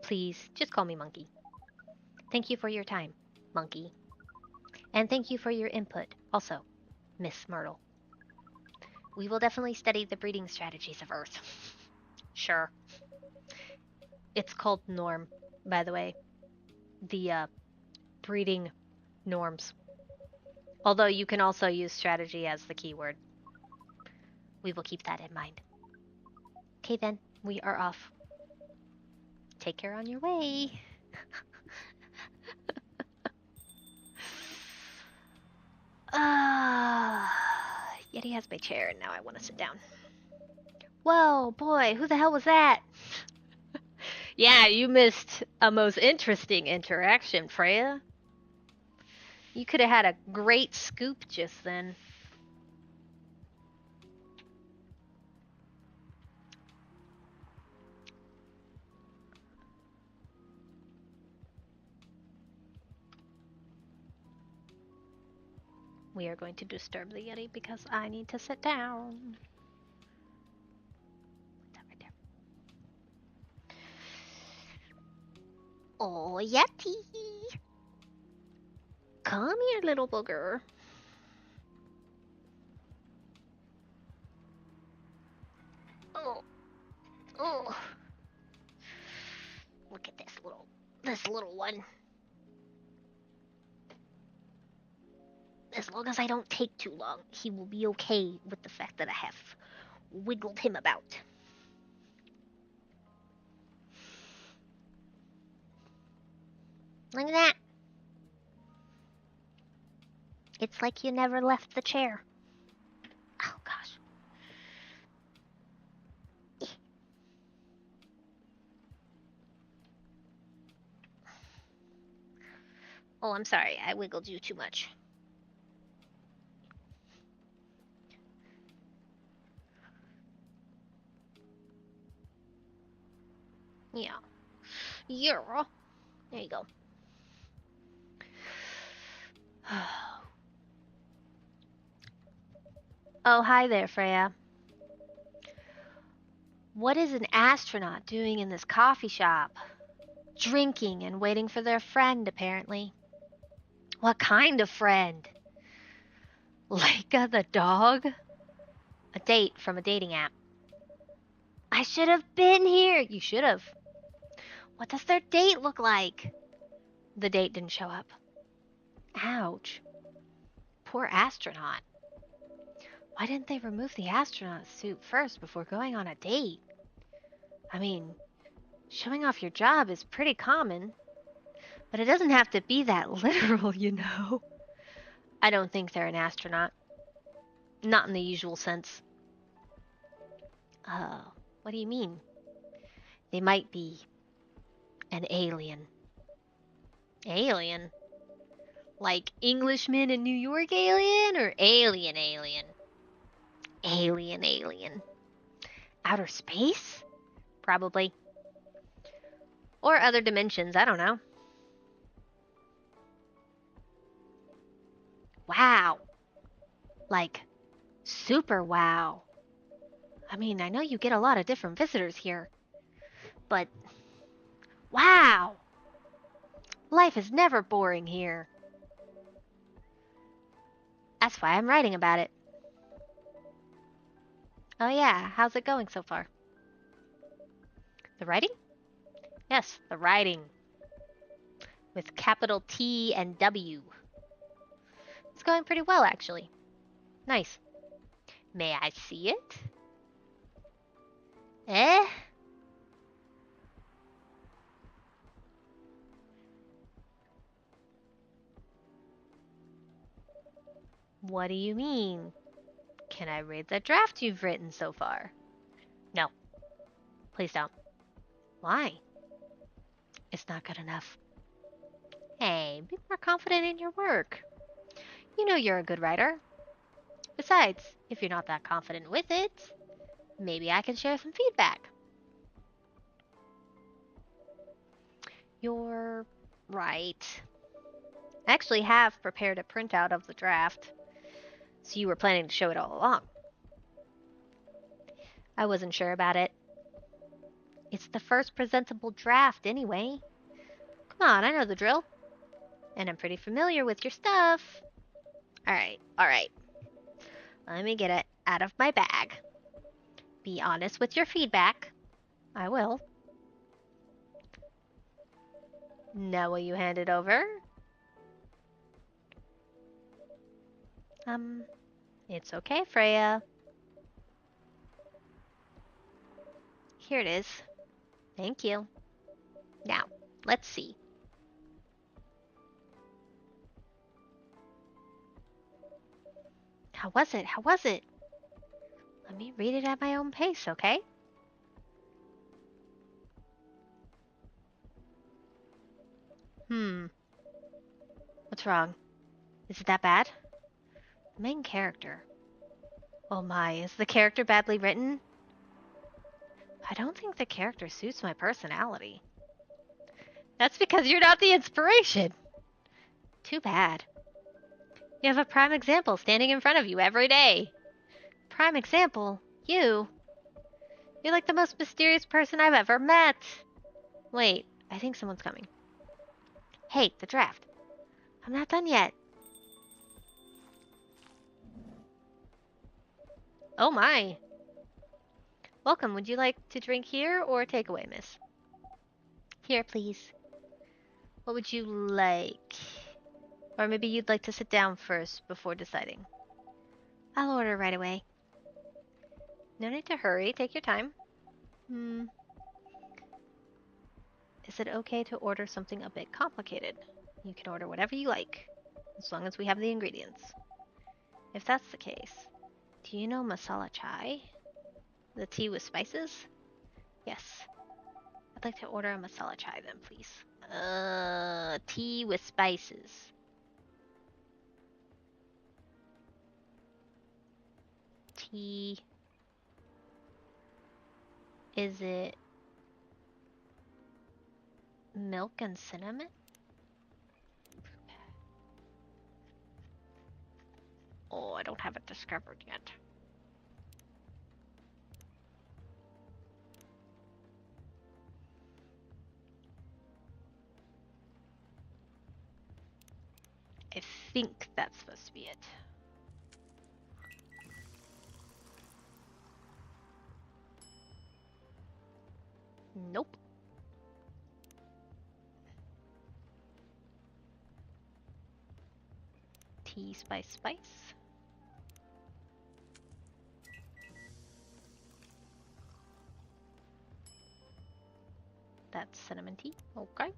Please, just call me Monkey. Thank you for your time, Monkey. And thank you for your input, also, Miss Myrtle. We will definitely study the breeding strategies of Earth. Sure. It's called norm, by the way. The, breeding norms. Although you can also use strategy as the keyword. We will keep that in mind. Okay then, we are off. Take care on your way. Yeti has my chair, and now I want to sit down. Whoa, boy, who the hell was that? Yeah, you missed a most interesting interaction, Freya. You could have had a great scoop just then. We are going to disturb the Yeti because I need to sit down. Right there. Oh, Yeti! Come here, little booger. Oh, oh. Look at this little one. As long as I don't take too long, he will be okay with the fact that I have wiggled him about. Look at that. It's like you never left the chair. Oh, gosh. Oh, I'm sorry. I wiggled you too much. Yeah. Yeah. There you go. Oh, hi there, Freya. What is an astronaut doing in this coffee shop? Drinking and waiting for their friend, apparently. What kind of friend? Leica the dog? A date from a dating app. I should have been here. You should have. What does their date look like? The date didn't show up. Ouch. Poor astronaut. Why didn't they remove the astronaut suit first before going on a date? I mean, showing off your job is pretty common, but it doesn't have to be that literal, you know. I don't think they're an astronaut. Not in the usual sense. What do you mean? They might be an alien. Alien? Like Englishman in New York alien or alien alien? Alien alien. Outer space? Probably. Or other dimensions, I don't know. Wow. Like, super wow. I mean, I know you get a lot of different visitors here, but wow! Life is never boring here. That's why I'm writing about it. Oh yeah, how's it going so far? The writing? Yes, the writing. With capital T and W. It's going pretty well, actually. Nice. May I see it? Eh? What do you mean? Can I read the draft you've written so far? No. Please don't. Why? It's not good enough. Hey, be more confident in your work. You know you're a good writer. Besides, if you're not that confident with it, maybe I can share some feedback. You're right. I actually have prepared a printout of the draft, so you were planning to show it all along. I wasn't sure about it. It's the first presentable draft anyway. Come on, I know the drill. And I'm pretty familiar with your stuff. Alright. Let me get it out of my bag. Be honest with your feedback. I will. Now will you hand it over? It's okay, Freya. Here it is. Thank you. Now, let's see. How was it? How was it? Let me read it at my own pace, okay? What's wrong? Is it that bad? Main character. Oh my, is the character badly written? I don't think the character suits my personality. That's because you're not the inspiration. Too bad. You have a prime example standing in front of you every day. Prime example? You? You're like the most mysterious person I've ever met. Wait, I think someone's coming. Hey, the draft. I'm not done yet. Oh my. Welcome. Would you like to drink here or takeaway, miss? Here, please. What would you like? Or maybe you'd like to sit down first before deciding. I'll order right away. No need to hurry. Take your time. Is it okay to order something a bit complicated? You can order whatever you like, as long as we have the ingredients. If that's the case, do you know masala chai? The tea with spices? Yes. I'd like to order a masala chai then, please. Tea with spices. Tea. Is it milk and cinnamon? Oh, I don't have it discovered yet. I think that's supposed to be it. Nope. Tea, spice, spice. That's cinnamon tea. Okay.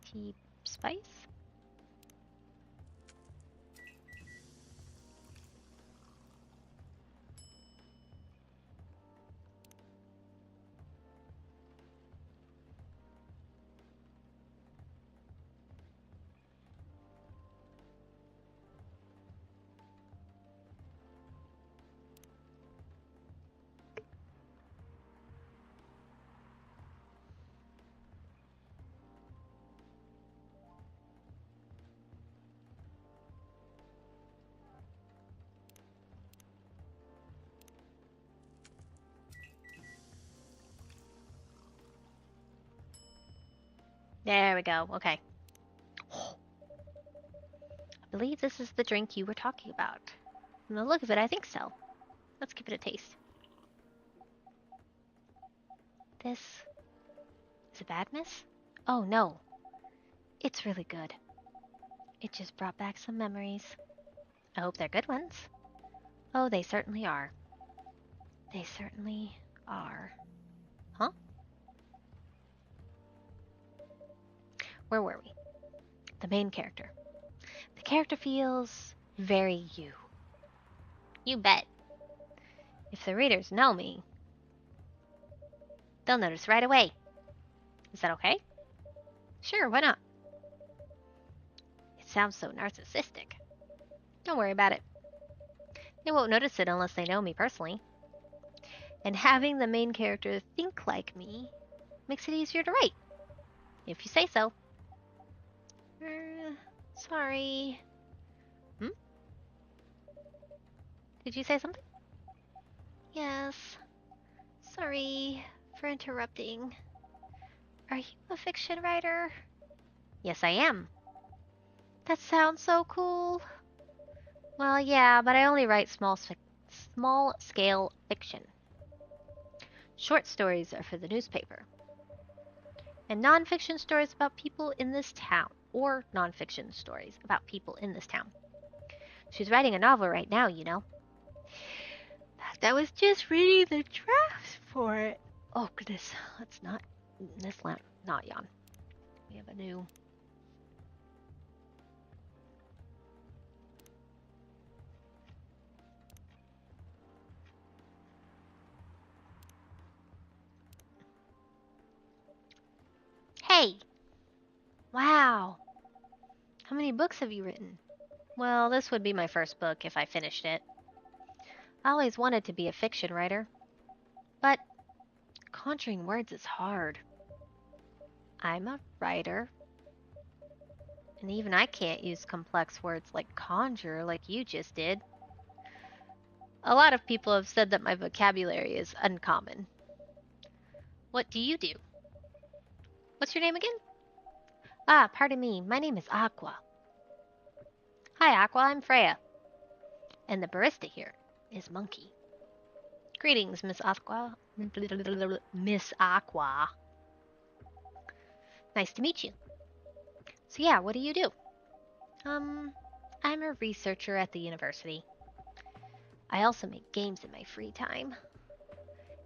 Tea, spice. There we go. Okay. I believe this is the drink you were talking about. From the look of it, I think so. Let's give it a taste. This is it bad, miss? Oh no. It's really good. It just brought back some memories. I hope they're good ones. Oh, they certainly are. They certainly are. Huh? Where were we? The main character. The character feels very you. You bet. If the readers know me, they'll notice right away. Is that okay? Sure, why not? It sounds so narcissistic. Don't worry about it. They won't notice it unless they know me personally. And having the main character think like me makes it easier to write. If you say so. Sorry. Did you say something? Yes. Sorry for interrupting. Are you a fiction writer? Yes, I am. That sounds so cool. Well, yeah, but I only write small-scale fiction. Short stories are for the newspaper. And non-fiction stories about people in this town. Or non-fiction stories about people in this town. She's writing a novel right now, you know. I was just reading the drafts for it. Oh goodness, let's not this lamp not yawn. We have a new. Hey! Wow! How many books have you written? Well, this would be my first book if I finished it. I always wanted to be a fiction writer, but conjuring words is hard. I'm a writer, and even I can't use complex words like conjure like you just did. A lot of people have said that my vocabulary is uncommon. What do you do? What's your name again? Ah, pardon me, my name is Aqua. Hi, Aqua, I'm Freya. And the barista here is Monkey. Greetings, Miss Aqua. Miss Aqua. Nice to meet you. So yeah, what do you do? I'm a researcher at the university. I also make games in my free time.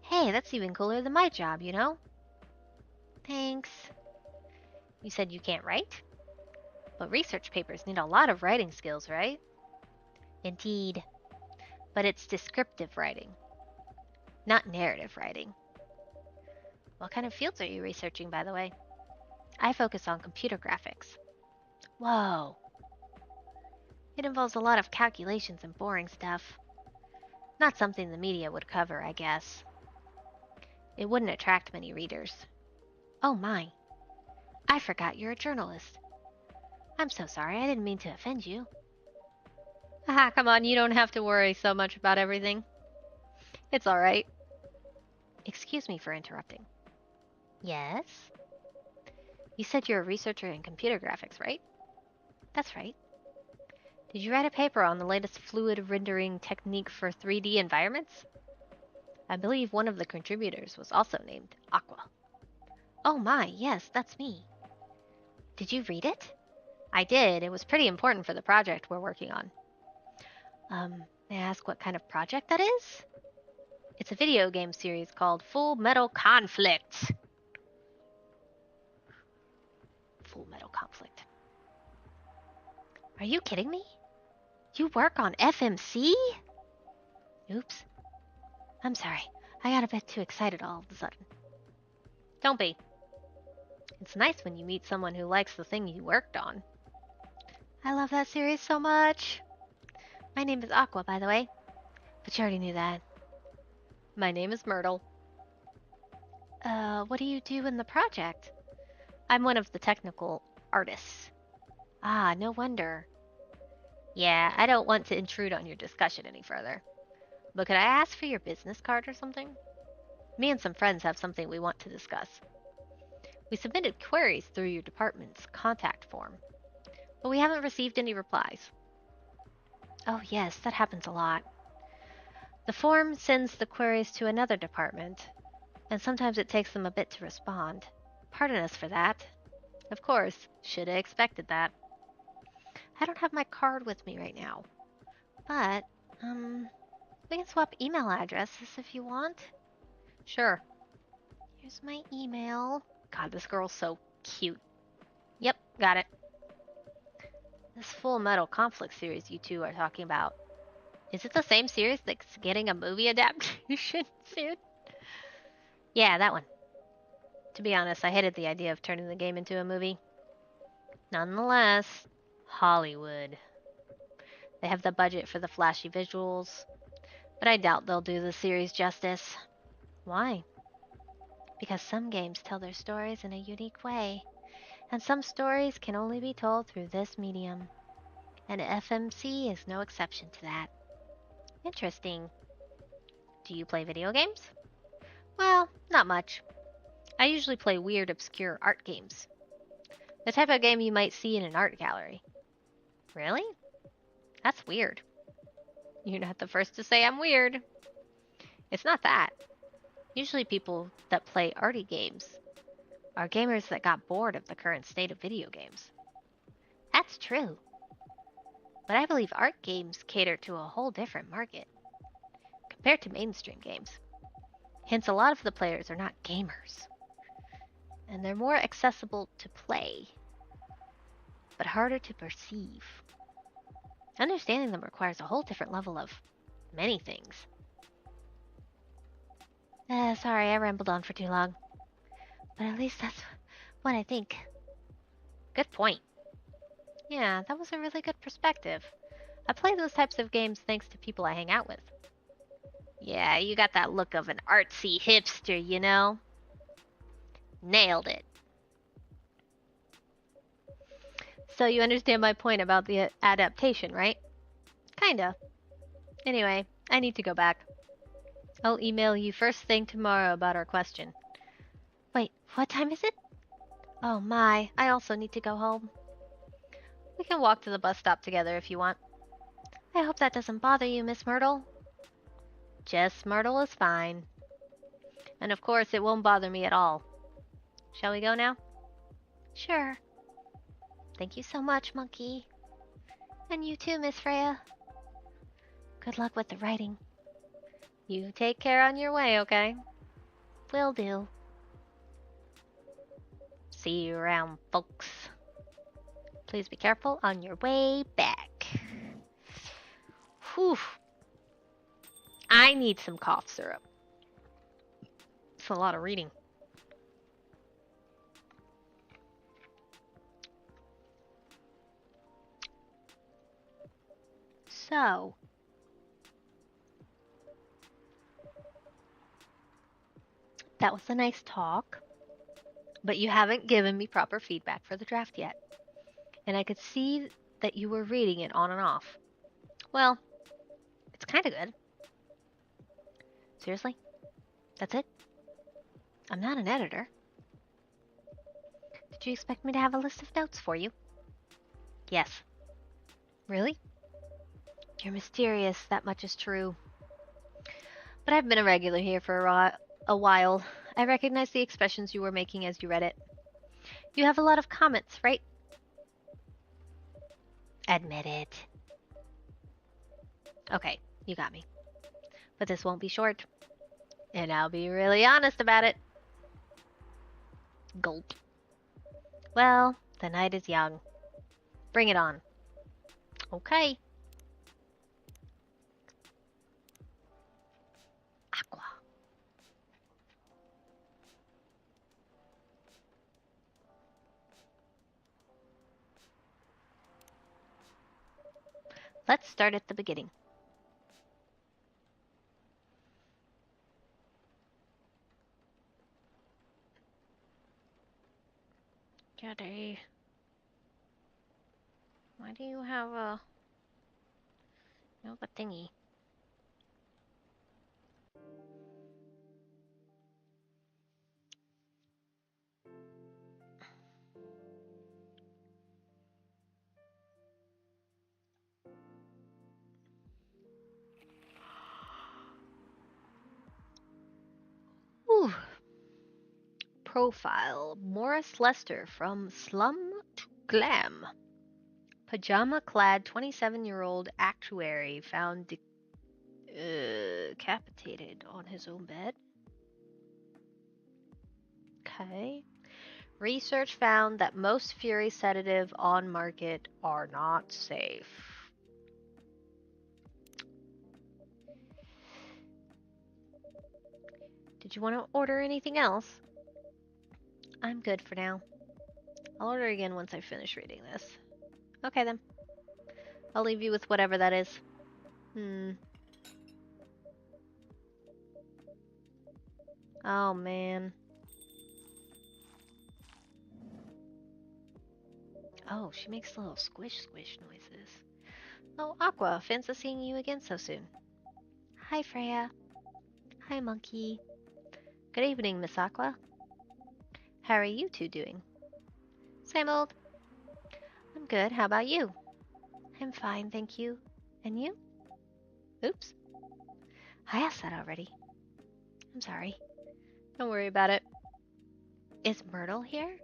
Hey, that's even cooler than my job, you know? Thanks. You said you can't write? But research papers need a lot of writing skills, right? Indeed. But it's descriptive writing, not narrative writing. What kind of fields are you researching, by the way? I focus on computer graphics. Whoa. It involves a lot of calculations and boring stuff. Not something the media would cover, I guess. It wouldn't attract many readers. Oh my. I forgot you're a journalist. I'm so sorry, I didn't mean to offend you. Haha, come on, you don't have to worry so much about everything. It's alright. Excuse me for interrupting. Yes? You said you're a researcher in computer graphics, right? That's right. Did you write a paper on the latest fluid rendering technique for 3D environments? I believe one of the contributors was also named Aqua. Oh my, yes, that's me. Did you read it? I did. It was pretty important for the project we're working on. May I ask what kind of project that is? It's a video game series called Full Metal Conflict. Full Metal Conflict. Are you kidding me? You work on FMC? Oops. I'm sorry. I got a bit too excited all of a sudden. Don't be. It's nice when you meet someone who likes the thing you worked on. I love that series so much. My name is Aqua, by the way. But you already knew that. My name is Myrtle. What do you do in the project? I'm one of the technical artists. Ah, no wonder. Yeah, I don't want to intrude on your discussion any further. But could I ask for your business card or something? Me and some friends have something we want to discuss. We submitted queries through your department's contact form, but we haven't received any replies. Oh yes, that happens a lot. The form sends the queries to another department, and sometimes it takes them a bit to respond. Pardon us for that. Of course, should have expected that. I don't have my card with me right now, but, we can swap email addresses if you want. Sure. Here's my email. God, this girl's so cute. Yep, got it. This Full Metal Conflict series you two are talking about. Is it the same series that's getting a movie adaptation soon? Yeah, that one. To be honest, I hated the idea of turning the game into a movie. Nonetheless, Hollywood. They have the budget for the flashy visuals, but I doubt they'll do the series justice. Why? Because some games tell their stories in a unique way, and some stories can only be told through this medium. And FMC is no exception to that. Interesting. Do you play video games? Well, not much. I usually play weird, obscure art games. The type of game you might see in an art gallery. Really? That's weird. You're not the first to say I'm weird. It's not that. Usually people that play arty games are gamers that got bored of the current state of video games. That's true. But I believe art games cater to a whole different market. compared to mainstream games. Hence, a lot of the players are not gamers, and they're more accessible to play, but harder to perceive. Understanding them requires a whole different level of many things. Sorry, I rambled on for too long. But at least that's what I think. Good point. Yeah, that was a really good perspective. I play those types of games thanks to people I hang out with. Yeah, you got that look of an artsy hipster, you know? Nailed it. So you understand my point about the adaptation, right? Kinda. Anyway, I need to go back. I'll email you first thing tomorrow about our question. Wait, what time is it? Oh my, I also need to go home. We can walk to the bus stop together if you want. I hope that doesn't bother you, Miss Myrtle. Just Myrtle is fine. And of course, it won't bother me at all. Shall we go now? Sure. Thank you so much, Monkey. And you too, Miss Freya. Good luck with the writing. You take care on your way, okay? Will do. See you around, folks. Please be careful on your way back. Whew. I need some cough syrup. It's a lot of reading. So, that was a nice talk, but you haven't given me proper feedback for the draft yet. And I could see that you were reading it on and off. Well, it's kind of good. Seriously? That's it? I'm not an editor. Did you expect me to have a list of notes for you? Yes. Really? You're mysterious, that much is true. But I've been a regular here for a while. I recognize the expressions you were making as you read it. You have a lot of comments, right? Admit it. Okay, you got me. But this won't be short. And I'll be really honest about it. Gulp. Well, the night is young. Bring it on. Okay. Aqua. Let's start at the beginning. Daddy. Why do you have a thingy? Ooh. Profile. Morris Lester from Slum to Glam. Pajama-clad 27-year-old actuary found decapitated on his own bed. Okay. Research found that most Fury sedative on market are not safe. Did you want to order anything else? I'm good for now. I'll order again once I finish reading this. Okay then. I'll leave you with whatever that is. Oh man. Oh, she makes little squish squish noises. Oh, Aqua, fancy seeing you again so soon. Hi, Freya. Hi, Monkey. Good evening, Miss Aqua. How are you two doing? Same old. I'm good. How about you? I'm fine, thank you. And you? Oops. I asked that already. I'm sorry. Don't worry about it. Is Myrtle here?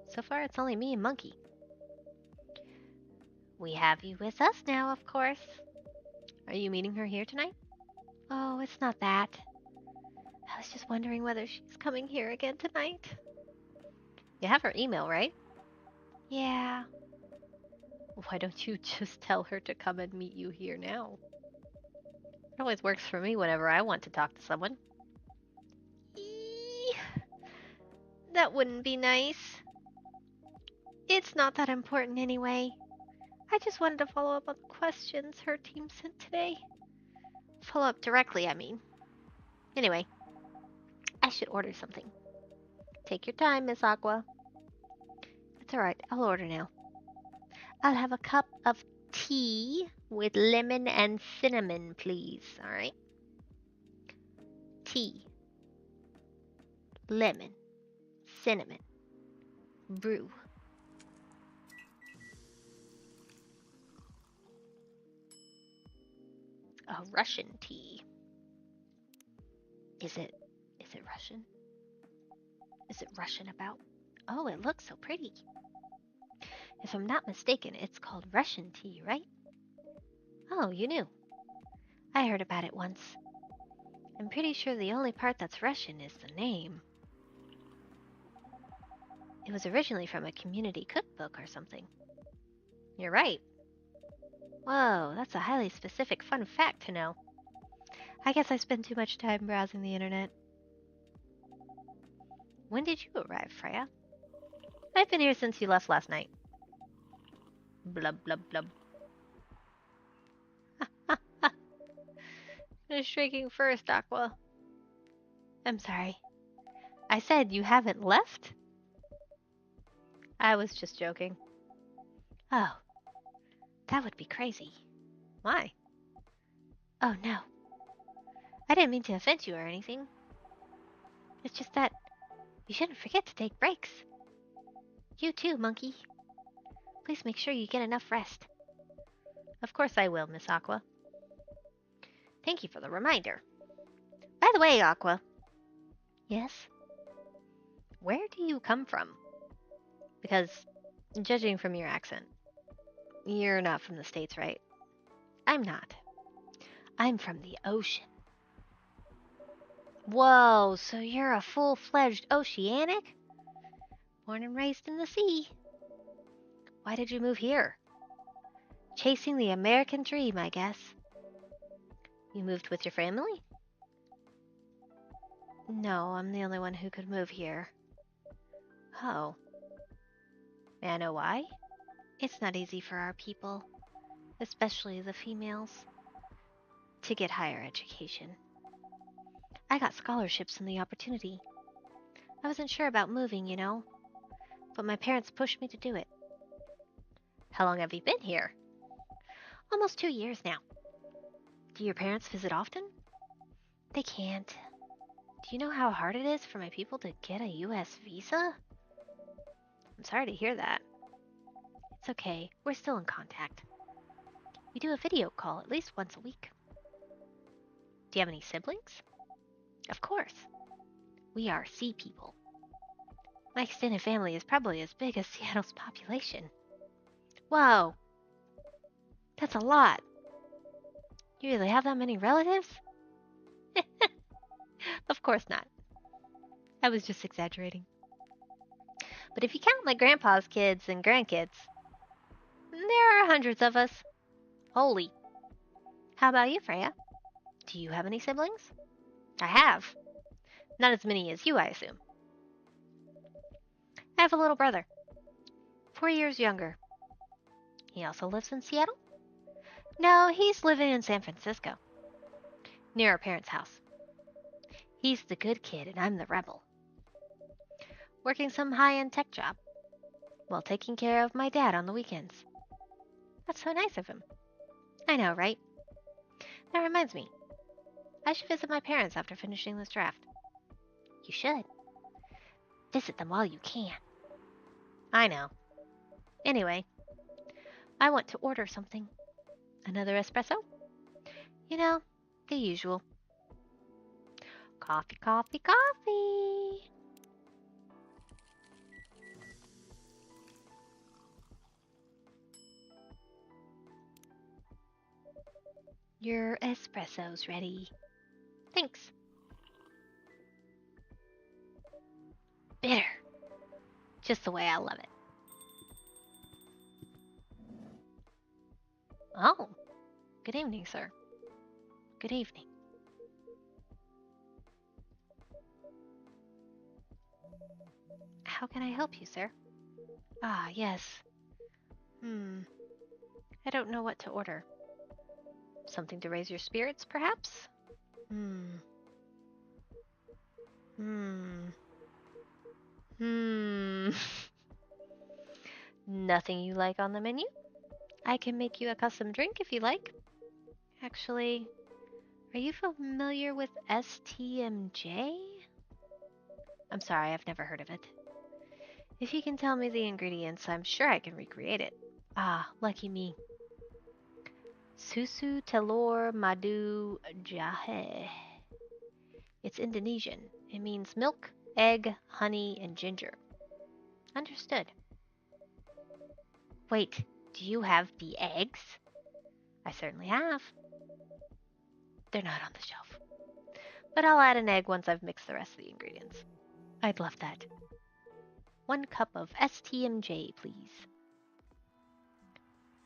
So far, it's only me and Monkey. We have you with us now, of course. Are you meeting her here tonight? Oh, it's not that. I was just wondering whether she's coming here again tonight. You have her email, right? Yeah. Why don't you just tell her to come and meet you here now? It always works for me whenever I want to talk to someone. Eee, that wouldn't be nice. It's not that important anyway. I just wanted to follow up on the questions her team sent today. Follow up directly, I mean. Anyway, I should order something. Take your time, Miss Aqua. It's alright, I'll order now. I'll have a cup of tea with lemon and cinnamon, please. Alright? Tea, lemon, cinnamon, brew. A Russian tea. Is it Russian? Is it Russian about? Oh, it looks so pretty. If I'm not mistaken, it's called Russian tea, right? Oh, you knew. I heard about it once. I'm pretty sure the only part that's Russian is the name. It was originally from a community cookbook or something. You're right. Whoa, that's a highly specific fun fact to know. I guess I spend too much time browsing the internet. When did you arrive, Freya? I've been here since you left last night. Blub, blub, blub. Finish drinking first, Aqua. I'm sorry. I said you haven't left? I was just joking. Oh, that would be crazy. Why? Oh, no. I didn't mean to offend you or anything. It's just that you shouldn't forget to take breaks. You too, monkey. Please make sure you get enough rest. Of course I will, Miss Aqua. Thank you for the reminder. By the way, Aqua. Yes? Where do you come from? Because, judging from your accent, you're not from the States, right? I'm not. I'm from the ocean. Whoa, so you're a full-fledged oceanic? Born and raised in the sea. Why did you move here? Chasing the American dream, I guess. You moved with your family? No, I'm the only one who could move here. Oh. May I know why? It's not easy for our people, especially the females, to get higher education. I got scholarships and the opportunity. I wasn't sure about moving, you know, but my parents pushed me to do it. How long have you been here? Almost 2 years now. Do your parents visit often? They can't. Do you know how hard it is for my people to get a US visa? I'm sorry to hear that. It's okay, we're still in contact. We do a video call at least once a week. Do you have any siblings? Of course. We are sea people. My extended family is probably as big as Seattle's population. Whoa! That's a lot. You really have that many relatives? Of course not. I was just exaggerating. But if you count my grandpa's kids and grandkids, there are hundreds of us. Holy. How about you, Freya? Do you have any siblings? I have. Not as many as you, I assume. I have a little brother. 4 years younger. He also lives in Seattle? No, he's living in San Francisco. Near our parents' house. He's the good kid and I'm the rebel. Working some high-end tech job while taking care of my dad on the weekends. That's so nice of him. I know, right? That reminds me. I should visit my parents after finishing this draft. You should. Visit them while you can. I know. Anyway, I want to order something. Another espresso? You know, the usual. Coffee, coffee, coffee. Your espresso's ready. Thanks. Bitter. Just the way I love it. Oh, good evening, sir. Good evening. How can I help you, sir? Ah, yes. I don't know what to order. Something to raise your spirits, perhaps? Hmm. Nothing you like on the menu? I can make you a custom drink if you like. Actually, are you familiar with STMJ? I'm sorry, I've never heard of it. If you can tell me the ingredients, I'm sure I can recreate it. Ah, lucky me. Susu telur madu jahe. It's Indonesian. It means milk, egg, honey, and ginger. Understood. Wait, do you have the eggs? I certainly have. They're not on the shelf. But I'll add an egg once I've mixed the rest of the ingredients. I'd love that. 1 cup of STMJ, please.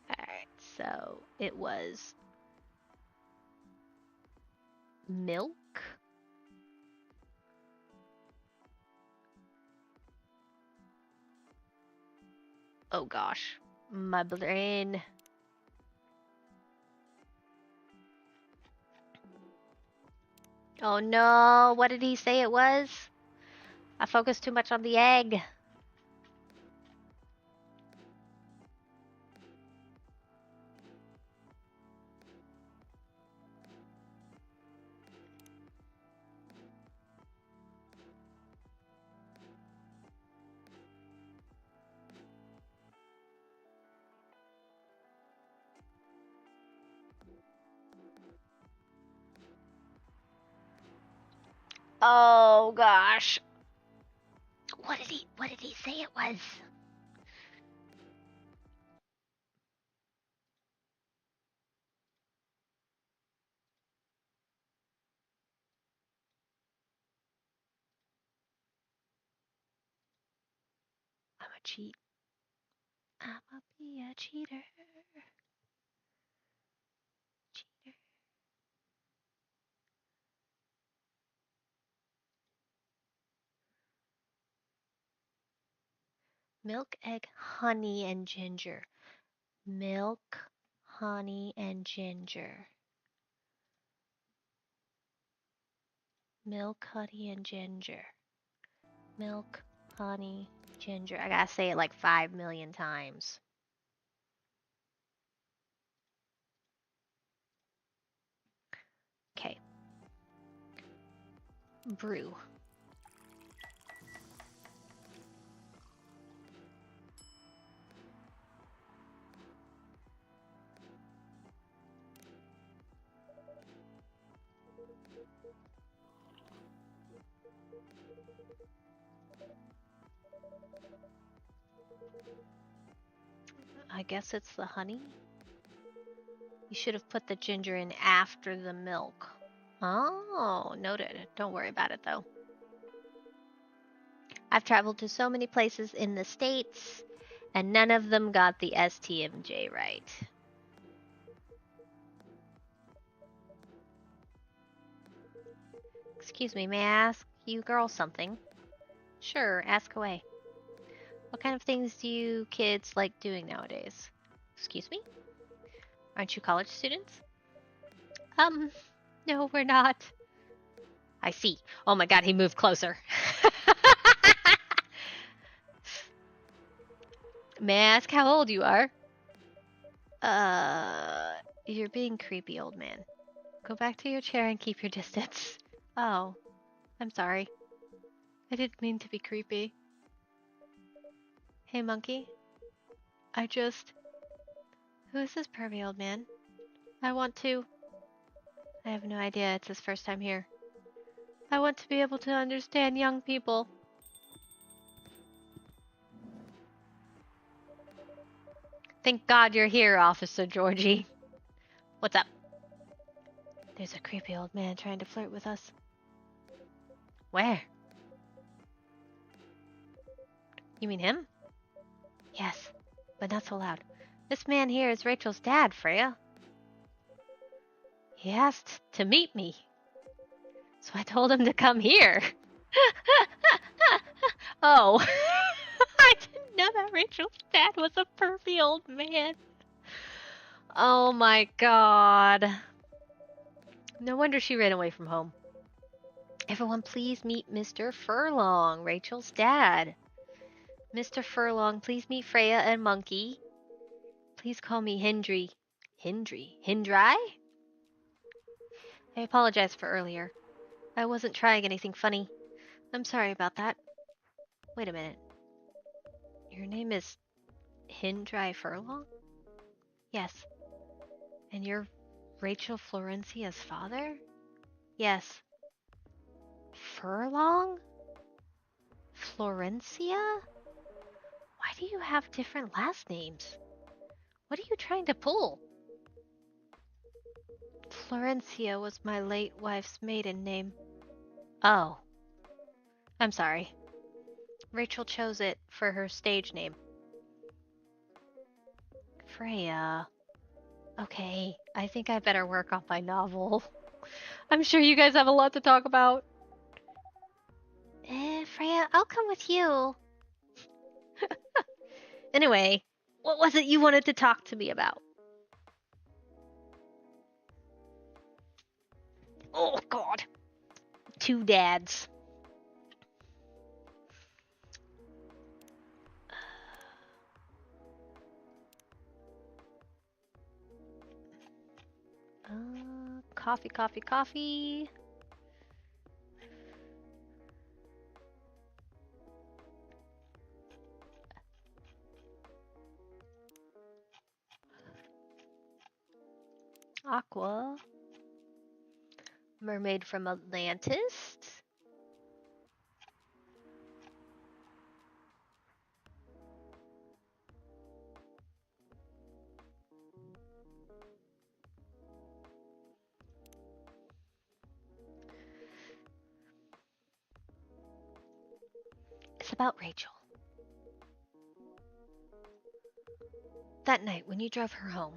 Alright, so it was milk. Oh gosh, my brain. Oh no, what did he say it was? I focused too much on the egg. Oh gosh. What did he say it was? I'm a cheat. I'ma be a cheater. Cheater. Milk, egg, honey, and ginger. Milk, honey, and ginger. Milk, honey, and ginger. Milk, honey, ginger. I gotta say it like 5 million times. Okay. Brew. I guess it's the honey. You should have put the ginger in after the milk. Oh, noted. Don't worry about it though. I've traveled to so many places in the States, and none of them got the STMJ right. Excuse me, may I ask you girls something? Sure, ask away. What kind of things do you kids like doing nowadays? Excuse me? Aren't you college students? No, we're not. I see. Oh my god, he moved closer. May I ask how old you are? You're being creepy, old man. Go back to your chair and keep your distance. Oh, I'm sorry. I didn't mean to be creepy. Hey, monkey. Who is this pervy old man? I have no idea. It's his first time here. I want to be able to understand young people. Thank God you're here, Officer Georgie. What's up? There's a creepy old man trying to flirt with us. Where? You mean him? Yes, but not so loud. This man here is Rachel's dad, Freya. He asked to meet me, so I told him to come here. Oh, I didn't know that Rachel's dad was a pervy old man. Oh my god. No wonder she ran away from home. Everyone please meet Mr. Furlong, Rachel's dad. Mr. Furlong, please meet Freya and Monkey. Please call me Hendry. Hendry? Hendry? I apologize for earlier. I wasn't trying anything funny. I'm sorry about that. Wait a minute. Your name is Hendry Furlong? Yes. And you're Rachel Florencia's father? Yes. Furlong? Florencia? Why do you have different last names? What are you trying to pull? Florencia was my late wife's maiden name. Oh. I'm sorry. Rachel chose it for her stage name. Freya. Okay, I think I better work on my novel. I'm sure you guys have a lot to talk about. Freya, I'll come with you. Anyway, what was it you wanted to talk to me about? Oh, God. Two dads. Coffee, coffee, coffee. Aqua. Mermaid from Atlantis. It's about Rachel. That night when you drove her home,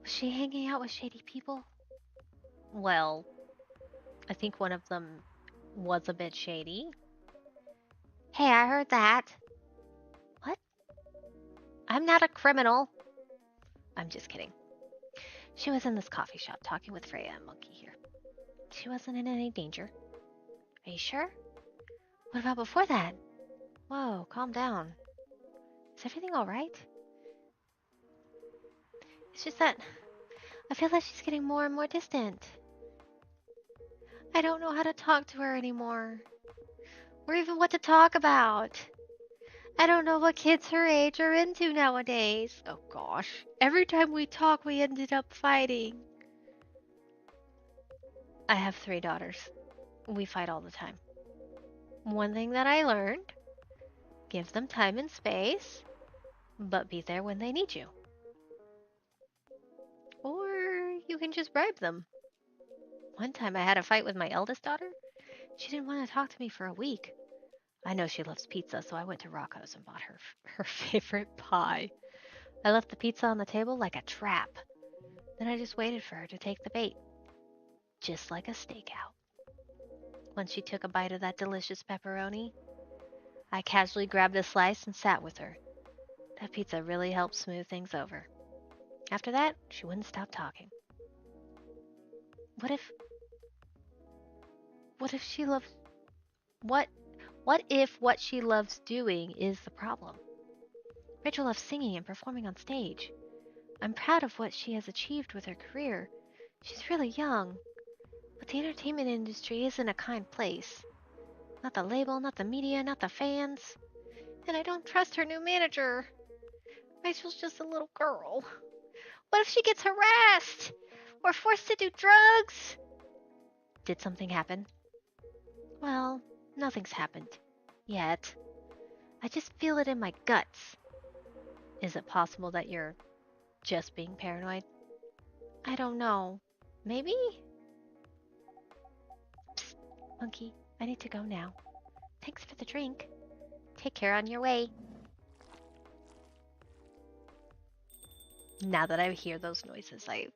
was she hanging out with shady people? Well, I think one of them was a bit shady. Hey, I heard that. What? I'm not a criminal. I'm just kidding. She was in this coffee shop talking with Freya and Monkey here. She wasn't in any danger. Are you sure? What about before that? Whoa, calm down. Is everything alright? It's just that I feel like she's getting more and more distant. I don't know how to talk to her anymore. Or even what to talk about. I don't know what kids her age are into nowadays. Oh gosh. Every time we talk, we ended up fighting. I have 3 daughters. We fight all the time. One thing that I learned, give them time and space, but be there when they need you. Or you can just bribe them. One time I had a fight with my eldest daughter. She didn't want to talk to me for a week. I know she loves pizza, so I went to Rocco's and bought her favorite pie. I left the pizza on the table like a trap. Then I just waited for her to take the bait. Just like a stakeout. When she took a bite of that delicious pepperoni, I casually grabbed a slice and sat with her. That pizza really helped smooth things over. After that, she wouldn't stop talking. What if she loves... What if what she loves doing is the problem? Rachel loves singing and performing on stage. I'm proud of what she has achieved with her career. She's really young. But the entertainment industry isn't a kind place. Not the label, not the media, not the fans. And I don't trust her new manager. Rachel's just a little girl. What if she gets harassed? Or forced to do drugs? Did something happen? Well, nothing's happened. Yet. I just feel it in my guts. Is it possible that you're just being paranoid? I don't know. Maybe? Psst, monkey, I need to go now. Thanks for the drink. Take care on your way. Now that I hear those noises, I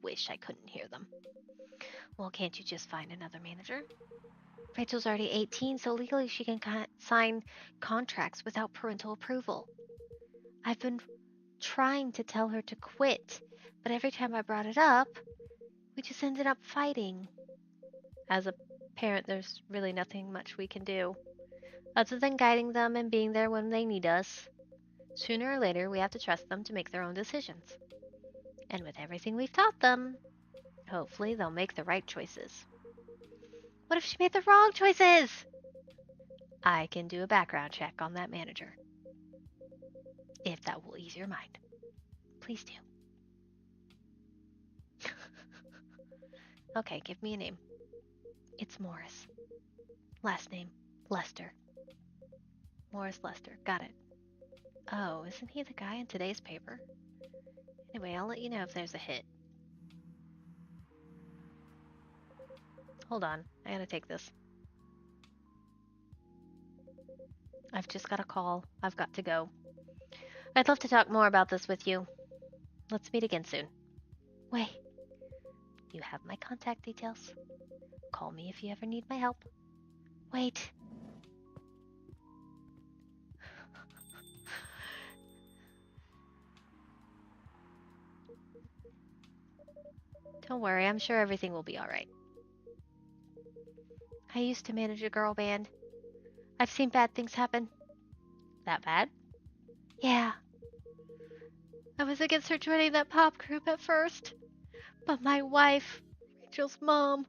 wish I couldn't hear them. Well, can't you just find another manager? Rachel's already 18, so legally she can sign contracts without parental approval. I've been trying to tell her to quit, but every time I brought it up, we just ended up fighting. As a parent, there's really nothing much we can do, other than guiding them and being there when they need us. Sooner or later, we have to trust them to make their own decisions. And with everything we've taught them, hopefully they'll make the right choices. What if she made the wrong choices? I can do a background check on that manager. If that will ease your mind. Please do. Okay, give me a name. It's Morris. Last name, Lester. Morris Lester. Got it. Oh, isn't he the guy in today's paper? Anyway, I'll let you know if there's a hit. Hold on, I gotta take this. I've just got a call. I've got to go. I'd love to talk more about this with you. Let's meet again soon. Wait. You have my contact details. Call me if you ever need my help. Wait. Don't worry, I'm sure everything will be alright. I used to manage a girl band. I've seen bad things happen. That bad? Yeah. I was against her joining that pop group at first. But my wife, Rachel's mom,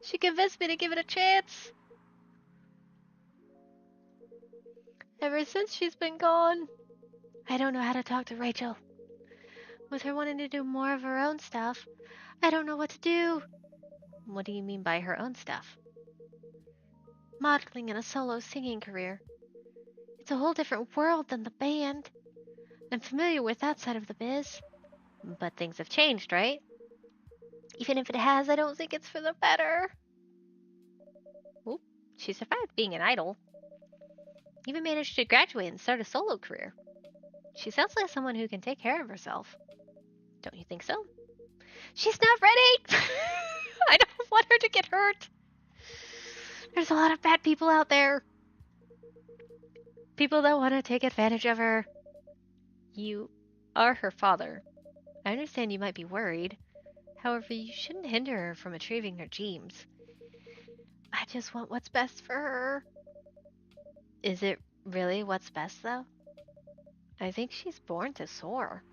she convinced me to give it a chance. Ever since she's been gone, I don't know how to talk to Rachel. With her wanting to do more of her own stuff, I don't know what to do. What do you mean by her own stuff? Modeling and a solo singing career. It's a whole different world than the band. I'm familiar with that side of the biz. But things have changed, right? Even if it has, I don't think it's for the better. Oop, she survived being an idol. Even managed to graduate and start a solo career. She sounds like someone who can take care of herself. Don't you think so? She's not ready! I don't want her to get hurt. There's a lot of bad people out there. People that want to take advantage of her. You are her father. I understand you might be worried. However, you shouldn't hinder her from achieving her dreams. I just want what's best for her. Is it really what's best, though? I think she's born to soar.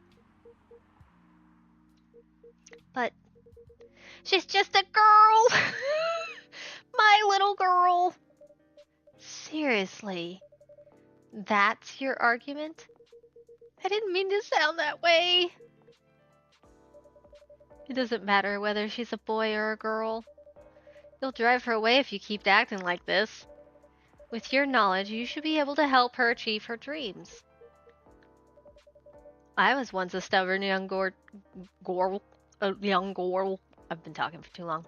But she's just a girl! My little girl! Seriously? That's your argument? I didn't mean to sound that way. It doesn't matter whether she's a boy or a girl. You'll drive her away if you keep acting like this. With your knowledge, you should be able to help her achieve her dreams. I was once a stubborn young girl. I've been talking for too long.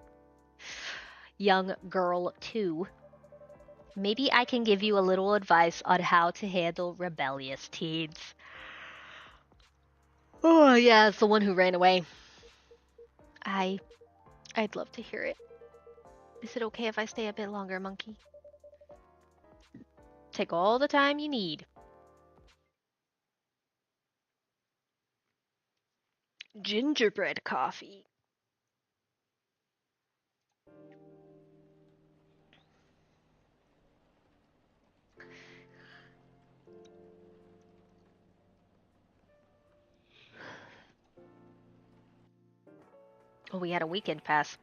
Young girl, too. Maybe I can give you a little advice on how to handle rebellious teens. Oh, yeah, it's the one who ran away. I'd love to hear it. Is it okay if I stay a bit longer, monkey? Take all the time you need. Gingerbread coffee. Oh, we had a weekend pass.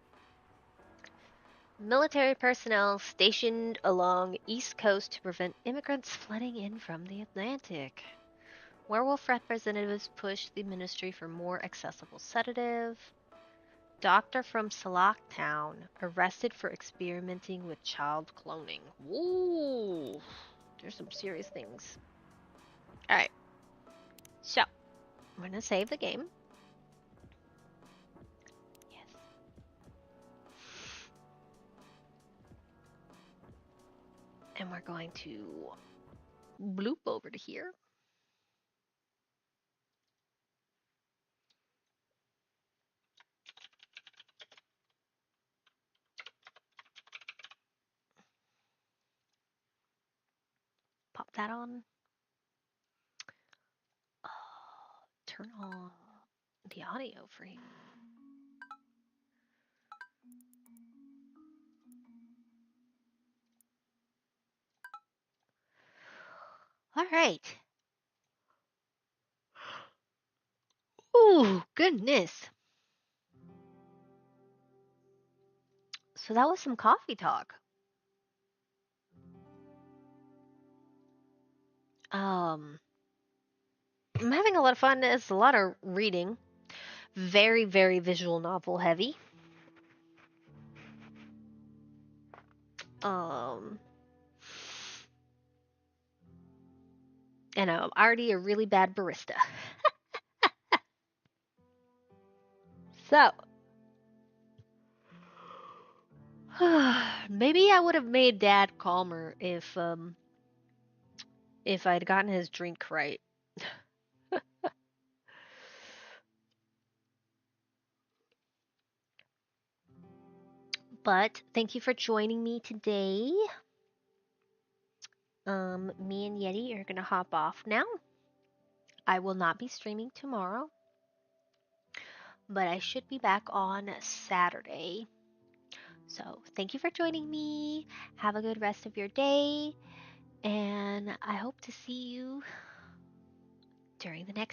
Military personnel stationed along East Coast to prevent immigrants flooding in from the Atlantic. Werewolf representatives pushed the ministry for more accessible sedative. Doctor from Salaktown arrested for experimenting with child cloning. Ooh, there's some serious things. Alright, so I'm gonna save the game. And we're going to bloop over to here. Pop that on. Turn on the audio for you. All right. Ooh, goodness. So that was some coffee talk. I'm having a lot of fun. It's a lot of reading. Very, very visual novel heavy. Um, and I'm already a really bad barista. So, maybe I would have made Dad calmer if I'd gotten his drink right. But thank you for joining me today. Me and Yeti are gonna hop off now. I will not be streaming tomorrow, but I should be back on Saturday. So thank you for joining me. Have a good rest of your day, and I hope to see you during the next